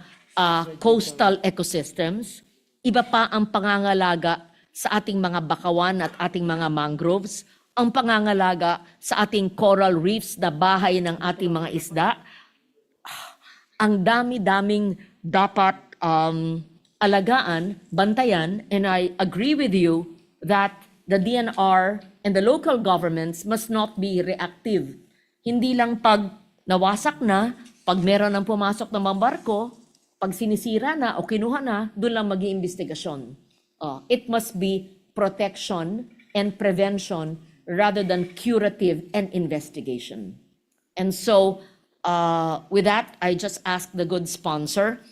coastal ecosystems, iba pa ang pangangalaga sa ating mga bakawan at ating mga mangroves, ang pangangalaga sa ating coral reefs na bahay ng ating mga isda. Ang dami-daming dapat alagaan, bantayan, and I agree with you that the DNR and the local governments must not be reactive. Hindi lang pag nawasak na, pag meron ng pumasok ng mga barko, pag sinisira na o kinuha na, doon lang mag-iimbestigasyon. It must be protection and prevention rather than curative and investigation. And so, with that, I just ask the good sponsor,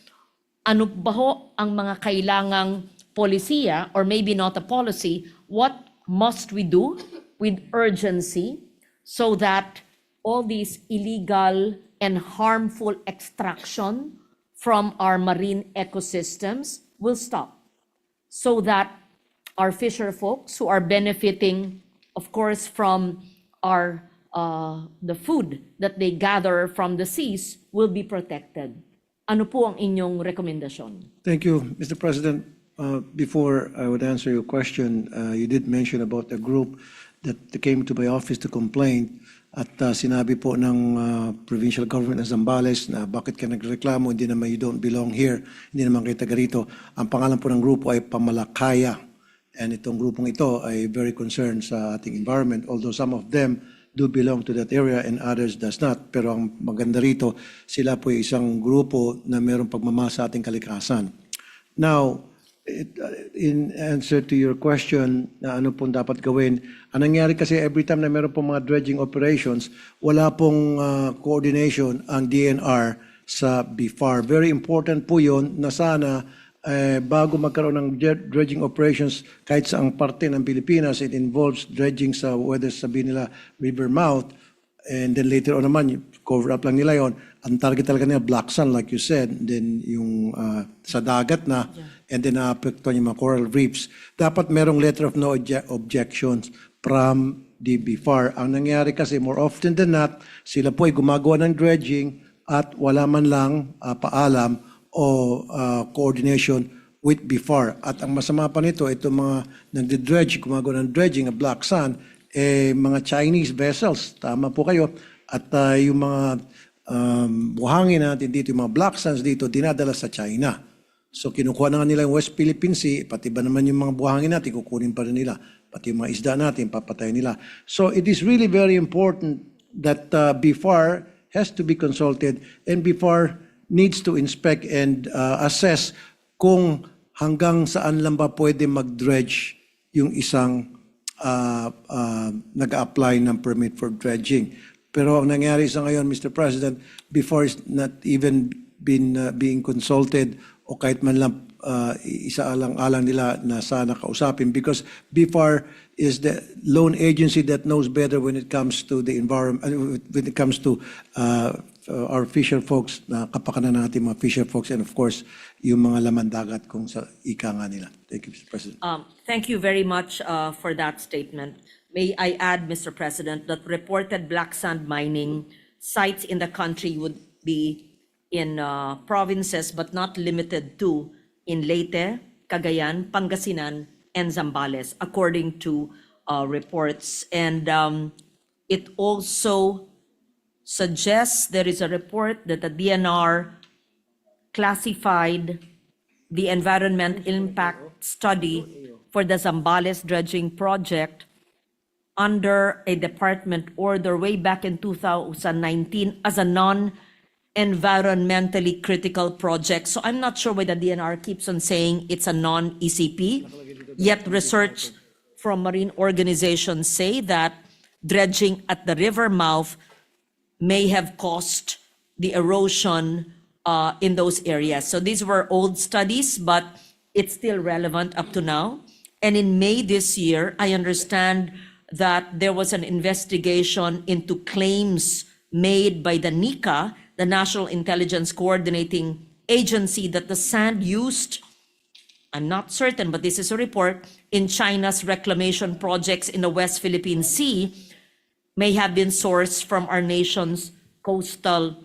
ano ba ho ang mga kailangang polisiya, or maybe not a policy, what must we do with urgency so that all these illegal and harmful extraction from our marine ecosystems will stop, so that our fisher folks who are benefiting, of course, from our the food that they gather from the seas will be protected. Ano po ang inyong rekomendasyon? Thank you, Mr. President. Before I would answer your question, you did mention about a group that came to my office to complain at sinabi po ng provincial government ng Zambales na bakit ka nagreklamo, hindi naman you don't belong here, hindi naman kayo taga rito. Ang pangalan po ng grupo ay Pamalakaya. And itong grupong ito ay very concerned sa ating environment, although some of them do belong to that area and others does not. Pero ang maganda rito, sila po ay isang grupo na mayroong pagmamahal sa ating kalikasan. Now, in answer to your question na ano pong dapat gawin, ang nangyari kasi every time na meron pong mga dredging operations, wala pong coordination ang DNR sa BIFAR. Very important po yun na sana bago magkaroon ng dredging operations kahit sa ang parte ng Pilipinas, it involves dredging sa whether sabihin nila river mouth, and then later on naman, cover up lang nila yon. Ang target talaga nila, black sand like you said, then yung sa dagat na, and then naapektuhan yung mga coral reefs. Dapat merong letter of no objections from the BIFAR. Ang nangyari kasi more often than not, sila po ay gumagawa ng dredging at wala man lang paalam o coordination with BIFAR. At ang masama pa nito, itong mga nagde-dredge, gumagawa ng dredging, black sand, mga Chinese vessels, tama po kayo, at yung mga buhangin natin dito, yung mga black sands dito, dinadala sa China. So kinukuha na nga nila yung West Philippine Sea, pati ba naman yung mga buhangin natin, kukunin pa rin nila. Pati yung mga isda natin, papatayin nila. So it is really very important that BIFAR has to be consulted, and BIFAR needs to inspect and assess kung hanggang saan lang ba pwede mag-dredge yung isang nag-apply ng permit for dredging. Pero ang nangyari sa ngayon, Mr. President, BIFAR is not even being consulted o kahit man lang isaalang-alang nila na sana kausapin, because BIFAR is the lone agency that knows better when it comes to the environment, when it comes to our fisher folks, na kapakanan natin mga fisher folks, and of course, yung mga laman dagat kung sa ika nga nila. Thank you, Mr. President. Thank you very much for that statement. May I add, Mr. President, that reported black sand mining sites in the country would be in provinces but not limited to in Leyte, Cagayan, Pangasinan, and Zambales, according to reports. And it also suggests there is a report that the DNR classified the environment impact study for the Zambales dredging project under a department order way back in 2019 as a non-environmentally critical project. So I'm not sure why the DNR keeps on saying it's a non-ECP, yet research from marine organizations say that dredging at the river mouth may have caused the erosion in those areas. So these were old studies, but it's still relevant up to now. And in May this year, I understand that there was an investigation into claims made by the NICA, the National Intelligence Coordinating Agency, that the sand used, I'm not certain, but this is a report, in China's reclamation projects in the West Philippine Sea may have been sourced from our nation's coastal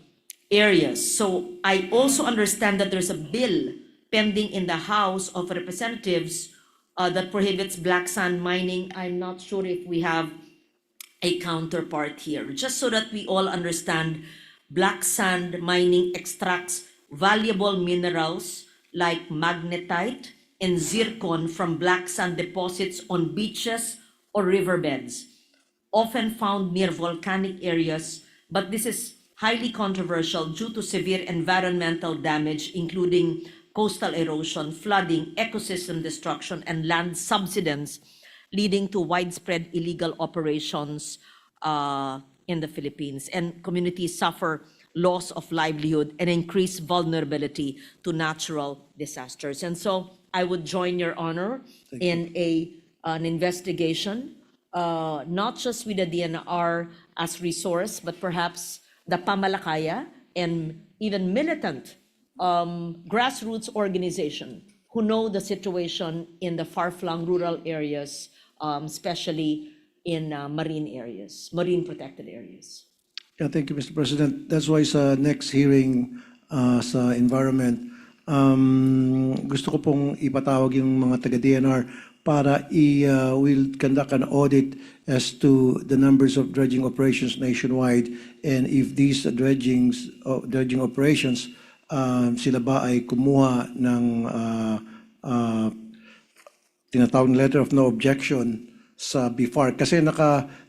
areas. So I also understand that there's a bill pending in the House of Representatives that prohibits black sand mining. I'm not sure if we have a counterpart here. Just so that we all understand, black sand mining extracts valuable minerals like magnetite and zircon from black sand deposits on beaches or riverbeds, often found near volcanic areas, but this is highly controversial due to severe environmental damage, including coastal erosion, flooding, ecosystem destruction, and land subsidence, leading to widespread illegal operations in the Philippines. And communities suffer loss of livelihood and increased vulnerability to natural disasters. And so I would join Your Honor in an investigation, not just with the DNR as resource, but perhaps the Pamalakaya and even militant grassroots organization who know the situation in the far-flung rural areas, especially in marine areas, marine protected areas. Yeah, thank you, Mr. President. That's why sa next hearing sa environment, gusto ko pong ipatawag yung mga taga-DNR para we'll conduct an audit as to the numbers of dredging operations nationwide, and if these dredging operations, sila ba ay kumuha ng tinatawag na letter of no objection sa BFAR, kasi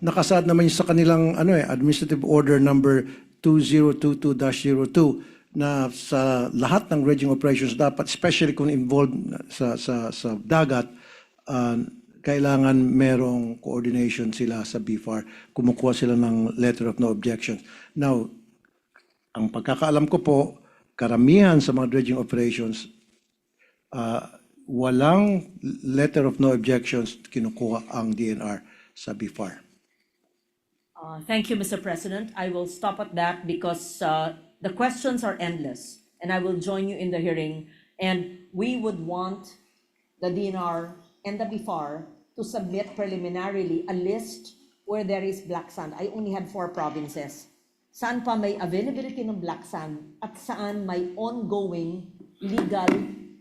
nakasad naman sa kanilang administrative order number 2022-02 na sa lahat ng dredging operations dapat, especially kung involved sa dagat, kailangan merong coordination sila sa BFAR, kumukuha sila ng letter of no objection. Now, ang pagkakaalam ko po, karamihan sa mga dredging operations, walang letter of no objections kinukuha ang DNR sa BFAR. Thank you, Mr. President. I will stop at that because the questions are endless, and I will join you in the hearing. And we would want the DNR and the BFAR to submit preliminarily a list where there is black sand. I only had 4 provinces. Saan pa may availability ng black sand at saan may ongoing legal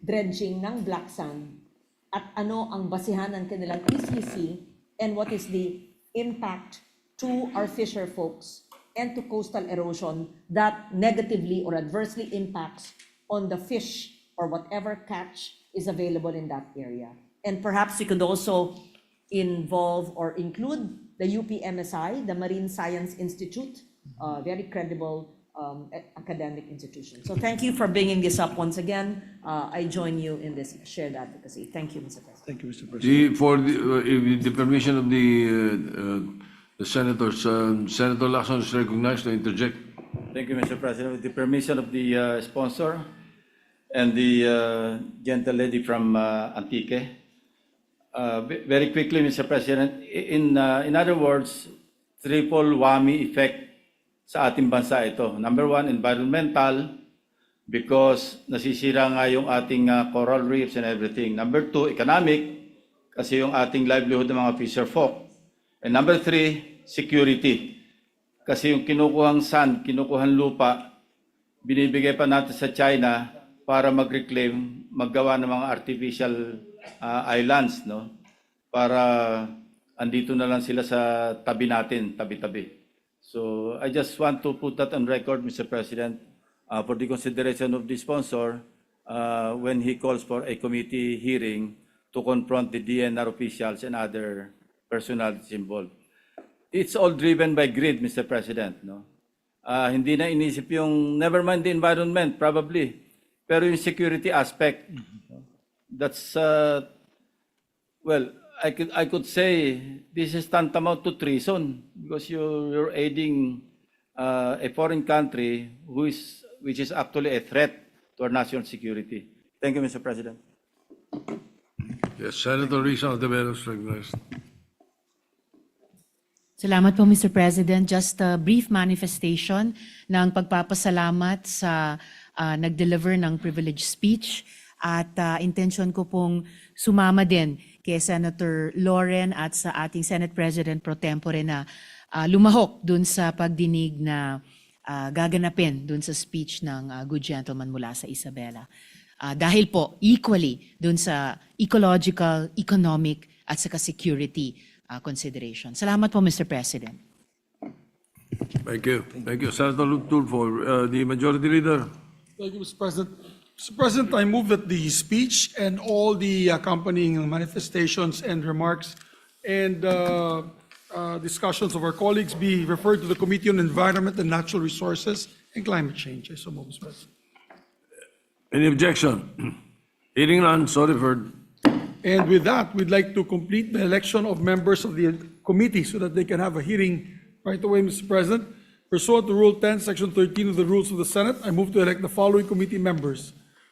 dredging ng black sand, at ano ang basihan ng kanilang ECC, and what is the impact to our fisher folks and to coastal erosion that negatively or adversely impacts on the fish or whatever catch is available in that area. And perhaps you could also involve or include the UPMSI, the Marine Science Institute, very credible academic institution. So thank you for bringing this up once again. I join you in this shared advocacy. Thank you, Mr. President. Thank you, Mr. President. With the permission of the senators, Senator Lacson is recognized to interject. Thank you, Mr. President. With the permission of the sponsor and the gentle lady from Antique, very quickly, Mr. President, in other words, triple whammy effect sa ating bansa ito. Number 1, environmental, because nasisira nga yung ating coral reefs and everything. Number 2, economic, kasi yung ating livelihood ng mga fisher folk. And number 3, security, kasi yung kinukuhang sand, kinukuhang lupa, binibigay pa natin sa China para mag-reclaim, maggawa ng mga artificial islands, no? Para andito na lang sila sa tabi natin, tabi-tabi. So I just want to put that on record, Mr. President, for the consideration of the sponsor when he calls for a committee hearing to confront the DNR officials and other personalities involved. It's all driven by greed, Mr. President. No? Hindi na inisip yung, never mind the environment, probably, pero yung security aspect, that's, well, I could say this is tantamount to treason because you're aiding a foreign country which is actually a threat to our national security. Thank you, Mr. President. Yes, Senator Risa Ontiveros recognized. Salamat po, Mr. President. Just a brief manifestation ng pagpapasalamat sa nag-deliver ng privilege speech, at intention ko pong sumama din kay Senator Loren at sa ating Senate President Pro Tempore na lumahok dun sa pagdinig na gaganapin dun sa speech ng good gentleman mula sa Isabela. Dahil po equally dun sa ecological, economic at saka security consideration. Salamat po, Mr. President. Thank you. Thank you. Senator Tulfo, the Majority Leader. Thank you, Mr. President. Mr. President, I move that the speech and all the accompanying manifestations and remarks and discussions of our colleagues be referred to the Committee on Environment and Natural Resources and Climate Change. I so move, Mr. President. Any objection? Hearing none, so referred. And with that, we'd like to complete the election of members of the committee so that they can have a hearing right away, Mr. President. Pursuant to Rule 10, Section 13 of the Rules of the Senate, I move to elect the following committee members.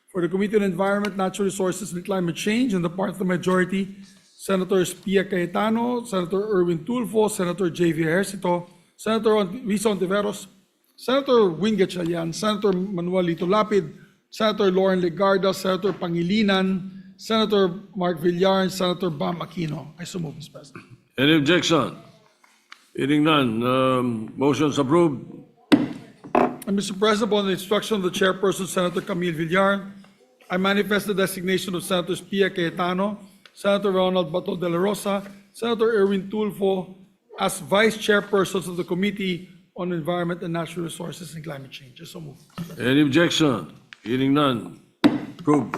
For the Committee on Environment, Natural Resources, and Climate Change, on the part of the majority, Senators Pia Cayetano, Senator Erwin Tulfo, Senator J.V. Ejercito, Senator Risa Ontiveros, Senator Wing Gatchalian, Senator Manuel Lito Lapid, Senator Lauren Legarda, Senator Pangilinan, Senator Mark Villar, and Senator Bam Aquino. I so move, Mr. President. Any objection? Hearing none, motion's approved. And Mr. President, upon the instruction of the chairperson, Senator Camille Villar, I manifest the designation of Senators Pia Cayetano, Senator Ronald Bato de la Rosa, Senator Erwin Tulfo as vice chairpersons of the Committee on Environment and Natural Resources and Climate Change. I so move. Any objection? Hearing none, approved.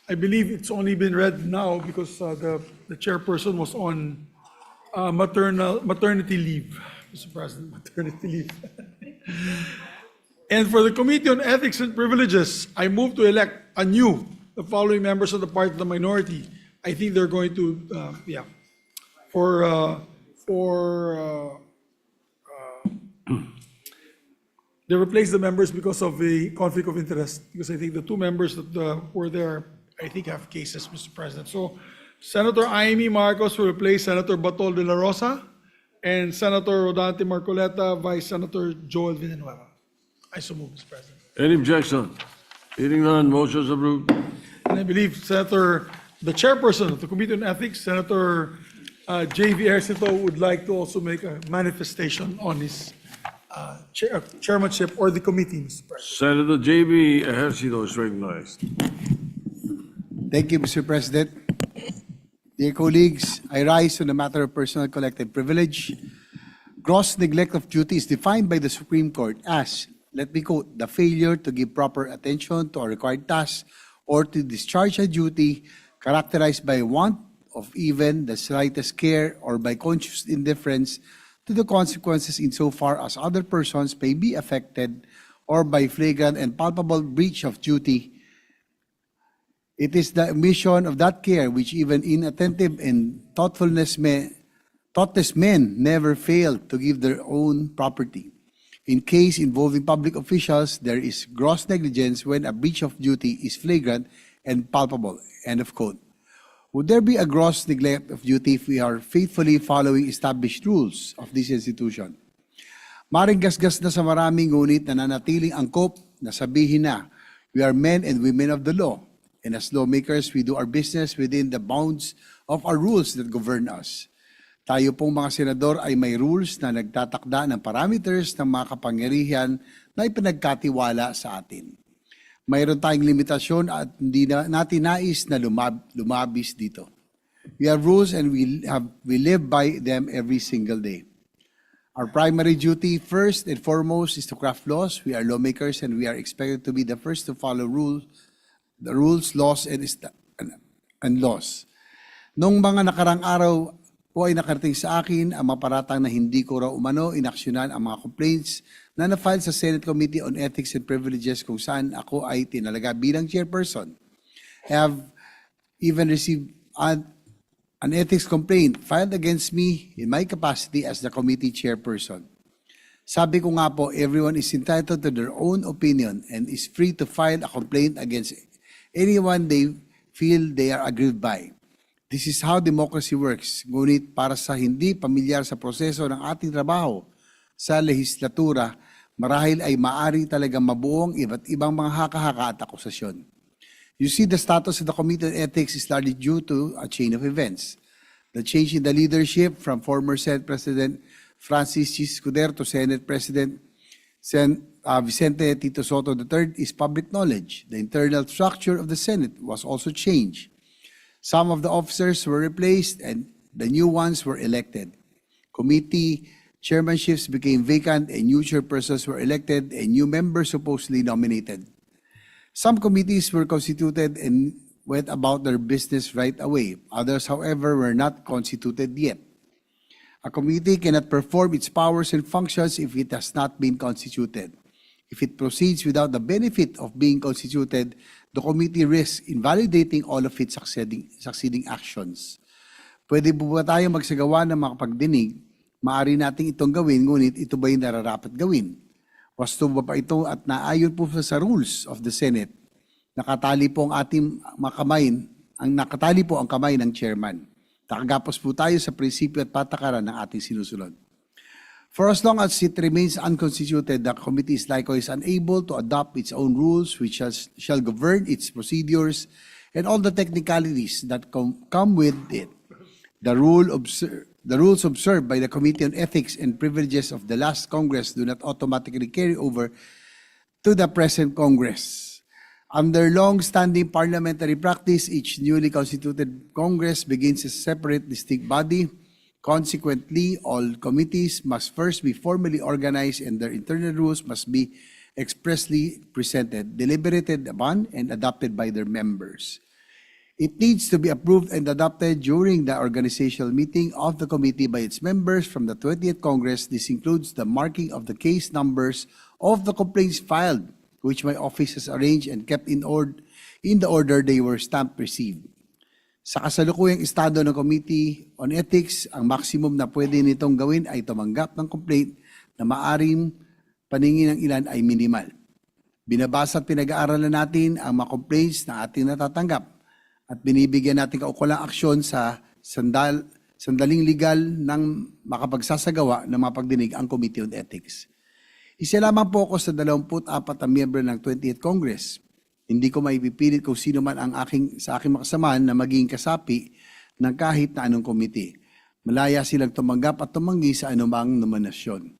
I believe it's only been read now because the chairperson was on maternity leave, Mr. President, maternity leave. And for the Committee on Ethics and Privileges, I move to elect anew the following members of the part of the minority. I think they're going to, they replaced the members because of the conflict of interest, because I think the two members that were there, I think have cases, Mr. President. So Senator Amy Marcos will replace Senator Batol de la Rosa and Senator Rodante Marcoleta, Vice Senator Joel Villanueva. I so move, Mr. President. Any objection? Hearing none, motion's approved. And I believe the chairperson of the Committee on Ethics, Senator J.V. Ercito, would like to also make a manifestation on his chairmanship or the committee, Mr. President. Senator J.B. Ejercito is recognized. Thank you, Mr. President. Dear colleagues, I rise on the matter of personal collective privilege. Gross neglect of duty is defined by the Supreme Court as, let me quote, the failure to give proper attention to a required task or to discharge a duty characterized by want of even the slightest care or by conscious indifference to the consequences insofar as other persons may be affected or by flagrant and palpable breach of duty. It is the omission of that care which even inattentive and thoughtless men never fail to give their own property. In case involving public officials, there is gross negligence when a breach of duty is flagrant and palpable. End of quote. Would there be a gross neglect of duty if we are faithfully following established rules of this institution? Maring gasgas na sa maraming ngunit nananatiling angkop na sabihin na we are men and women of the law. And as lawmakers, we do our business within the bounds of our rules that govern us. Tayo pong mga senador ay may rules na nagtatakda ng parameters ng mga kapangyarihan na ipinagkatiwala sa atin. Mayroon tayong limitasyon at hindi natin nais na lumabis dito. We have rules and we live by them every single day. Our primary duty, first and foremost, is to craft laws. We are lawmakers and we are expected to be the first to follow the rules, laws, and laws. Noong mga nakarang araw po ay nakarating sa akin ang maparatang na hindi ko raw umano inaksyonan ang mga complaints na na-file sa Senate Committee on Ethics and Privileges kung saan ako ay tinalaga bilang chairperson. I have even received an ethics complaint filed against me in my capacity as the committee chairperson. Sabi ko nga po, everyone is entitled to their own opinion and is free to file a complaint against anyone they feel they are aggrieved by. This is how democracy works. Ngunit para sa hindi pamilyar sa proseso ng ating trabaho sa lehislatura, marahil ay maari talagang mabuong iba't ibang mga haka-haka at akusasyon. You see, the status of the Committee on Ethics is largely due to a chain of events. The change in the leadership from former Senate President Francis G. Escudero to Senate President Vicente Tito Soto III is public knowledge. The internal structure of the Senate was also changed. Some of the officers were replaced and the new ones were elected. Committee chairmanships became vacant and new chairpersons were elected and new members supposedly nominated. Some committees were constituted and went about their business right away. Others, however, were not constituted yet. A committee cannot perform its powers and functions if it has not been constituted. If it proceeds without the benefit of being constituted, the committee risks invalidating all of its succeeding actions. Pwede po ba tayo magsagawa ng mga pagdinig? Maaari nating itong gawin, ngunit ito ba yung nararapat gawin? Wasto ba ito at naayon po sa rules of the Senate? Nakatali po ang ating mga kamay, nakatali po ang kamay ng chairman. Nakagapos po tayo sa prinsipyo at patakaran ng ating sinusunod. For as long as it remains unconstituted, the committee is likewise unable to adopt its own rules which shall govern its procedures and all the technicalities that come with it. The rules observed by the Committee on Ethics and Privileges of the last Congress do not automatically carry over to the present Congress. Under long-standing parliamentary practice, each newly constituted Congress begins as a separate, distinct body. Consequently, all committees must first be formally organized and their internal rules must be expressly presented, deliberated upon, and adopted by their members. It needs to be approved and adopted during the organizational meeting of the committee by its members from the 20th Congress. This includes the marking of the case numbers of the complaints filed, which my office has arranged and kept in the order they were stamped received. Sa kasalukuyang estado ng Committee on Ethics, ang maximum na pwede nitong gawin ay tumanggap ng complaint na maaring paningin ng ilan ay minimal. Binabasa at pinag-aaralan natin ang mga complaints na ating natatanggap at binibigyan natin kaukulang aksyon sa sandaling legal ng makapagsasagawa ng mga pagdinig ang Committee on Ethics. Isa lamang po ako sa 24 na miyembro ng 20th Congress. Hindi ko maipipilit kung sino man ang sa aking makasamahan na maging kasapi ng kahit na anong komite. Malaya silang tumanggap at tumanggi sa anumang nominasyon.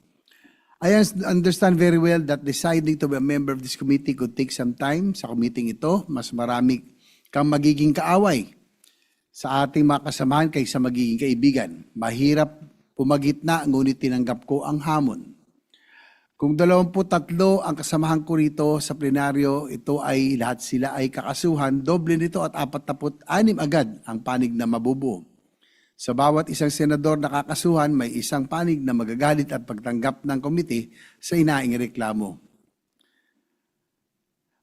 I understand very well that deciding to be a member of this committee could take some time. Sa committee ito, mas marami kang magiging kaaway sa ating mga kasamahan kaysa magiging kaibigan. Mahirap pumagitna, ngunit tinanggap ko ang hamon. Kung 23 ang kasamahan ko rito sa plenaryo, ito ay lahat sila ay kakasuhan, doble nito at 46 agad ang panig na mabubuo. Sa bawat isang senador na kakasuhan, may isang panig na magagalit at pagtanggap ng komite sa inaing reklamo.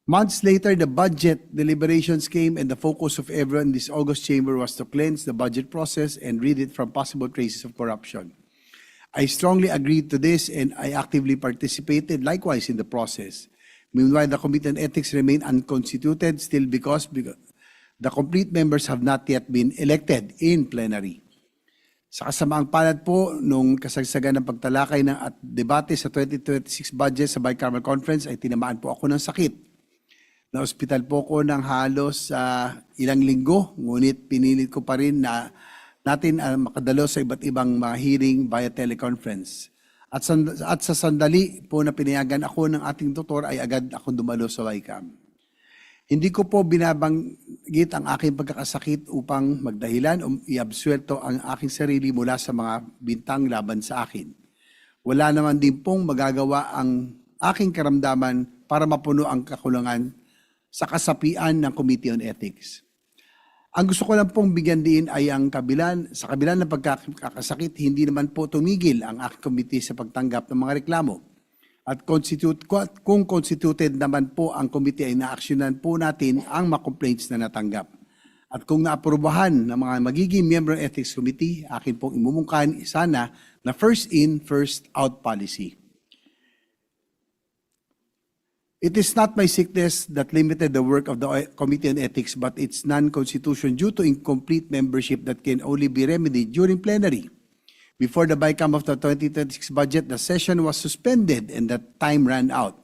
Months later, the budget deliberations came and the focus of everyone in this August chamber was to cleanse the budget process and rid it from possible traces of corruption. I strongly agreed to this and I actively participated likewise in the process. Meanwhile, the Committee on Ethics remained unconstituted still because the complete members have not yet been elected in plenary. Sa kasamaang palad po, nung kasagsagan ng pagtalakay at debate sa 2026 budget sa Bicameral Conference ay tinamaan po ako ng sakit. Na-hospital po ko ng halos ilang linggo, ngunit pinilit ko pa rin na natin makadalo sa iba't ibang mga hearing via teleconference. At sa sandali po na pinayagan ako ng ating doktor ay agad ako dumalo sa YCAM. Hindi ko po binabanggit ang aking pagkakasakit upang magdahilan o iabsuelto ang aking sarili mula sa mga bintang laban sa akin. Wala naman din pong magagawa ang aking karamdaman para mapuno ang kakulangan sa kasapian ng Committee on Ethics. Ang gusto ko lang pong bigyan din ay sa kabilan ng pagkakasakit, hindi naman po tumigil ang aking committee sa pagtanggap ng mga reklamo. At kung constituted naman po ang committee ay naaksyonan po natin ang mga complaints na natanggap. At kung naaprubahan ng mga magiging member ng Ethics Committee, akin pong imumungkahan sana na first in, first out policy. It is not my sickness that limited the work of the Committee on Ethics, but its non-constitution due to incomplete membership that can only be remedied during plenary. Before the BICAM of the 2026 budget, the session was suspended and the time ran out.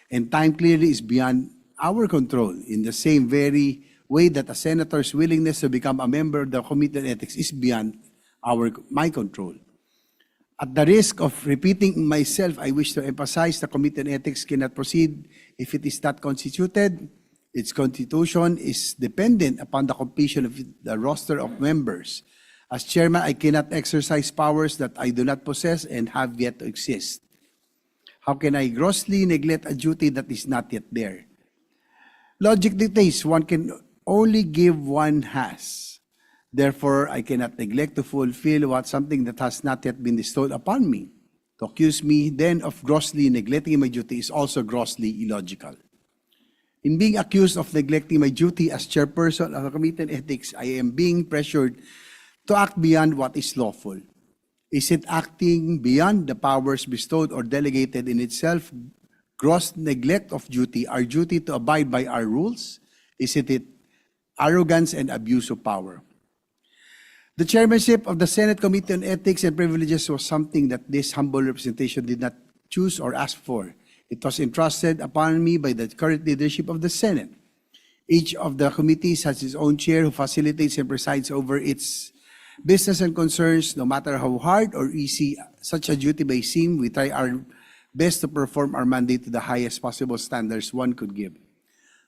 And time clearly is beyond our control in the same very way that a senator's willingness to become a member of the Committee on Ethics is beyond my control. At the risk of repeating myself, I wish to emphasize the Committee on Ethics cannot proceed if it is not constituted. Its constitution is dependent upon the completion of the roster of members. As chairman, I cannot exercise powers that I do not possess and have yet to exist. How can I grossly neglect a duty that is not yet there? Logic dictates one can only give one has. Therefore, I cannot neglect to fulfill something that has not yet been bestowed upon me. To accuse me then of grossly neglecting my duty is also grossly illogical. In being accused of neglecting my duty as chairperson of the Committee on Ethics, I am being pressured to act beyond what is lawful. Is it acting beyond the powers bestowed or delegated in itself gross neglect of duty, our duty to abide by our rules? Is it arrogance and abuse of power? The chairmanship of the Senate Committee on Ethics and Privileges was something that this humble representation did not choose or ask for. It was entrusted upon me by the current leadership of the Senate. Each of the committees has its own chair who facilitates and presides over its business and concerns. No matter how hard or easy such a duty may seem, we try our best to perform our mandate to the highest possible standards one could give.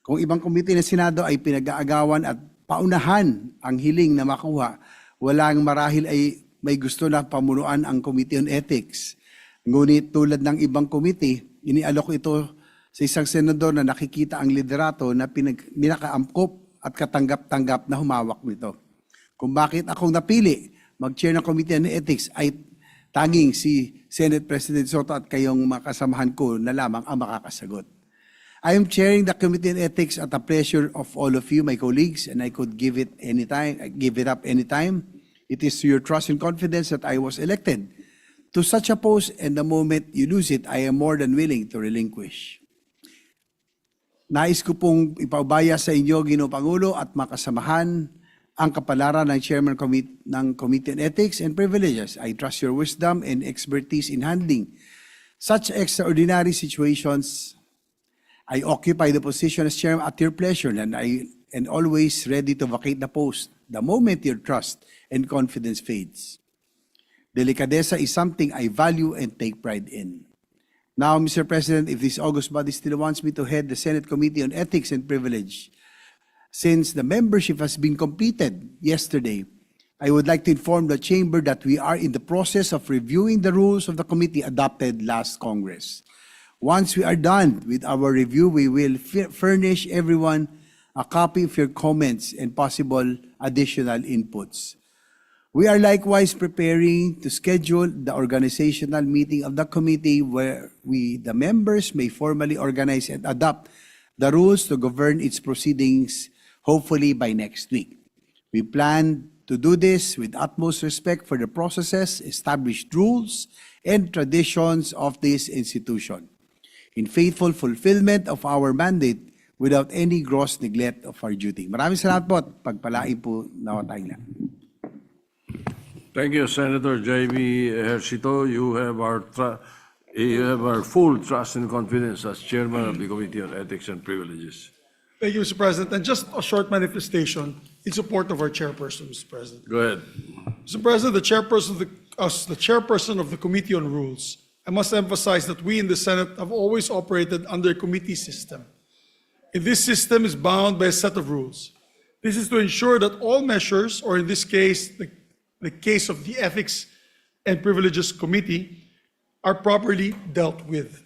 Kung ibang committee ng Senado ay pinag-aagawan at paunahan ang hiling na makuha, walang marahil ay may gusto na pamunuan ang Committee on Ethics. Ngunit tulad ng ibang committee, inialok ito sa isang senador na nakikita ang liderato na pinakaamkop at katanggap-tanggap na humawak nito. Kung bakit akong napili mag-chair ng Committee on Ethics ay tanging si Senate President Soto at kayong mga kasamahan ko na lamang ang makakasagot. I am chairing the Committee on Ethics at the pleasure of all of you, my colleagues, and I could give it up anytime. It is to your trust and confidence that I was elected to such a post, and the moment you lose it, I am more than willing to relinquish. Nais ko pong ipaubaya sa inyo, Ginoong Pangulo at makasamahan, ang kapalaran ng Chairman ng Committee on Ethics and Privileges. I trust your wisdom and expertise in handling such extraordinary situations. I occupy the position as chairman at your pleasure, and I am always ready to vacate the post the moment your trust and confidence fades. Delicadeza is something I value and take pride in. Now, Mr. President, if this august body still wants me to head the Senate Committee on Ethics and Privilege, since the membership has been completed yesterday, I would like to inform the Chamber that we are in the process of reviewing the rules of the committee adopted last Congress. Once we are done with our review, we will furnish everyone a copy of your comments and possible additional inputs. We are likewise preparing to schedule the organizational meeting of the committee where the members, may formally organize and adopt the rules to govern its proceedings, hopefully by next week. We plan to do this with utmost respect for the processes, established rules, and traditions of this institution, in faithful fulfillment of our mandate without any gross neglect of our duty. Maraming salamat po at pagpalain po na tayong lahat. Thank you, Senator J.B. Ejercito. You have our full trust and confidence as chairman of the Committee on Ethics and Privileges. Thank you, Mr. President. And just a short manifestation in support of our chairperson, Mr. President. Go ahead. Mr. President, as the chairperson of the Committee on Rules, I must emphasize that we in the Senate have always operated under a committee system. And this system is bound by a set of rules. This is to ensure that all measures, or in this case, the case of the Ethics and Privileges Committee, are properly dealt with.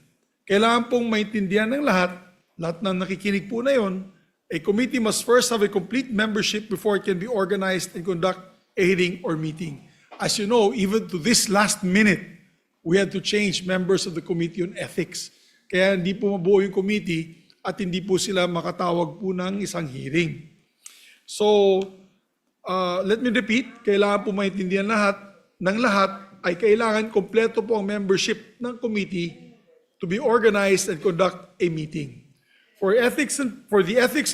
Kailangan pong maintindihan ng lahat ng nakikinig po na yun, a committee must first have a complete membership before it can be organized and conduct a hearing or meeting. As you know, even to this last minute, we had to change members of the Committee on Ethics. Kaya hindi po mabuo yung committee at hindi po sila makatawag po ng isang hearing. So, let me repeat, kailangan po maintindihan ng lahat ay kailangan kompleto po ang membership ng committee to be organized and conduct a meeting. For the Ethics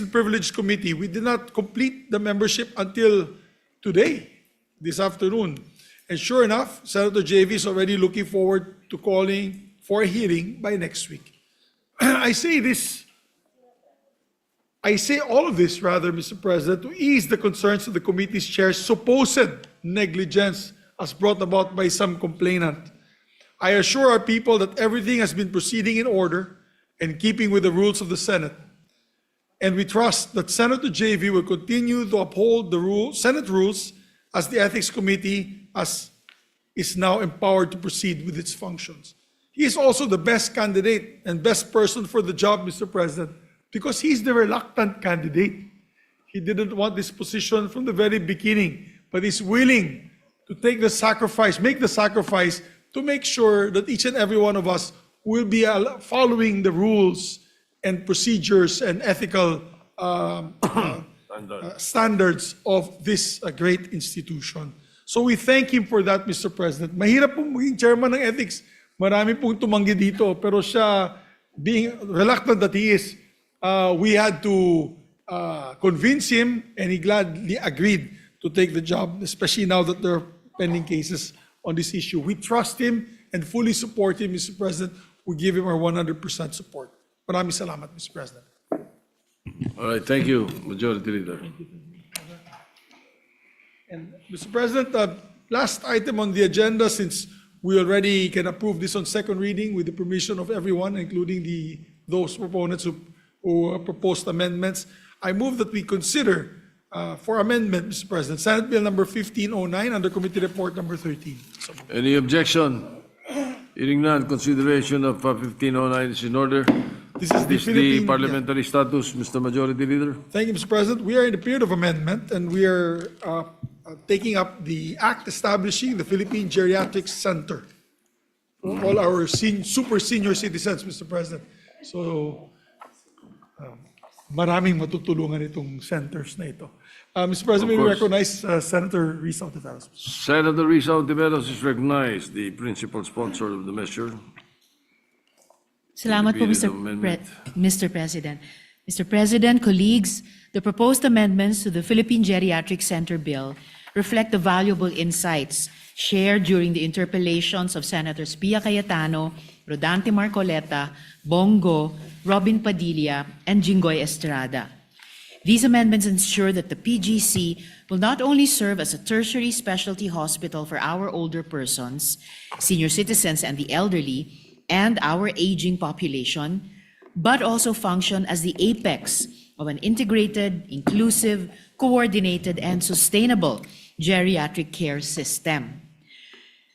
and Privilege Committee, we did not complete the membership until today, this afternoon. And sure enough, Senator JV is already looking forward to calling for a hearing by next week. I say all of this, rather, Mr. President, to ease the concerns of the committee's chair's supposed negligence as brought about by some complainant. I assure our people that everything has been proceeding in order and keeping with the rules of the Senate. And we trust that Senator JV will continue to uphold the Senate rules as the Ethics Committee is now empowered to proceed with its functions. He is also the best candidate and best person for the job, Mr. President, because he's the reluctant candidate. He didn't want this position from the very beginning, but he's willing to make the sacrifice to make sure that each and every one of us will be following the rules and procedures and ethical standards of this great institution. So we thank him for that, Mr. President. Mahirap pong maging chairman ng ethics. Marami pong tumanggi dito, pero siya, being reluctant that he is, we had to convince him, and he gladly agreed to take the job, especially now that there are pending cases on this issue. We trust him and fully support him, Mr. President. We give him our 100% support. Maraming salamat, Mr. President. All right, thank you, Majority Leader. And Mr. President, last item on the agenda, since we already can approve this on second reading with the permission of everyone, including those proponents who proposed amendments, I move that we consider for amendment, Mr. President, Senate Bill number 1509 under Committee Report number 13. So moved. Any objection? Hearing none, consideration of 1509 is in order. This is the the Philippine- parliamentary status, Mr. Majority Leader. Thank you, Mr. President. We are in the period of amendment, and we are taking up the act establishing the Philippine Geriatric Center for all our super senior citizens, Mr. President. So, maraming matutulungan itong centers na ito. Mr. President, Of we course. recognize Senator Risa Ontiveros. Senator Risa Ontiveros is recognized, the principal sponsor of the measure. Salamat po, Period of amendment. Mr. President. Mr. President, colleagues, the proposed amendments to the Philippine Geriatric Center bill reflect the valuable insights shared during the interpellations of Senators Pia Cayetano, Rodante Marcoleta, Bongo, Robin Padilla, and Jinggoy Estrada. These amendments ensure that the PGC will not only serve as a tertiary specialty hospital for our older persons, senior citizens, and the elderly, and our aging population, but also function as the apex of an integrated, inclusive, coordinated, and sustainable geriatric care system.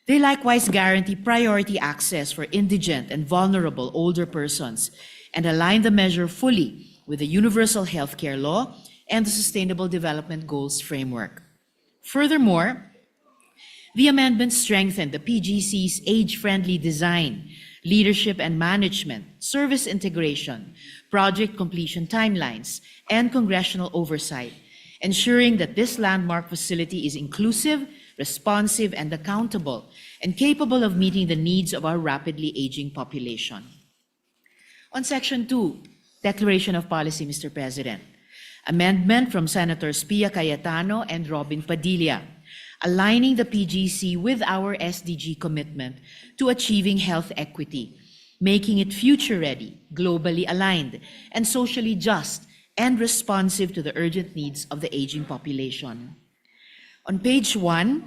They likewise guarantee priority access for indigent and vulnerable older persons and align the measure fully with the Universal Healthcare Law and the Sustainable Development Goals framework. Furthermore, the amendments strengthen the PGC's age-friendly design, leadership and management, service integration, project completion timelines, and congressional oversight, ensuring that this landmark facility is inclusive, responsive, and accountable, and capable of meeting the needs of our rapidly aging population. On Section 2, Declaration of Policy, Mr. President, amendment from Senators Pia Cayetano and Robin Padilla, aligning the PGC with our SDG commitment to achieving health equity, making it future-ready, globally aligned, and socially just and responsive to the urgent needs of the aging population. On page 1,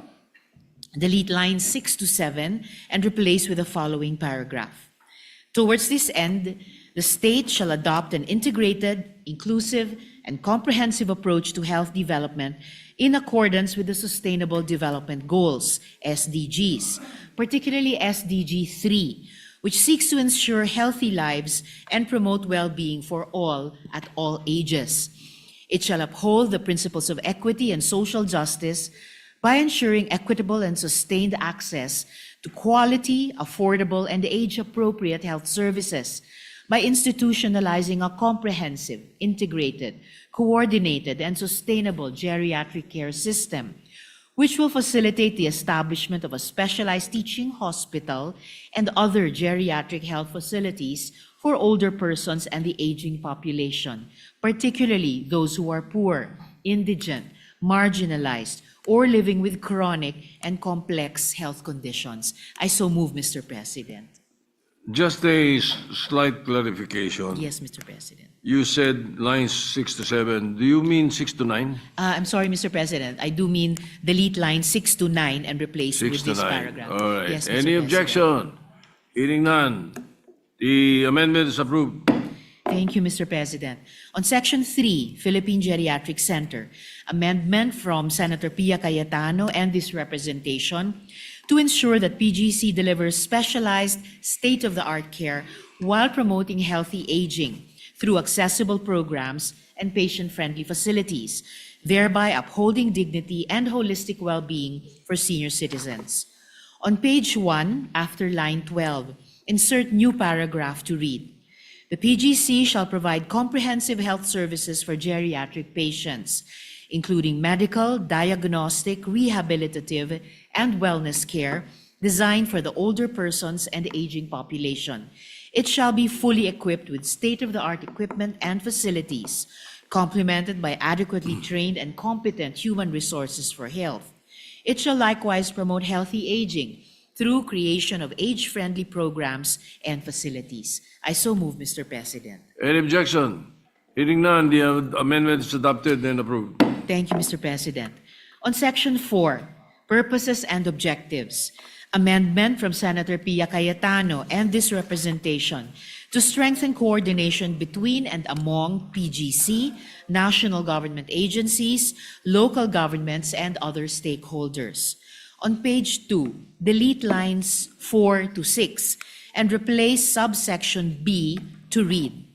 delete lines 6 to 7 and replace with the following paragraph. Towards this end, the state shall adopt an integrated, inclusive, and comprehensive approach to health development in accordance with the Sustainable Development Goals, SDGs, particularly SDG 3, which seeks to ensure healthy lives and promote well-being for all at all ages. It shall uphold the principles of equity and social justice by ensuring equitable and sustained access to quality, affordable, and age-appropriate health services, by institutionalizing a comprehensive, integrated, coordinated, and sustainable geriatric care system, which will facilitate the establishment of a specialized teaching hospital and other geriatric health facilities for older persons and the aging population, particularly those who are poor, indigent, marginalized, or living with chronic and complex health conditions. I so move, Mr. President. Just a slight clarification. Yes, Mr. President. You said lines 6 to 7. Do you mean 6 to 9? I'm sorry, Mr. President. I do mean delete line 6 to 9 and replace 6 with to this 9. paragraph. All right. Yes, Mr. Any President. objection? Hearing none. The amendment is approved. Thank you, Mr. President. On Section 3, Philippine Geriatric Center, amendment from Senator Pia Cayetano and this representation to ensure that PGC delivers specialized, state-of-the-art care while promoting healthy aging through accessible programs and patient-friendly facilities, thereby upholding dignity and holistic well-being for senior citizens. On page 1, after line 12, insert new paragraph to read, "The PGC shall provide comprehensive health services for geriatric patients, including medical, diagnostic, rehabilitative, and wellness care designed for the older persons and aging population. It shall be fully equipped with state-of-the-art equipment and facilities complemented by adequately trained and competent human resources for health. It shall likewise promote healthy aging through creation of age-friendly programs and facilities. I so move, Mr. President. Any objection? Hearing none, the amendment is adopted and approved. Thank you, Mr. President. On Section 4, Purposes and Objectives, amendment from Senator Pia Cayetano and this representation to strengthen coordination between and among PGC, national government agencies, local governments, and other stakeholders. On page 2, delete lines 4 to 6 and replace subsection B to read,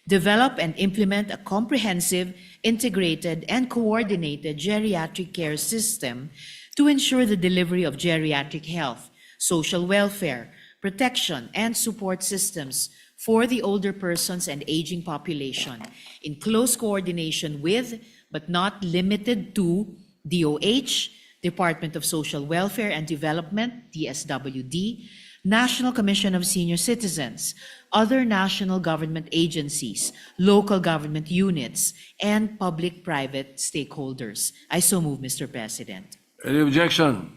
develop and implement a comprehensive, integrated, and coordinated geriatric care system to ensure the delivery of geriatric health, social welfare, protection, and support systems for the older persons and aging population in close coordination with, but not limited to, DOH, Department of Social Welfare and Development, DSWD, National Commission of Senior Citizens, other national government agencies, local government units, and public-private stakeholders. I so move, Mr. President. Any objection?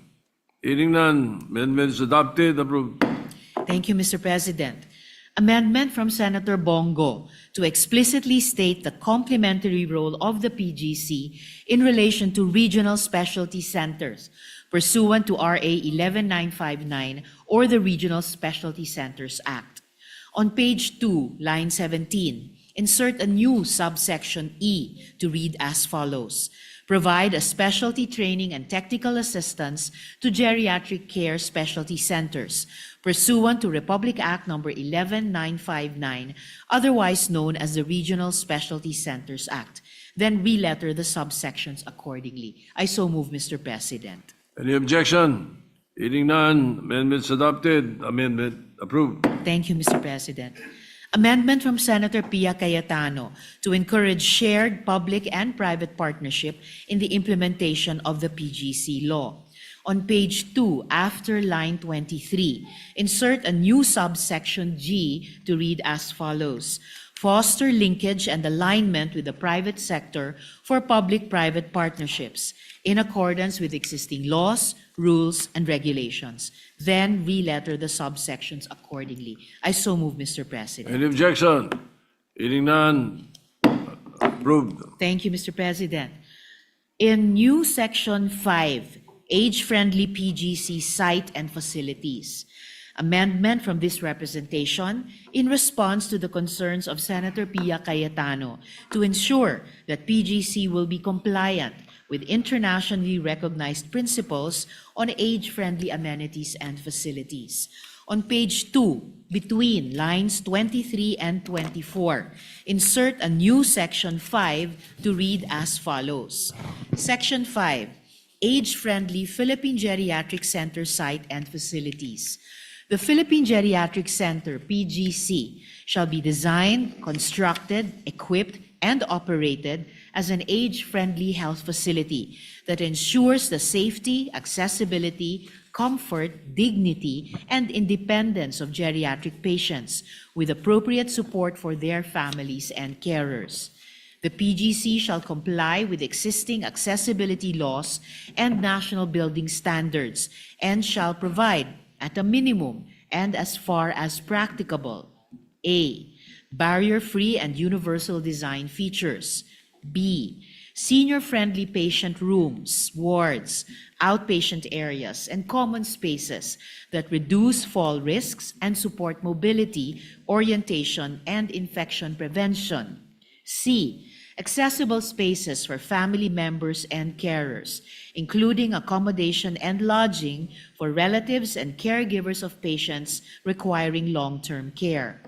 Hearing none, amendment is adopted, approved. Thank you, Mr. President. Amendment from Senator Bongo to explicitly state the complementary role of the PGC in relation to regional specialty centers pursuant to RA 11959 or the Regional Specialty Centers Act. On page 2, line 17, insert a new subsection E to read as follows. Provide a specialty training and technical assistance to geriatric care specialty centers pursuant to Republic Act No. 11959, otherwise known as the Regional Specialty Centers Act. Then re-letter the subsections accordingly. I so move, Mr. President. Any objection? Hearing none, amendment is adopted, amendment approved. Thank you, Mr. President. Amendment from Senator Pia Cayetano to encourage shared public and private partnership in the implementation of the PGC law. On page 2, after line 23, insert a new subsection G to read as follows. Foster linkage and alignment with the private sector for public-private partnerships in accordance with existing laws, rules, and regulations. Then re-letter the subsections accordingly. I so move, Mr. President. Any objection? Hearing none, approved. Thank you, Mr. President. In new Section 5, Age-Friendly PGC Site and Facilities, amendment from this representation in response to the concerns of Senator Pia Cayetano to ensure that PGC will be compliant with internationally recognized principles on age-friendly amenities and facilities. On page 2, between lines 23 and 24, insert a new Section 5 to read as follows. Section 5, Age-Friendly Philippine Geriatric Center Site and Facilities. The Philippine Geriatric Center, PGC, shall be designed, constructed, equipped, and operated as an age-friendly health facility that ensures the safety, accessibility, comfort, dignity, and independence of geriatric patients with appropriate support for their families and carers. The PGC shall comply with existing accessibility laws and national building standards and shall provide, at a minimum and as far as practicable, A, barrier-free and universal design features, B, senior-friendly patient rooms, wards, outpatient areas, and common spaces that reduce fall risks and support mobility, orientation, and infection prevention, C, accessible spaces for family members and carers, including accommodation and lodging for relatives and caregivers of patients requiring long-term care.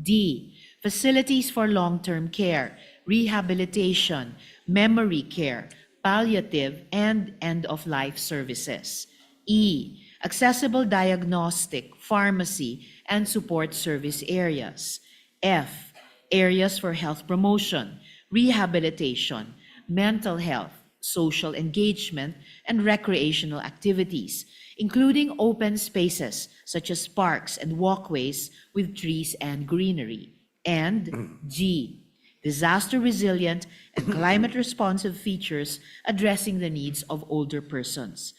D, facilities for long-term care, rehabilitation, memory care, palliative, and end-of-life services. E, accessible diagnostic, pharmacy, and support service areas. F, areas for health promotion, rehabilitation, mental health, social engagement, and recreational activities, including open spaces such as parks and walkways with trees and greenery. And G, disaster resilient, and climate responsive features addressing the needs of older persons.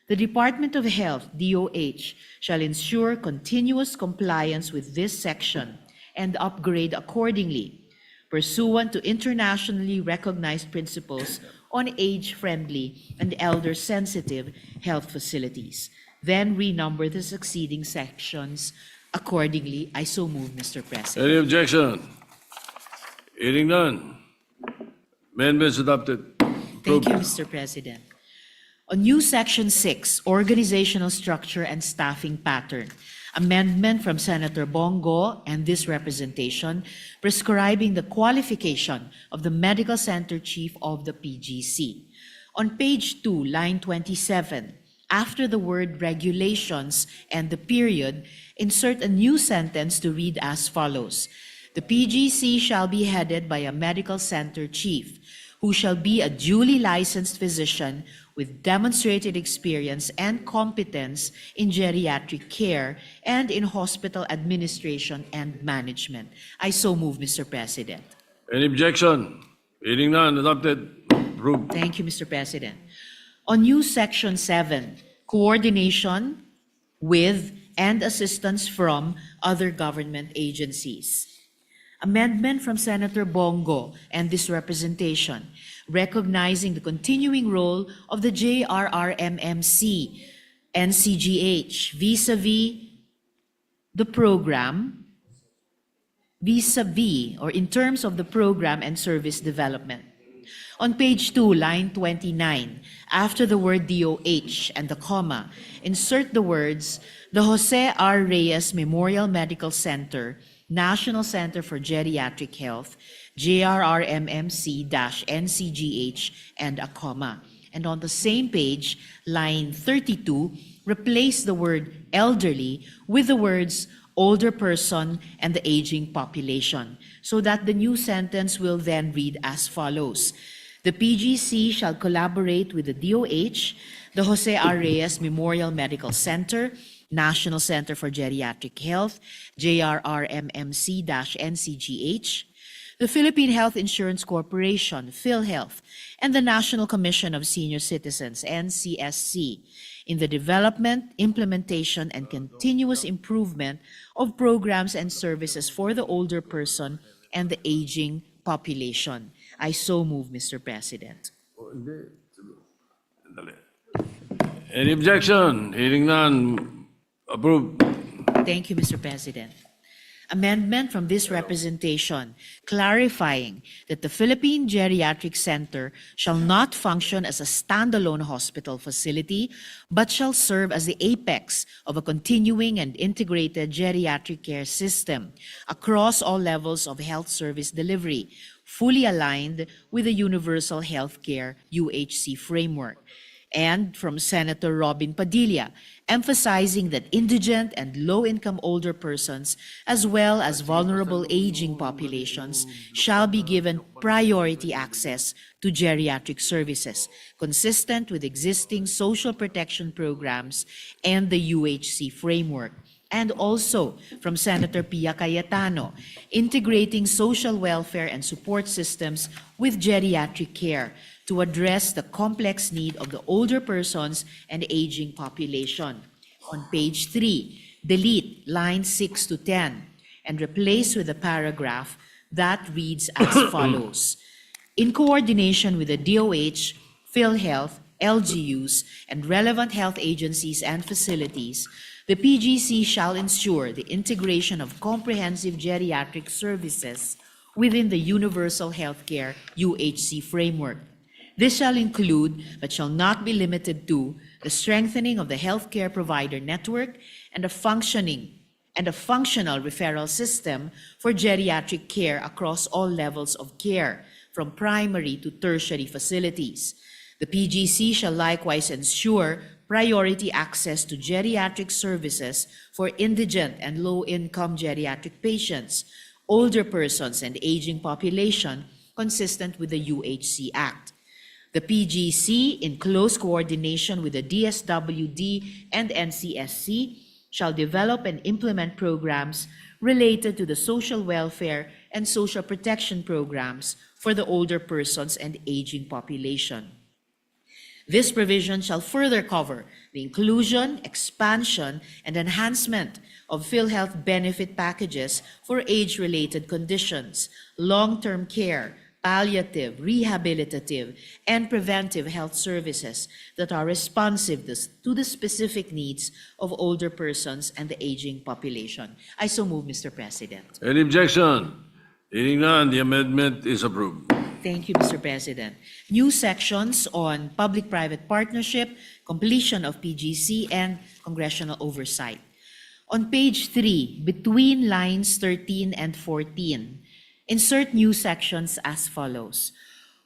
The Department of Health, DOH, shall ensure continuous compliance with this section and upgrade accordingly, pursuant to internationally recognized principles on age-friendly and elder-sensitive health facilities. Then renumber the succeeding sections accordingly. I so move, Mr. President. Any objection? Hearing none. Amendments adopted. Thank you, Mr. President. On new Section 6, Organizational Structure and Staffing Pattern, amendment from Senator Bongo and this representation prescribing the qualification of the Medical Center Chief of the PGC. On page 2, line 27, after the word regulations and the period, insert a new sentence to read as follows. The PGC shall be headed by a medical center chief, who shall be a duly licensed physician with demonstrated experience and competence in geriatric care and in hospital administration and management. I so move, Mr. President. Any objection? Hearing none. Adopted. Approved. Thank you, Mr. President. On new Section 7, coordination with and assistance from other government agencies. Amendment from Senator Bongo and this representation, recognizing the continuing role of the JRRMMC, NCGH, vis-a-vis the program, vis-a-vis, or in terms of the program and service development. On page 2, line 29, after the word DOH and the comma, insert the words, the Jose R. Reyes Memorial Medical Center, National Center for Geriatric Health, JRRMMC-NCGH, and a comma. And on the same page, line 32, replace the word elderly with the words older person and the aging population, so that the new sentence will then read as follows. The PGC shall collaborate with the DOH, the Jose R. Reyes Memorial Medical Center, National Center for Geriatric Health, JRRMMC-NCGH, the Philippine Health Insurance Corporation, PhilHealth, and the National Commission of Senior Citizens, NCSC, in the development, implementation, and continuous improvement of programs and services for the older person and the aging population. I so move, Mr. President. Any objection? Hearing none. Approved. Thank you, Mr. President. Amendment from this representation clarifying that the Philippine Geriatric Center shall not function as a standalone hospital facility, but shall serve as the apex of a continuing and integrated geriatric care system across all levels of health service delivery, fully aligned with the Universal Healthcare UHC framework. And from Senator Robin Padilla, emphasizing that indigent and low-income older persons, as well as vulnerable aging populations, shall be given priority access to geriatric services, consistent with existing social protection programs and the UHC framework. And also from Senator Pia Cayetano, integrating social welfare and support systems with geriatric care to address the complex need of the older persons and aging population. On page 3, delete lines 6 to 10 and replace with a paragraph that reads as follows. In coordination with the DOH, PhilHealth, LGUs, and relevant health agencies and facilities, the PGC shall ensure the integration of comprehensive geriatric services within the Universal Healthcare UHC framework. This shall include, but shall not be limited to, the strengthening of the healthcare provider network and a functional referral system for geriatric care across all levels of care, from primary to tertiary facilities. The PGC shall likewise ensure priority access to geriatric services for indigent and low-income geriatric patients, older persons, and aging population, consistent with the UHC Act. The PGC, in close coordination with the DSWD and NCSC, shall develop and implement programs related to the social welfare and social protection programs for the older persons and aging population. This provision shall further cover the inclusion, expansion, and enhancement of PhilHealth benefit packages for age-related conditions, long-term care, palliative, rehabilitative, and preventive health services that are responsive to the specific needs of older persons and the aging population. I so move, Mr. President. Any objection? Hearing none, the amendment is approved. Thank you, Mr. President. New sections on public-private partnership, completion of PGC, and congressional oversight. On page 3, between lines 13 and 14, insert new sections as follows.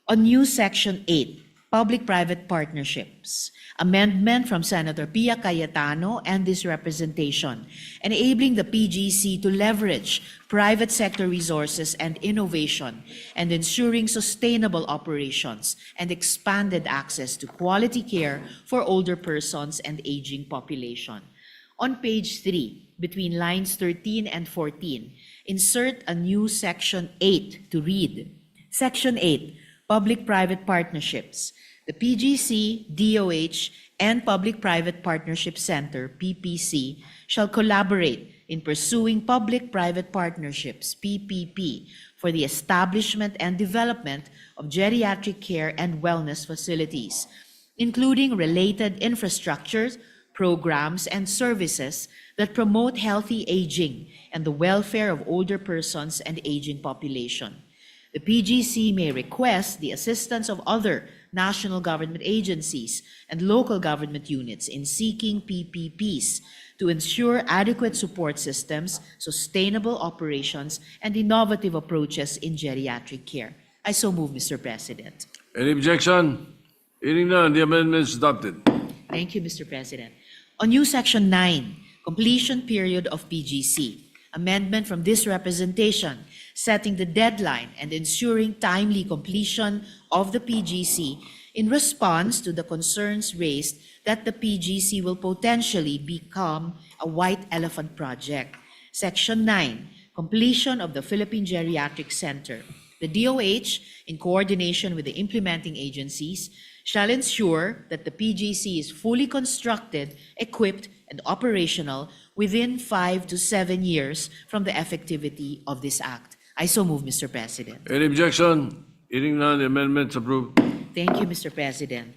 On new section 8, public-private partnerships, amendment from Senator Pia Cayetano and this representation, enabling the PGC to leverage private sector resources and innovation and ensuring sustainable operations and expanded access to quality care for older persons and aging population. On page 3, between lines 13 and 14, insert a new section 8 to read. Section 8, public-private partnerships. The PGC, DOH, and Public-Private Partnership Center, PPC, shall collaborate in pursuing public-private partnerships, PPP, for the establishment and development of geriatric care and wellness facilities, including related infrastructures, programs, and services that promote healthy aging and the welfare of older persons and aging population. The PGC may request the assistance of other national government agencies and local government units in seeking PPPs to ensure adequate support systems, sustainable operations, and innovative approaches in geriatric care. I so move, Mr. President. Any objection? Hearing none, the amendment is adopted. Thank you, Mr. President. On new section 9, completion period of PGC, amendment from this representation, setting the deadline and ensuring timely completion of the PGC in response to the concerns raised that the PGC will potentially become a white elephant project. Section 9, completion of the Philippine Geriatric Center. The DOH, in coordination with the implementing agencies, shall ensure that the PGC is fully constructed, equipped, and operational within 5 to 7 years from the effectivity of this act. I so move, Mr. President. Any objection? Hearing none, the amendment is approved. Thank you, Mr. President.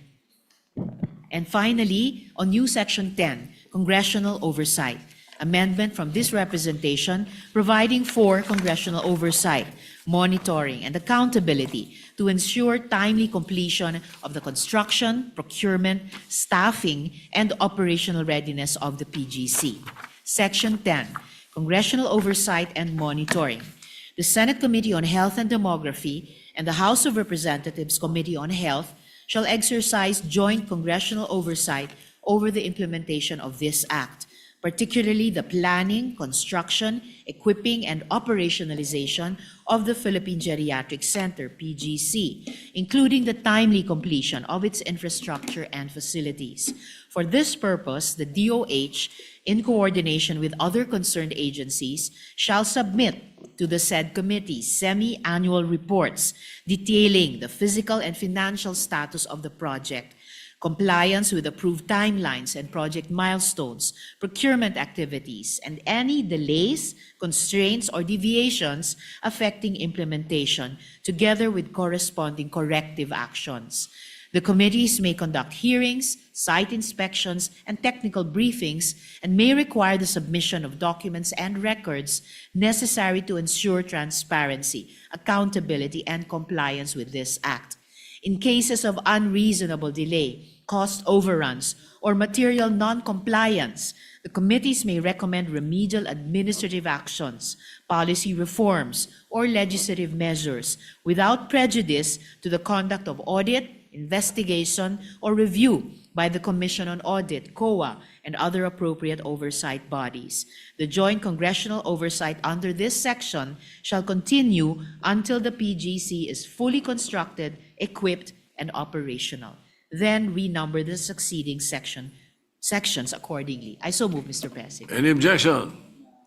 And finally, on new section 10, congressional oversight. Amendment from this representation providing for congressional oversight, monitoring, and accountability to ensure timely completion of the construction, procurement, staffing, and operational readiness of the PGC. Section 10, congressional oversight and monitoring. The Senate Committee on Health and Demography and the House of Representatives Committee on Health shall exercise joint congressional oversight over the implementation of this act, particularly the planning, construction, equipping, and operationalization of the Philippine Geriatric Center, PGC, including the timely completion of its infrastructure and facilities. For this purpose, the DOH, in coordination with other concerned agencies, shall submit to the said committee semi-annual reports detailing the physical and financial status of the project, compliance with approved timelines and project milestones, procurement activities, and any delays, constraints, or deviations affecting implementation, together with corresponding corrective actions. The committees may conduct hearings, site inspections, and technical briefings, and may require the submission of documents and records necessary to ensure transparency, accountability, and compliance with this act. In cases of unreasonable delay, cost overruns, or material non-compliance, the committees may recommend remedial administrative actions, policy reforms, or legislative measures without prejudice to the conduct of audit, investigation, or review by the Commission on Audit, COA, and other appropriate oversight bodies. The joint congressional oversight under this section shall continue until the PGC is fully constructed, equipped, and operational. Then renumber the succeeding section sections accordingly. I so move, Mr. President. Any objection?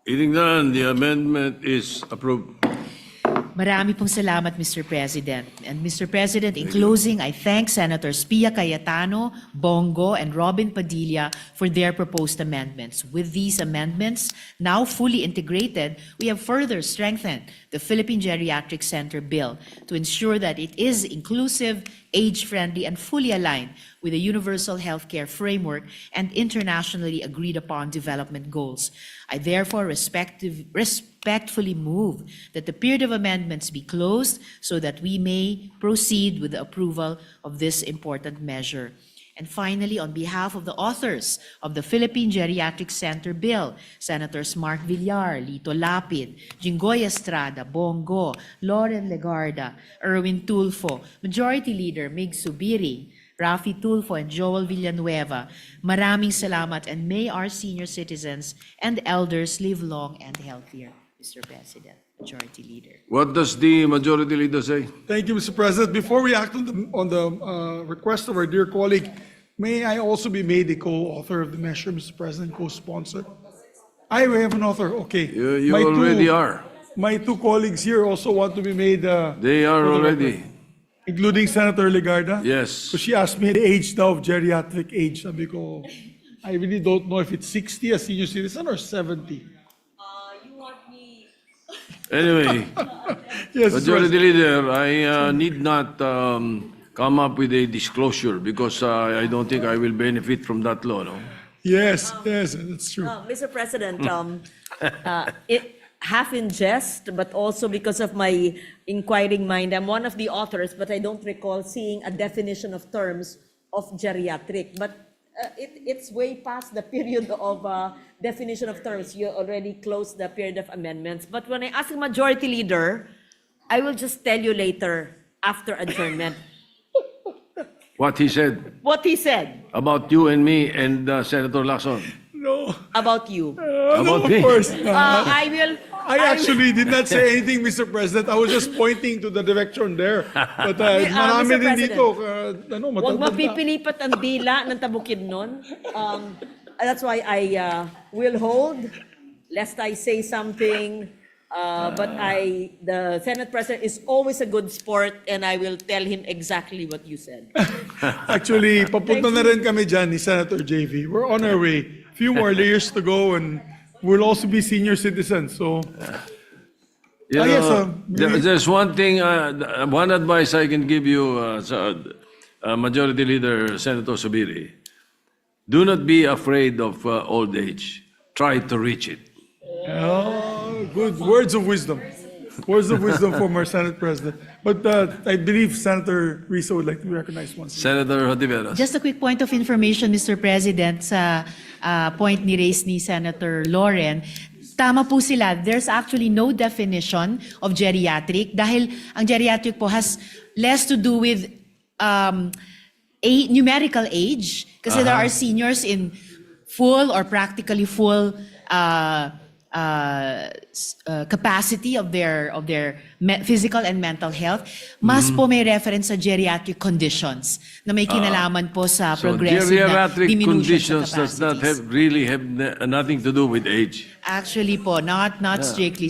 Hearing none, the amendment is approved. Marami pong salamat, Mr. President. And Mr. President, in closing, I thank Senators Pia Cayetano, Bongo, and Robin Padilla for their proposed amendments. With these amendments now fully integrated, we have further strengthened the Philippine Geriatric Center bill to ensure that it is inclusive, age-friendly, and fully aligned with the universal healthcare framework and internationally agreed upon development goals. I therefore respectfully move that the period of amendments be closed so that we may proceed with the approval of this important measure. And finally, on behalf of the authors of the Philippine Geriatric Center Bill, Senators Mark Villar, Lito Lapid, Jinggoy Estrada, Bongo, Loren Legarda, Erwin Tulfo, Majority Leader Mig Subiri, Rafi Tulfo, and Joel Villanueva, maraming salamat, and may our senior citizens and elders live long and healthier, Mr. President. Majority Leader. What does the Majority Leader say? Thank you, Mr. President. Before we act on the request of our dear colleague, may I also be made a co-author of the measure, Mr. President, co-sponsor? I have an author, okay. You already are. My two colleagues here also want to be made. They are already. Including Senator Legarda? Yes. So she asked me the age now of geriatric age. Sabi ko, I really don't know if it's 60 as senior citizen or 70. Anyway, Yes, Mr. Majority President. Leader, I need not come up with a disclosure because I don't think I will benefit from that law, no? Yes, yes, that's true. Mr. President, half in jest, but also because of my inquiring mind, I'm one of the authors, but I don't recall seeing a definition of terms of geriatric. But it's way past the period of definition of terms. You already closed the period of amendments. But when I ask the Majority Leader, I will just tell you later after adjournment What he said what he said about you and me and Senator Lacson. No. about you. No, About of me. course. I actually did not say anything, Mr. President. I was just pointing to the direction there. But marami Mr. din dito. Huwag Matatanda. mapipilipat ang dila ng Tabukidnon. That's why I will hold, lest I say something. But the Senate President is always a good sport, and I will tell him exactly what you said. Actually, papunta na rin kami dyan ni Senator JV. We're on our way. Few more layers to go, and we'll also be senior citizens. So, You yes, know, there's one thing, one advice I can give you, Majority Leader Senator Subiri. Do not be afraid of old age. Try to reach it. oh, good words of wisdom. Words of wisdom from our Senate President. But I believe Senator Risa would like to be recognized once. Senator Hontiveros. Just a quick point of information, Mr. President, sa point ni raise ni Senator Loren. Tama po sila. There's actually no definition of geriatric dahil ang geriatric po has less to do with numerical age kasi there are seniors in full or practically full capacity of their physical and mental health. Mas po may reference sa geriatric conditions na may kinalaman po sa So progressive na geriatric diminution conditions sa does not capacities. really have nothing to do with age. Actually po, not strictly.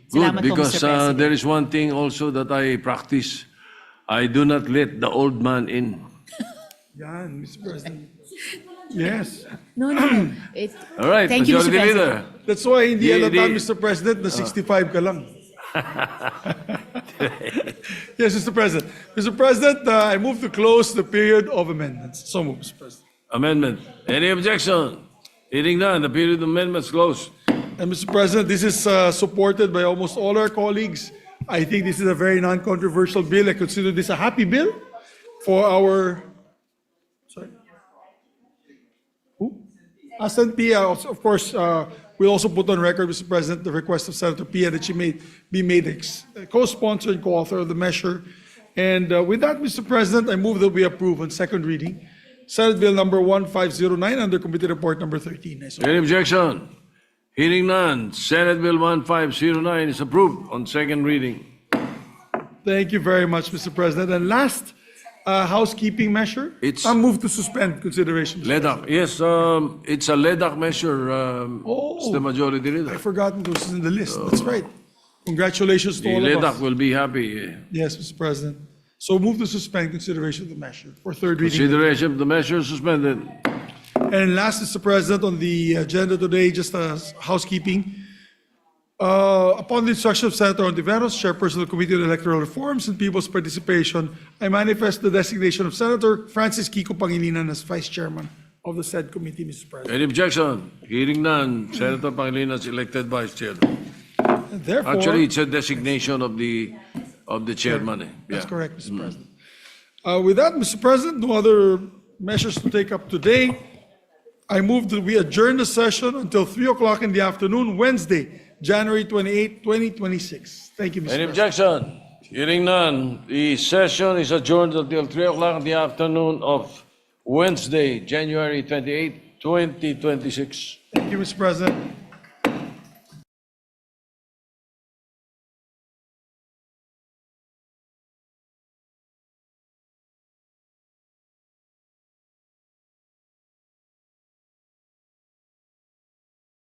Good, Salamat po, because Mr. President. there is one thing also that I practice. I do not let the old man in. Yan, Mr. President. Yes. No. All right, Thank you, Mr. Majority Leader. President. That's why hindi Di- halata, di- Mr. President, na 65 ka lang. Yes, Mr. President. Mr. President, I move to close the period of amendments. So move, Mr. President. Amendment. Any objection? Hearing none, the period of amendments closed. And Mr. President, this is supported by almost all our colleagues. I think this is a very non-controversial bill. I consider this a happy bill for our, sorry, who? Asan Pia, of course, we'll also put on record, Mr. President, the request of Senator Pia that she be made a co-sponsor and co-author of the measure. And with that, Mr. President, I move that we approve on second reading Senate Bill number 1509 under Committee Report number 13. Any objection? Hearing none, Senate Bill 1509 is approved on second reading. Thank you very much, Mr. President. And last housekeeping measure. I move to suspend consideration. Mr. LEDAC, yes, it's a LEDAC measure, it's the majority leader. I forgot this is in the list. That's right. Congratulations to The all of LEDAC us. will be happy. Yes, Mr. President. So move to suspend consideration of the measure for third reading. Consideration of the measure suspended. And last, Mr. President, on the agenda today, just as housekeeping. Upon the instruction of Senator Ontiveros, Chairperson of the Committee on Electoral Reforms and People's Participation, I manifest the designation of Senator Francis Kiko Pangilinan as Vice Chairman of the said committee, Mr. President. Any objection? Hearing none, Senator Pangilinan is elected Vice Chair. And therefore, Actually, it's a designation of the chairman. that's Yeah. correct, Mr. President. With that, Mr. President, no other measures to take up today. I move that we adjourn the session until 3 o'clock in the afternoon, Wednesday, January 28, 2026. Thank you, Mr. Any President. objection? Hearing none, the session is adjourned until 3 o'clock in the afternoon of Wednesday, January 28, 2026. Thank you, Mr. President.